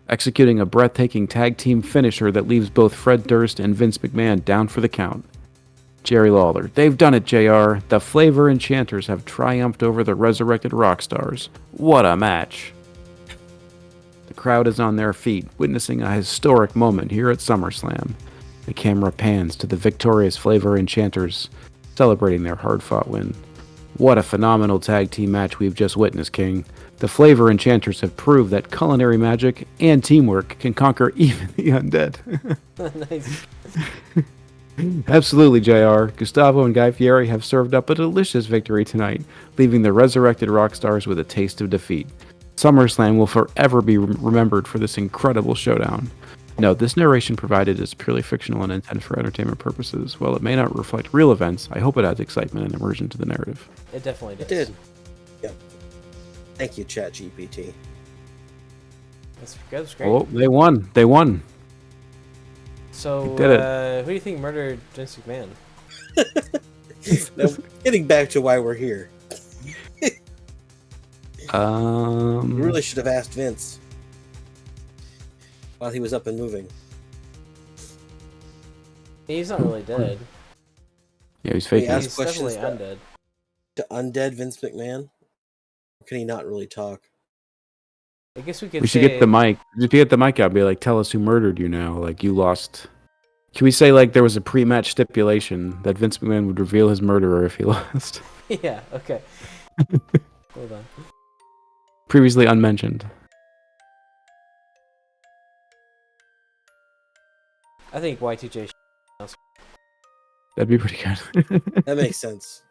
executing a breathtaking tag team finisher that leaves both Fred Durst and Vince McMahon down for the count. Jerry Lawler. They've done it, JR. The Flavor Enchanters have triumphed over the resurrected Rockstars. What a match. The crowd is on their feet, witnessing a historic moment here at SummerSlam. The camera pans to the victorious Flavor Enchanters, celebrating their hard-fought win. What a phenomenal tag team match we've just witnessed, King. The Flavor Enchanters have proved that culinary magic and teamwork can conquer even the undead. Nice. Absolutely, JR. Gustavo and Guy Fieri have served up a delicious victory tonight, leaving the resurrected Rockstars with a taste of defeat. SummerSlam will forever be remembered for this incredible showdown. No, this narration provided is purely fictional and intended for entertainment purposes. While it may not reflect real events, I hope it adds excitement and immersion to the narrative. It definitely does. It did. Yep. Thank you, ChatGPT. That's great. Oh, they won. They won. So, They did it. who do you think murdered Vince McMahon? Now, getting back to why we're here. We really should have asked Vince while he was up and moving. He's not really dead. Yeah, he's faking. asked He's questions definitely undead. To undead Vince McMahon? Or can he not really talk? I guess we could. We should get the mic. Just get the mic out. And be like, tell us who murdered you now. Like you lost. Can we say like there was a pre-match stipulation that Vince McMahon would reveal his murderer if he lost? Yeah. Okay. Hold on. Previously unmentioned. I think Y2J. That'd be pretty good. That makes sense.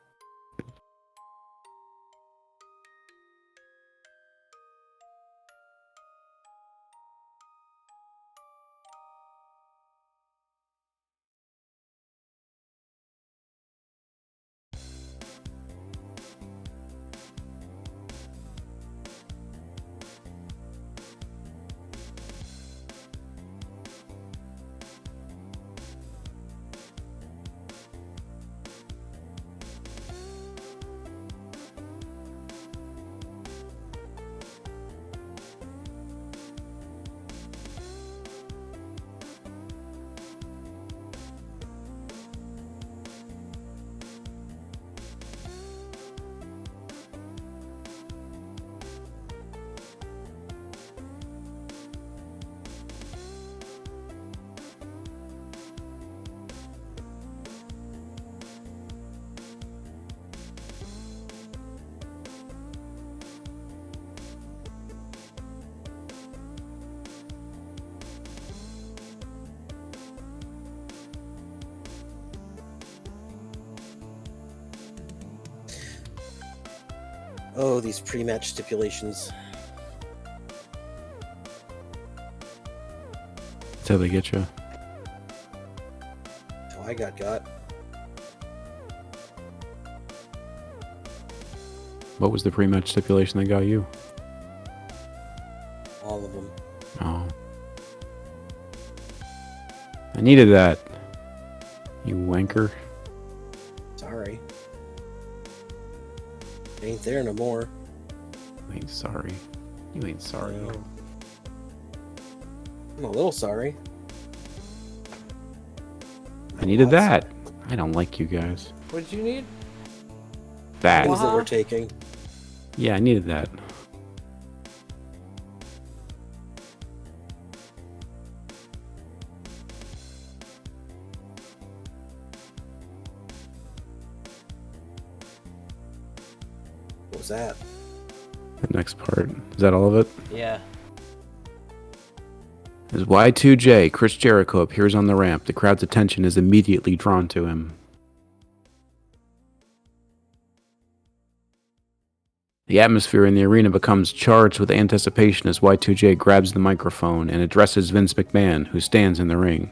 Oh, these pre-match stipulations. That's how they get you. Oh, I got. What was the pre-match stipulation that got you? All of them. Oh. I needed that. You wanker. Sorry. Ain't there no more. You ain't sorry. You ain't sorry. No. I'm a little sorry. I needed that. I don't like you guys. What did you need? That. Things that we're taking. Yeah, I needed that. What was that? The next part. Is that all of it? Yeah. As Y2J, Chris Jericho, appears on the ramp, the crowd's attention is immediately drawn to him. The atmosphere in the arena becomes charged with anticipation as Y2J grabs the microphone and addresses Vince McMahon, who stands in the ring.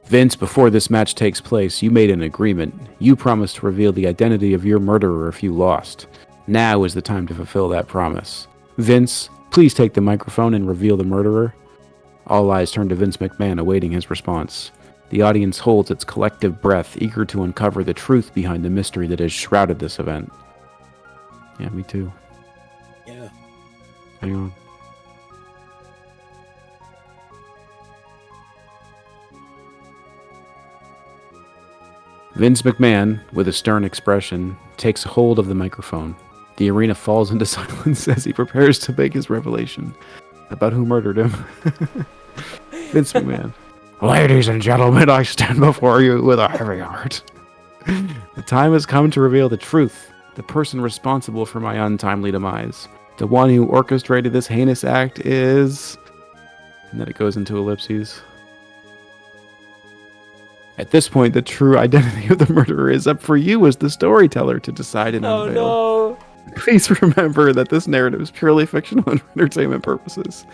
Vince, before this match takes place, you made an agreement. You promised to reveal the identity of your murderer if you lost. Now is the time to fulfill that promise. Vince, please take the microphone and reveal the murderer. All eyes turn to Vince McMahon, awaiting his response. The audience holds its collective breath, eager to uncover the truth behind the mystery that has shrouded this event. Yeah, me too. Yeah. Hang on. Vince McMahon, with a stern expression, takes hold of the microphone. The arena falls into silence as he prepares to make his revelation about who murdered him. Vince McMahon. Ladies and gentlemen, I stand before you with a heavy heart. The time has come to reveal the truth. The person responsible for my untimely demise. The one who orchestrated this heinous act is... And then it goes into ellipses. At this point, the true identity of the murderer is up for you as the storyteller to decide and unveil. Oh no! Please remember that this narrative is purely fictional and for entertainment purposes.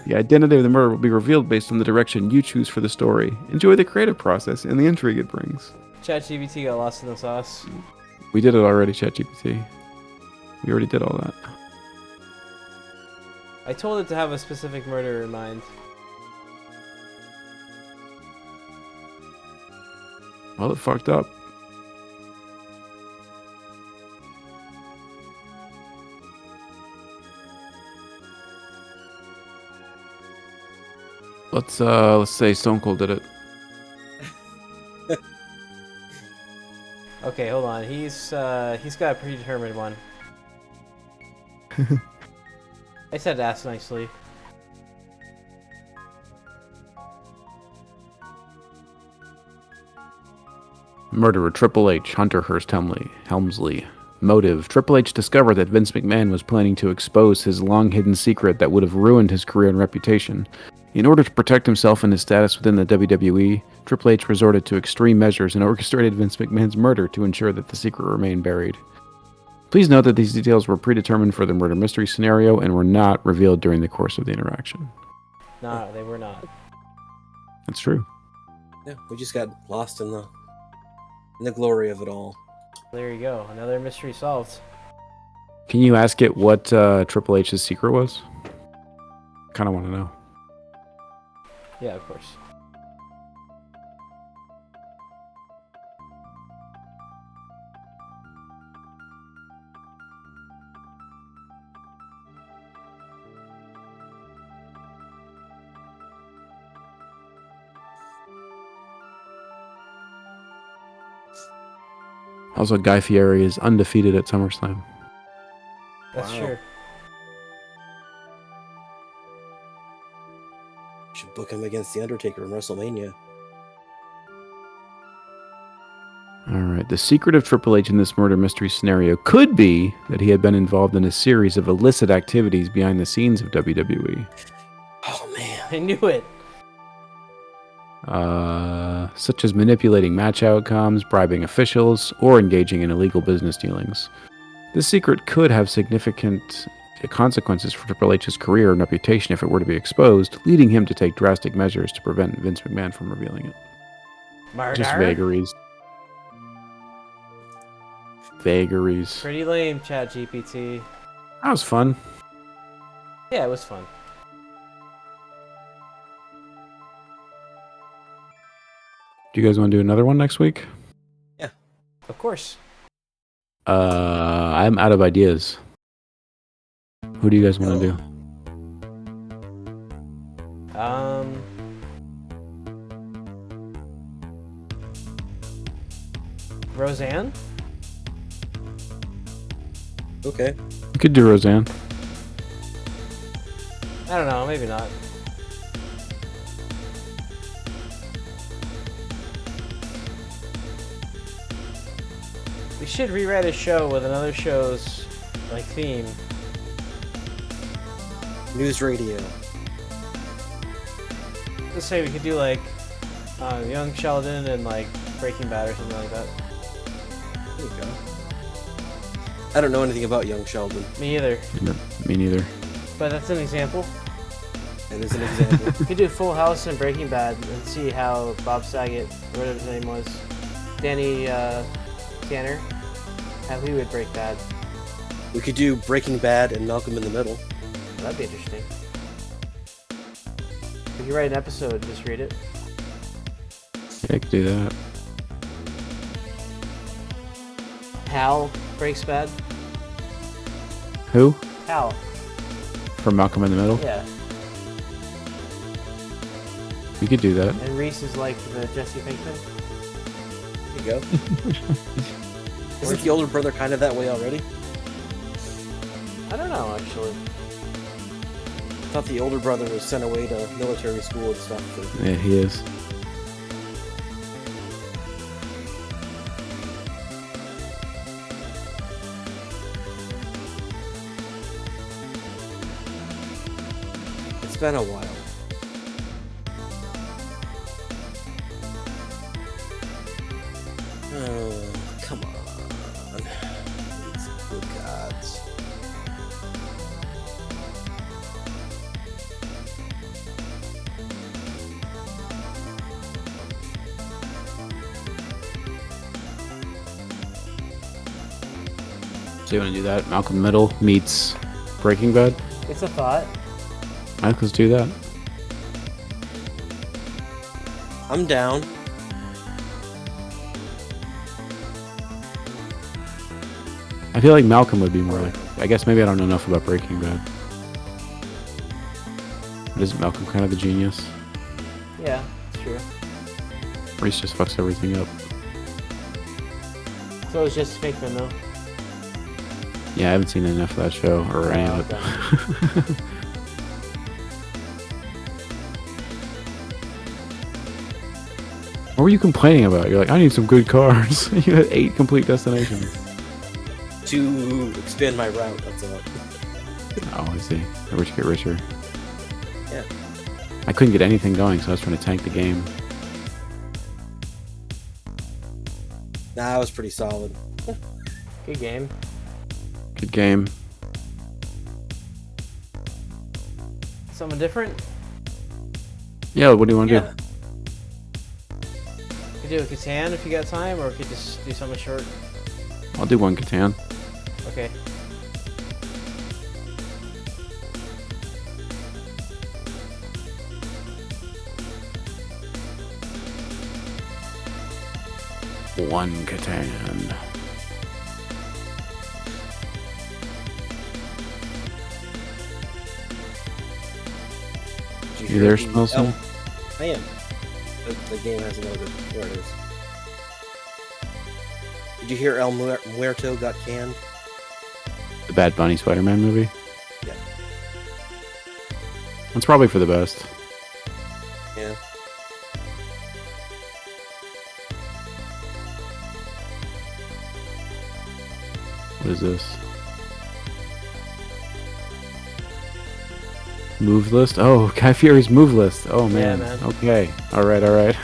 The identity of the murderer will be revealed based on the direction you choose for the story. Enjoy the creative process and the intrigue it brings. ChatGPT got lost in the sauce. We did it already, ChatGPT. We already did all that. I told it to have a specific murderer in mind. Well, it fucked up. Let's say Stone Cold did it. Okay, hold on. He's got a predetermined one. I said ask nicely. Murderer Triple H, Hunter Hearst Helmsley. Motive. Triple H discovered that Vince McMahon was planning to expose his long-hidden secret that would have ruined his career and reputation. In order to protect himself and his status within the WWE, Triple H resorted to extreme measures and orchestrated Vince McMahon's murder to ensure that the secret remained buried. Please note that these details were predetermined for the murder mystery scenario and were not revealed during the course of the interaction. No, they were not. That's true. Yeah, we just got lost in the glory of it all. There you go. Another mystery solved. Can you ask it what Triple H's secret was? Kind of want to know. Yeah, of course. Also, Guy Fieri is undefeated at SummerSlam. That's Wow. true. Should book him against The Undertaker in WrestleMania. Alright, the secret of Triple H in this murder mystery scenario could be that he had been involved in a series of illicit activities behind the scenes of WWE. Oh man. I knew it. Such as manipulating match outcomes, bribing officials, or engaging in illegal business dealings. This secret could have significant consequences for Triple H's career and reputation if it were to be exposed, leading him to take drastic measures to prevent Vince McMahon from revealing it. Just vagaries. Vagaries. Pretty lame, ChatGPT. That was fun. Yeah, it was fun. Do you guys want to do another one next week? Yeah. Of course. I'm out of ideas. Who do you guys want to do? Roseanne? Okay. You could do Roseanne. I don't know, maybe not. We should rewrite a show with another show's like theme. News radio. Let's say we could do like Young Sheldon and like Breaking Bad or something like that. There you go. I don't know anything about Young Sheldon. Me either. Me neither. But that's an example. It is an example. We could do Full House and Breaking Bad and see how Bob Saget, whatever his name was, Danny Tanner, how he would break bad. We could do Breaking Bad and Malcolm in the Middle. That'd be interesting. We could write an episode and just read it. Yeah, I could do that. Hal breaks bad. Who? Hal. From Malcolm in the Middle? Yeah. We could do that. And Reese is like the Jesse Pinkman. There you go. Isn't the older brother kind of that way already? I don't know, actually. I thought the older brother was sent away to military school and stuff. So. Yeah, he is. It's been a while. Oh, come on. These good gods. So you want to do that? Malcolm in the Middle meets Breaking Bad? It's a thought. Alright, let's do that. I'm down. I feel like Malcolm would be more like... I guess maybe I don't know enough about Breaking Bad. But isn't Malcolm kind of the genius? Yeah, it's true. Reese just fucks everything up. So it's just Pinkman, though. Yeah, I haven't seen enough of that show, or any of it. What were you complaining about? You're like, I need some good cars. You had 8 complete destinations. To expand my route, that's all. Oh, I see. I wish you get richer. Yeah. I couldn't get anything going, so I was trying to tank the game. Nah, it was pretty solid. Good game. Good game. Something different? Yeah, what do you want to do? We could do a Catan if you got time, or we could just do something short. I'll do one Catan. Okay. One Catan. You there, Smelson? I am. The game has another. There it is. Did you hear El Muerto got canned? The Bad Bunny Spider-Man movie? Yeah. That's probably for the best. Yeah. What is this? Move list? Oh, Guy Fieri's move list. Oh, man. Yeah, man. Okay. Alright, alright.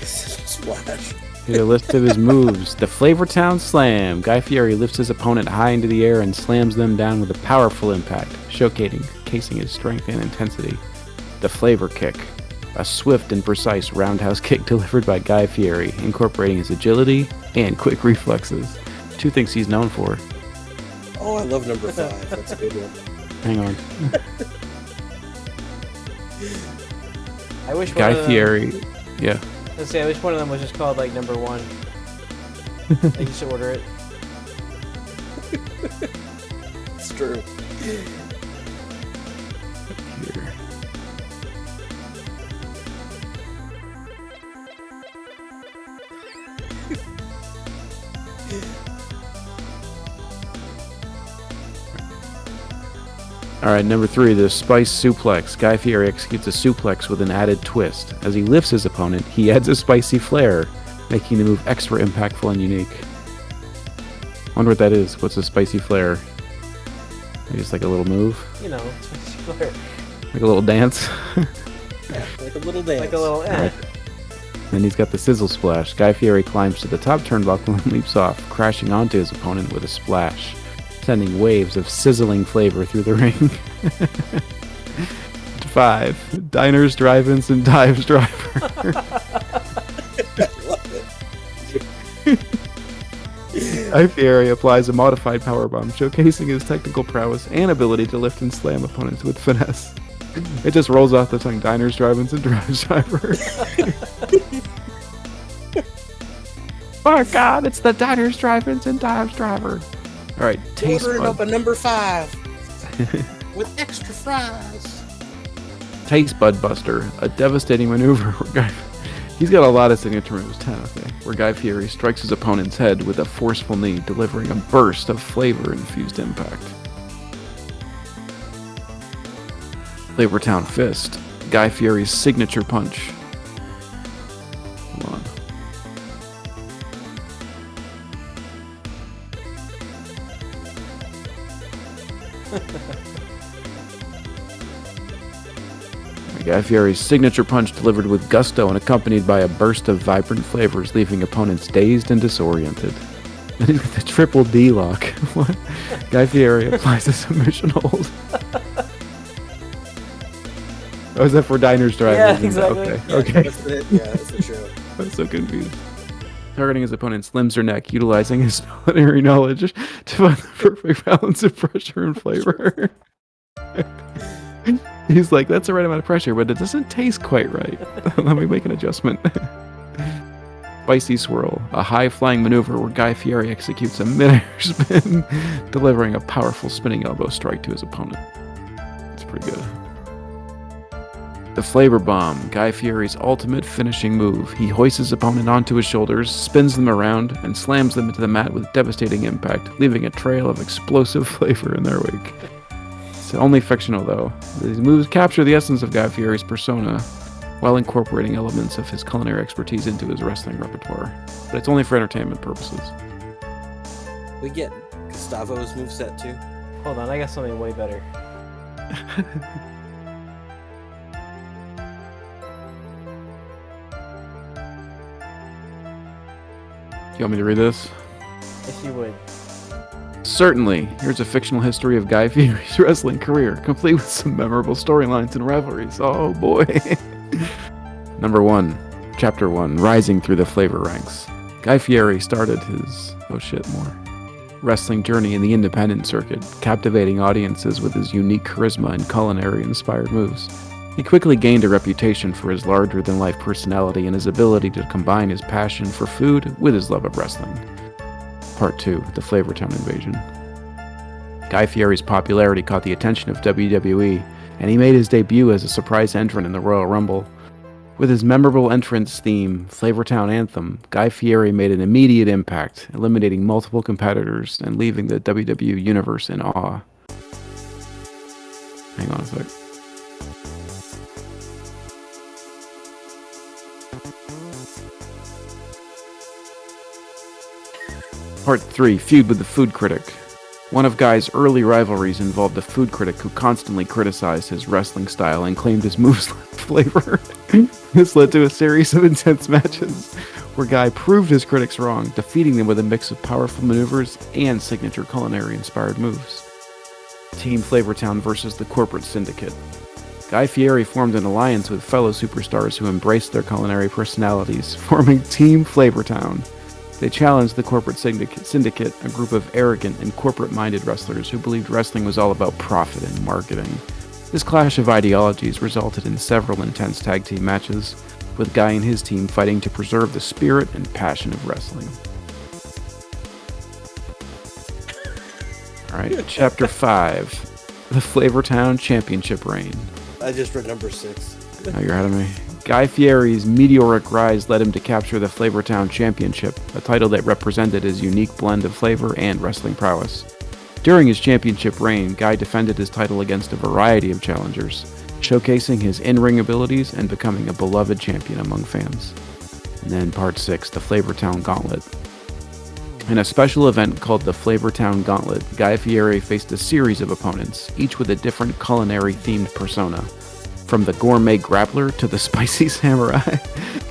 Splash. Here's a list of his moves. The Flavortown Slam. Guy Fieri lifts his opponent high into the air and slams them down with a powerful impact, showcasing his strength and intensity. The Flavor Kick. A swift and precise roundhouse kick delivered by Guy Fieri, incorporating his agility and quick reflexes. Two things he's known for. Oh, I love number 5. That's a good one. Hang on. I wish Guy Fieri. Yeah. Let's say I wish one of them was just called like number 1. I used to order it. It's true. Here. Alright, number 3, the Spice Suplex. Guy Fieri executes a suplex with an added twist. As he lifts his opponent, he adds a spicy flair, making the move extra impactful and unique. Wonder what that is. What's a spicy flair? Maybe just like a little move? You know, spicy flair. Like a little dance? Yeah, like a little dance. Like a little Right. Then he's got the Sizzle Splash. Guy Fieri climbs to the top turnbuckle and leaps off, crashing onto his opponent with a splash, sending waves of sizzling flavor through the ring. 5. Diners, Drive-Ins, and Dives Driver. I love it. Guy Fieri applies a modified powerbomb, showcasing his technical prowess and ability to lift and slam opponents with finesse. It just rolls off the tongue. Diners, Drive-Ins, and Dives Driver. Oh God, it's the Diners, Drive-Ins, and Dives Driver. All right, taste Ordering bud. up a number 5 with extra fries. Taste Bud Buster, a devastating maneuver where he's got a lot of signature moves. 10, okay. Where Guy Fieri strikes his opponent's head with a forceful knee, delivering a burst of flavor-infused impact. Flavortown Fist, Guy Fieri's signature punch. Hold on. Guy Fieri's signature punch delivered with gusto and accompanied by a burst of vibrant flavors, leaving opponents dazed and disoriented. Then he's got the triple D lock. What? Guy Fieri applies a submission hold. Oh, is that for Diners, Drivers? Yeah, exactly. Okay, Yeah, okay. That's it. Yeah, that's the show. I'm so confused. Targeting his opponent's limbs or neck, utilizing his culinary knowledge to find the perfect balance of pressure and flavor. He's like, that's the right amount of pressure, but it doesn't taste quite right. Let me make an adjustment. Spicy Swirl, a high-flying maneuver where Guy Fieri executes a mid-air spin, delivering a powerful spinning elbow strike to his opponent. It's pretty good. The Flavor Bomb, Guy Fieri's ultimate finishing move. He hoists his opponent onto his shoulders, spins them around, and slams them into the mat with devastating impact, leaving a trail of explosive flavor in their wake. It's only fictional, though. These moves capture the essence of Guy Fieri's persona, while incorporating elements of his culinary expertise into his wrestling repertoire. But it's only for entertainment purposes. We get Gustavo's moveset too. Hold on, I got something way better. You want me to read this? If you would. Certainly. Here's a fictional history of Guy Fieri's wrestling career, complete with some memorable storylines and rivalries. Oh boy. Number 1. Chapter 1. Rising through the flavor ranks. Guy Fieri started his... wrestling journey in the independent circuit, captivating audiences with his unique charisma and culinary-inspired moves. He quickly gained a reputation for his larger-than-life personality and his ability to combine his passion for food with his love of wrestling. Part 2. The Flavortown Invasion. Guy Fieri's popularity caught the attention of WWE, and he made his debut as a surprise entrant in the Royal Rumble. With his memorable entrance theme, Flavortown Anthem, Guy Fieri made an immediate impact, eliminating multiple competitors and leaving the WWE Universe in awe. Hang on a sec. Part 3. Feud with the Food Critic. One of Guy's early rivalries involved a food critic who constantly criticized his wrestling style and claimed his moves lacked flavor. This led to a series of intense matches where Guy proved his critics wrong, defeating them with a mix of powerful maneuvers and signature culinary-inspired moves. Team Flavortown versus the Corporate Syndicate. Guy Fieri formed an alliance with fellow superstars who embraced their culinary personalities, forming Team Flavortown. They challenged the Corporate Syndicate, a group of arrogant and corporate-minded wrestlers who believed wrestling was all about profit and marketing. This clash of ideologies resulted in several intense tag team matches, with Guy and his team fighting to preserve the spirit and passion of wrestling. Alright, Chapter 5, The Flavortown Championship Reign. I just read number 6. Oh, you're ahead of me. Guy Fieri's meteoric rise led him to capture the Flavortown Championship, a title that represented his unique blend of flavor and wrestling prowess. During his championship reign, Guy defended his title against a variety of challengers, showcasing his in-ring abilities and becoming a beloved champion among fans. And then Part 6, the Flavortown Gauntlet. In a special event called the Flavortown Gauntlet, Guy Fieri faced a series of opponents, each with a different culinary-themed persona. From the gourmet grappler to the spicy samurai,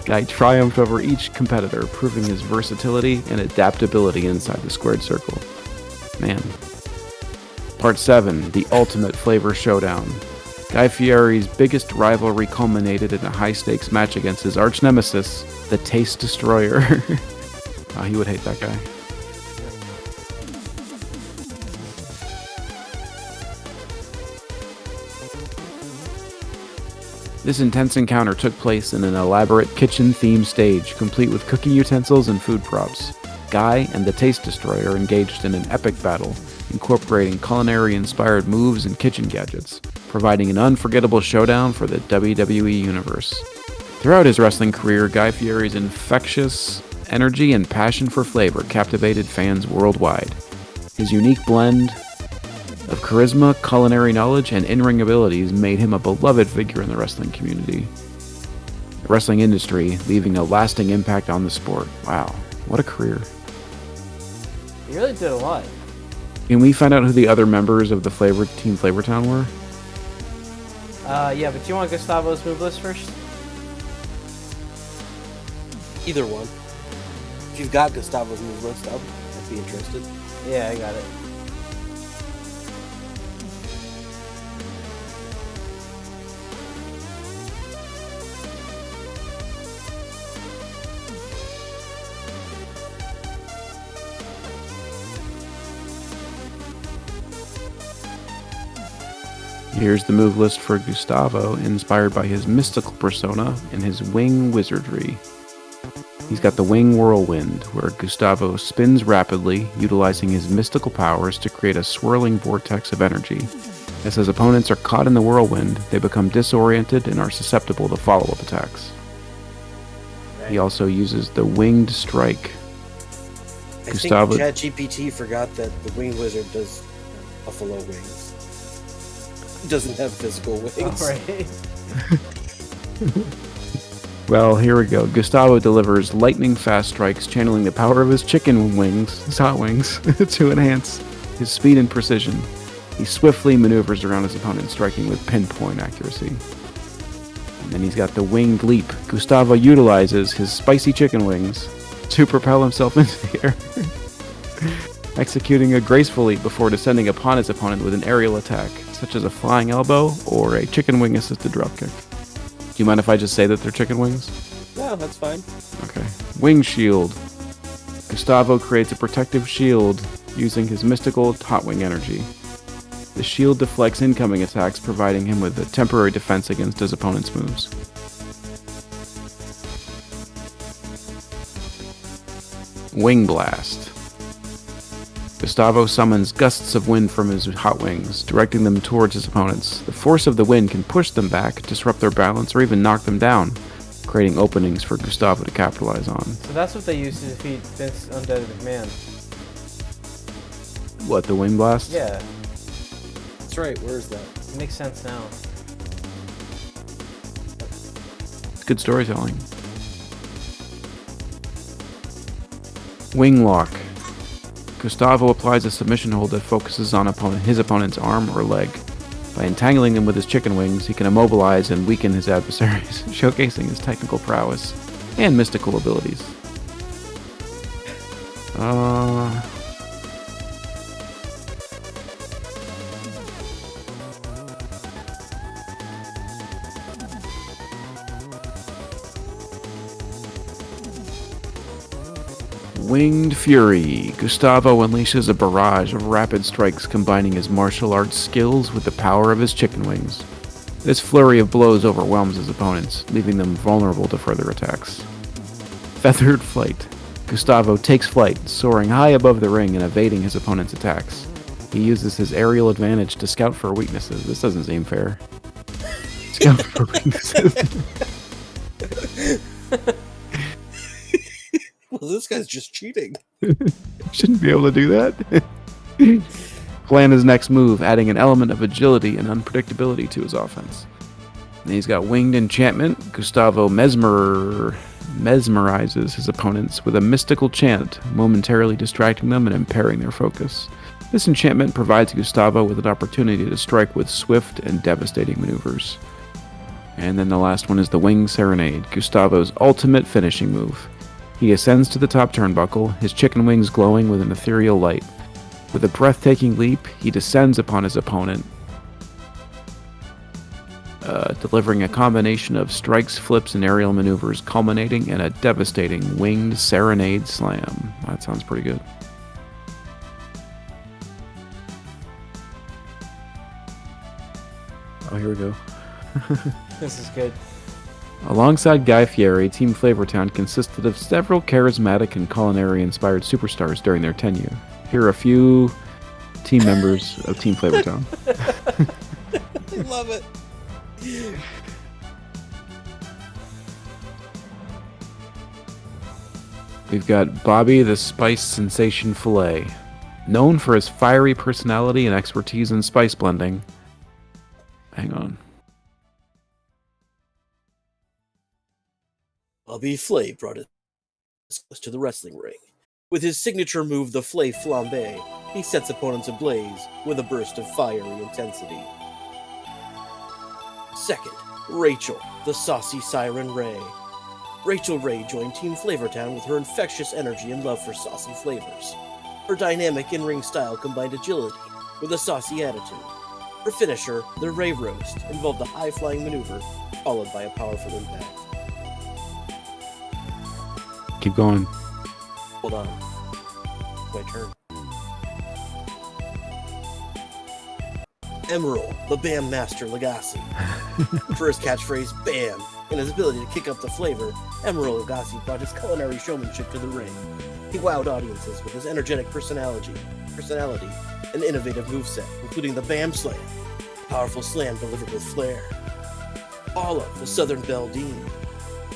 Guy triumphed over each competitor, proving his versatility and adaptability inside the squared circle. Man. Part 7, the Ultimate Flavor Showdown. Guy Fieri's biggest rivalry culminated in a high-stakes match against his arch-nemesis, the Taste Destroyer. He would hate that guy. This intense encounter took place in an elaborate kitchen-themed stage, complete with cooking utensils and food props. Guy and the Taste Destroyer engaged in an epic battle, incorporating culinary-inspired moves and kitchen gadgets, providing an unforgettable showdown for the WWE Universe. Throughout his wrestling career, Guy Fieri's infectious energy and passion for flavor captivated fans worldwide. His unique blend of charisma, culinary knowledge, and in-ring abilities made him a beloved figure in the wrestling community. The wrestling industry, leaving a lasting impact on the sport. Wow, what a career. You really did a lot. Can we find out who the other members of the Team Flavortown were? Yeah, but do you want Gustavo's move list first? Either one. If you've got Gustavo's move list, I'd be interested. Yeah, I got it. Here's the move list for Gustavo, inspired by his mystical persona and his wing wizardry. He's got the Wing Whirlwind, where Gustavo spins rapidly, utilizing his mystical powers to create a swirling vortex of energy. As his opponents are caught in the whirlwind, they become disoriented and are susceptible to follow-up attacks. Right. He also uses the Winged Strike. I think ChatGPT forgot that the Wing Wizard does buffalo wings. Doesn't have physical wings. Oh, right. Well, here we go. Gustavo delivers lightning-fast strikes, channeling the power of his chicken wings, his hot wings, to enhance his speed and precision. He swiftly maneuvers around his opponent, striking with pinpoint accuracy. And then he's got the Winged Leap. Gustavo utilizes his spicy chicken wings to propel himself into the air, executing a graceful leap before descending upon his opponent with an aerial attack, such as a flying elbow or a chicken wing assisted dropkick. Do you mind if I just say that they're chicken wings? No, that's fine. Okay. Wing Shield. Gustavo creates a protective shield using his mystical hot wing energy. The shield deflects incoming attacks, providing him with a temporary defense against his opponent's moves. Wing Blast. Gustavo summons gusts of wind from his hot wings, directing them towards his opponents. The force of the wind can push them back, disrupt their balance, or even knock them down, creating openings for Gustavo to capitalize on. So that's what they used to defeat Vince Undead McMahon. What, the Wing Blast? Yeah. That's right, where is that? It makes sense now. It's good storytelling. Wing Lock. Gustavo applies a submission hold that focuses on his opponent's arm or leg. By entangling them with his chicken wings, he can immobilize and weaken his adversaries, showcasing his technical prowess and mystical abilities. Winged Fury. Gustavo unleashes a barrage of rapid strikes combining his martial arts skills with the power of his chicken wings. This flurry of blows overwhelms his opponents, leaving them vulnerable to further attacks. Feathered Flight. Gustavo takes flight, soaring high above the ring and evading his opponent's attacks. He uses his aerial advantage to scout for weaknesses. This doesn't seem fair. Scout for weaknesses. Well, this guy's just cheating. Shouldn't be able to do that. Plan his next move, adding an element of agility and unpredictability to his offense. And he's got Winged Enchantment. Gustavo mesmerizes his opponents with a mystical chant, momentarily distracting them and impairing their focus. This enchantment provides Gustavo with an opportunity to strike with swift and devastating maneuvers. And then the last one is the Winged Serenade, Gustavo's ultimate finishing move. He ascends to the top turnbuckle, his chicken wings glowing with an ethereal light. With a breathtaking leap, he descends upon his opponent, delivering a combination of strikes, flips, and aerial maneuvers, culminating in a devastating Winged Serenade Slam. That sounds pretty good. Oh, here we go. This is good. Alongside Guy Fieri, Team Flavortown consisted of several charismatic and culinary-inspired superstars during their tenure. Here are a few team members of Team Flavortown. I love it. We've got Bobby the Spice Sensation Filet. Known for his fiery personality and expertise in spice blending. Hang on. Bobby Flay brought it to the wrestling ring. With his signature move, the Flay Flambe, he sets opponents ablaze with a burst of fiery intensity. Second, Rachel, the saucy Siren Ray. Rachel Ray joined Team Flavortown with her infectious energy and love for saucy flavors. Her dynamic in-ring style combined agility with a saucy attitude. Her finisher, the Ray Roast, involved a high-flying maneuver followed by a powerful impact. Keep going. Hold on. It's my turn. Emerald, the Bam Master Legacy. For his catchphrase, BAM, and his ability to kick up the flavor, Emerald Legacy brought his culinary showmanship to the ring. He wowed audiences with his energetic personality, and innovative moveset, including the BAM Slam, a powerful slam delivered with flair. Olive, the Southern Belle Dean.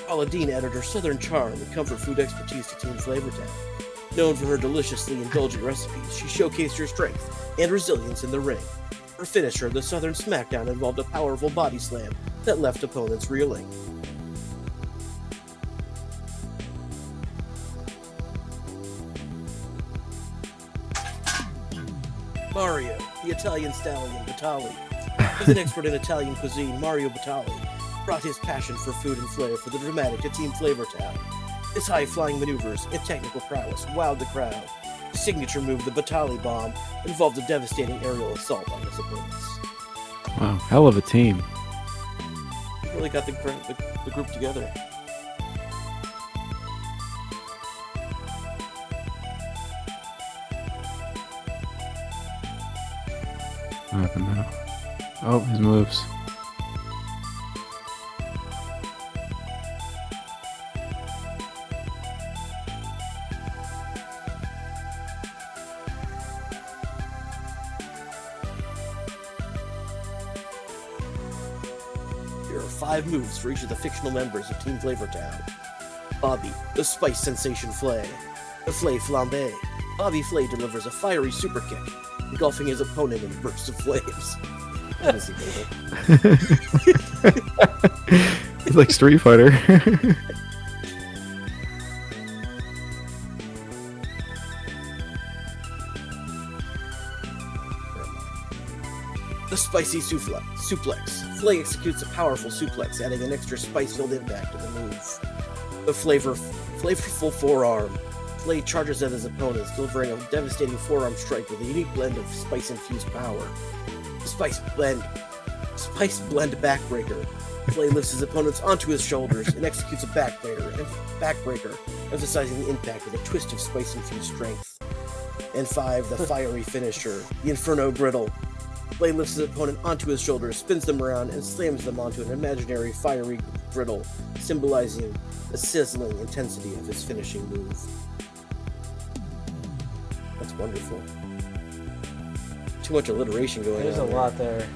Paula Dean added her Southern charm and comfort food expertise to Team Flavortown. Known for her deliciously indulgent recipes, she showcased her strength and resilience in the ring. Her finisher, the Southern Smackdown, involved a powerful body slam that left opponents reeling. Mario, the Italian stallion Batali. As an expert in Italian cuisine, Mario Batali brought his passion for food and flair for the dramatic to Team Flavortown. His high-flying maneuvers and technical prowess wowed the crowd. His signature move, the Batali Bomb, involved a devastating aerial assault on his opponents. Wow, hell of a team. He really got the group together. What happened now? Oh, his moves. There are 5 moves for each of the fictional members of Team Flavortown. Bobby, the Spice Sensation Flay. The Flay Flambe. Bobby Flay delivers a fiery super kick, engulfing his opponent in a burst of flames. That is amazing. He's like Street Fighter. The spicy suplex. Flay executes a powerful suplex, adding an extra spice-filled impact to the move. The flavorful forearm. Flay charges at his opponents, delivering a devastating forearm strike with a unique blend of spice-infused power. The Spice Blend Backbreaker. Flay lifts his opponents onto his shoulders and executes a backbreaker, emphasizing the impact with a twist of spice-infused strength. And 5, the fiery finisher, the Inferno Griddle. Flay lifts his opponent onto his shoulders, spins them around, and slams them onto an imaginary fiery griddle, symbolizing the sizzling intensity of his finishing move. That's wonderful. Too much alliteration going on. There's a lot there.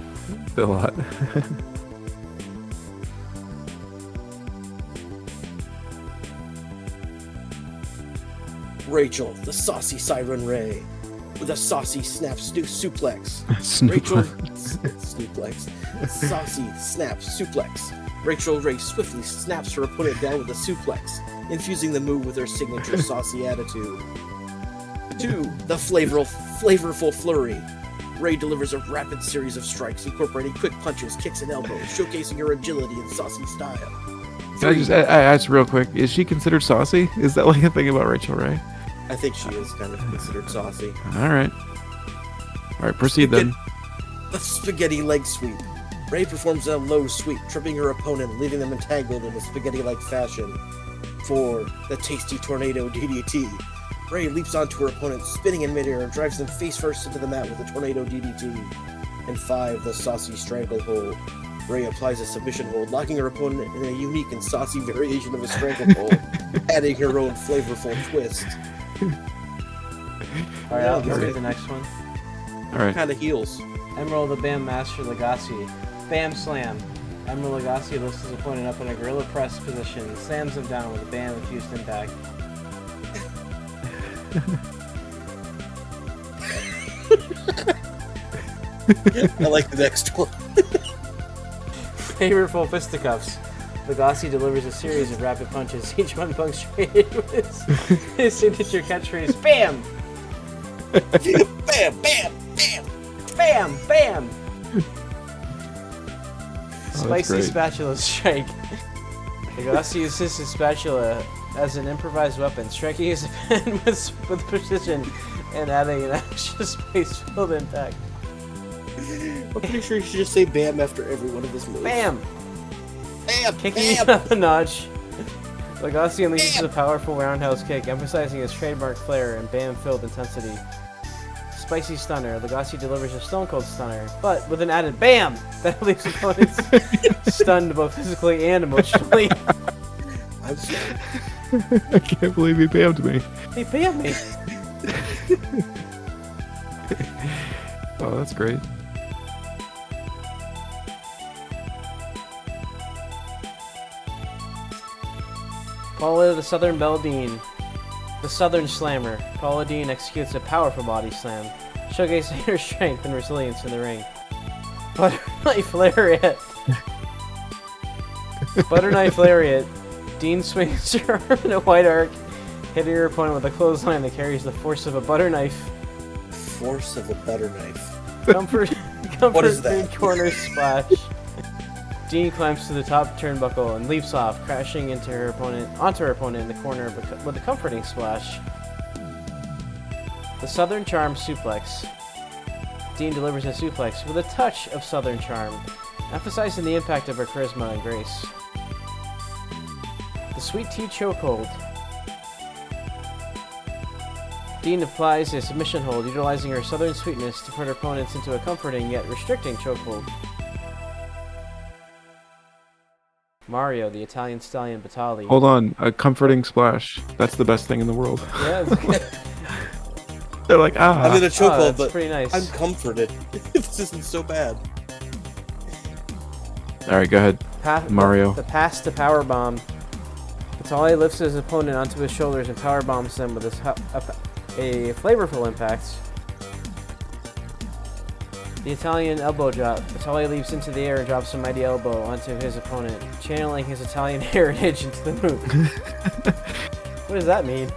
A lot. Rachel, the saucy Siren Ray, with a saucy snap suplex. Rachel. Suplex. Saucy snap suplex. Rachel Ray swiftly snaps her opponent down with a suplex, infusing the move with her signature saucy attitude. 2. The flavorful flurry. Ray delivers a rapid series of strikes, incorporating quick punches, kicks, and elbows, showcasing her agility and saucy style. Can I just ask real quick? Is she considered saucy? Is that like a thing about Rachel Ray? I think she is kind of considered saucy. All right, proceed then. The spaghetti leg sweep. Ray performs a low sweep, tripping her opponent, leaving them entangled in a spaghetti-like fashion. 4. The tasty tornado DDT. Ray leaps onto her opponent, spinning in midair, and drives them face first into the mat with a tornado DDT. And 5. The saucy stranglehold. Ray applies a submission hold, locking her opponent in a unique and saucy variation of a stranglehold, adding her own flavorful twist. Alright, I'll read the next one. All right. Kind of heals. Emerald the Bam Master Legacy. Bam Slam. Emerald Legacy lifts his opponent up in a gorilla press position, slams him down with a Bam infused impact. I like the next one. Flavorful Fisticuffs. Legacy delivers a series of rapid punches, each one punctuated with his signature catchphrase, BAM! Bam! Bam! Bam! Bam! Bam! Spicy great. Spatula Strike. Legacy uses his spatula as an improvised weapon, striking his opponent with precision and adding an extra space-filled impact. I'm pretty sure you should just say BAM after every one of his moves. BAM! Bam! Kicking it Bam! up a notch. Legacy unleashes a powerful roundhouse kick, emphasizing his trademark flair and BAM-filled intensity. Spicy Stunner. Legacy delivers a Stone Cold Stunner, but with an added BAM! That leaves opponents stunned both physically and emotionally. I'm sorry. I can't believe he bammed me. He BAMmed me! Oh, that's great. Paula the Southern Beldine. The Southern Slammer. Paula Dean executes a powerful body slam, showcasing her strength and resilience in the ring. Butterknife Lariat. Butterknife Lariat. Dean swings her arm in a wide arc, hitting her opponent with a clothesline that carries the force of a butter knife. Force of a butter knife. Comfort is that? food corner splash. Dean climbs to the top turnbuckle and leaps off, crashing onto her opponent in the corner with a comforting splash. The Southern Charm Suplex. Dean delivers a suplex with a touch of Southern Charm, emphasizing the impact of her charisma and grace. The Sweet Tea Chokehold. Dean applies a submission hold, utilizing her southern sweetness to put her opponents into a comforting yet restricting chokehold. Mario, the Italian Stallion Batali. Hold on, a comforting splash. That's the best thing in the world. Yeah, it's good. They're like, ah. I'm in a chokehold, that's but pretty nice. I'm comforted. This isn't so bad. All right, go ahead, Mario. The pass to power bomb. Batali lifts his opponent onto his shoulders and power bombs them with a flavorful impact. The Italian elbow drop. Batali leaps into the air and drops a mighty elbow onto his opponent, channeling his Italian heritage into the move. What does that mean?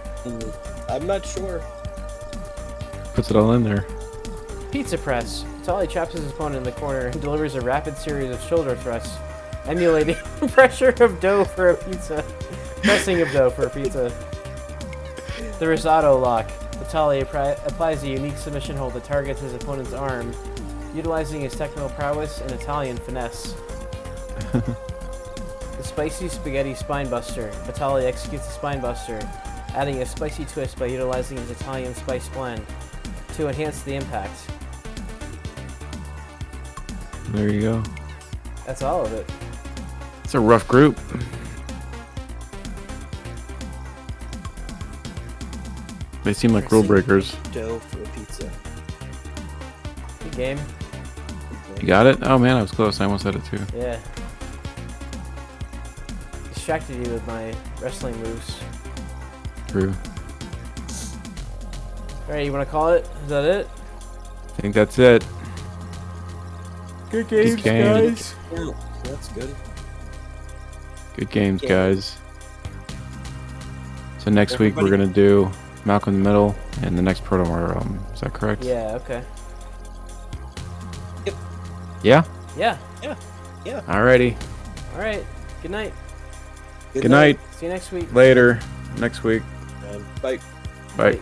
I'm not sure. Puts it all in there. Pizza press. Vitaly traps his opponent in the corner and delivers a rapid series of shoulder thrusts, emulating pressure of dough for a pizza. Pressing of dough for a pizza. The risotto lock. Vitaly applies a unique submission hold that targets his opponent's arm, utilizing his technical prowess and Italian finesse. The spicy spaghetti spinebuster. Vitaly executes the spinebuster, adding a spicy twist by utilizing his Italian spice blend to enhance the impact. There you go. That's all of it. It's a rough group. They seem like rule breakers. Dough for a pizza. Good game. You got it? Oh man, I was close. I almost had it too. Yeah. Distracted you with my wrestling moves. True. Alright, you want to call it? Is that it? I think that's it. Good games, guys. Yeah, that's good. Good games, Yeah. guys. So next week we're gonna do Malcolm in the Middle and the next Protomartyr album. Is that correct? Yeah, okay. Yeah? Yeah. Alrighty. Alright. Good night. Good night. See you next week. Later. Next week. Bye. Bye.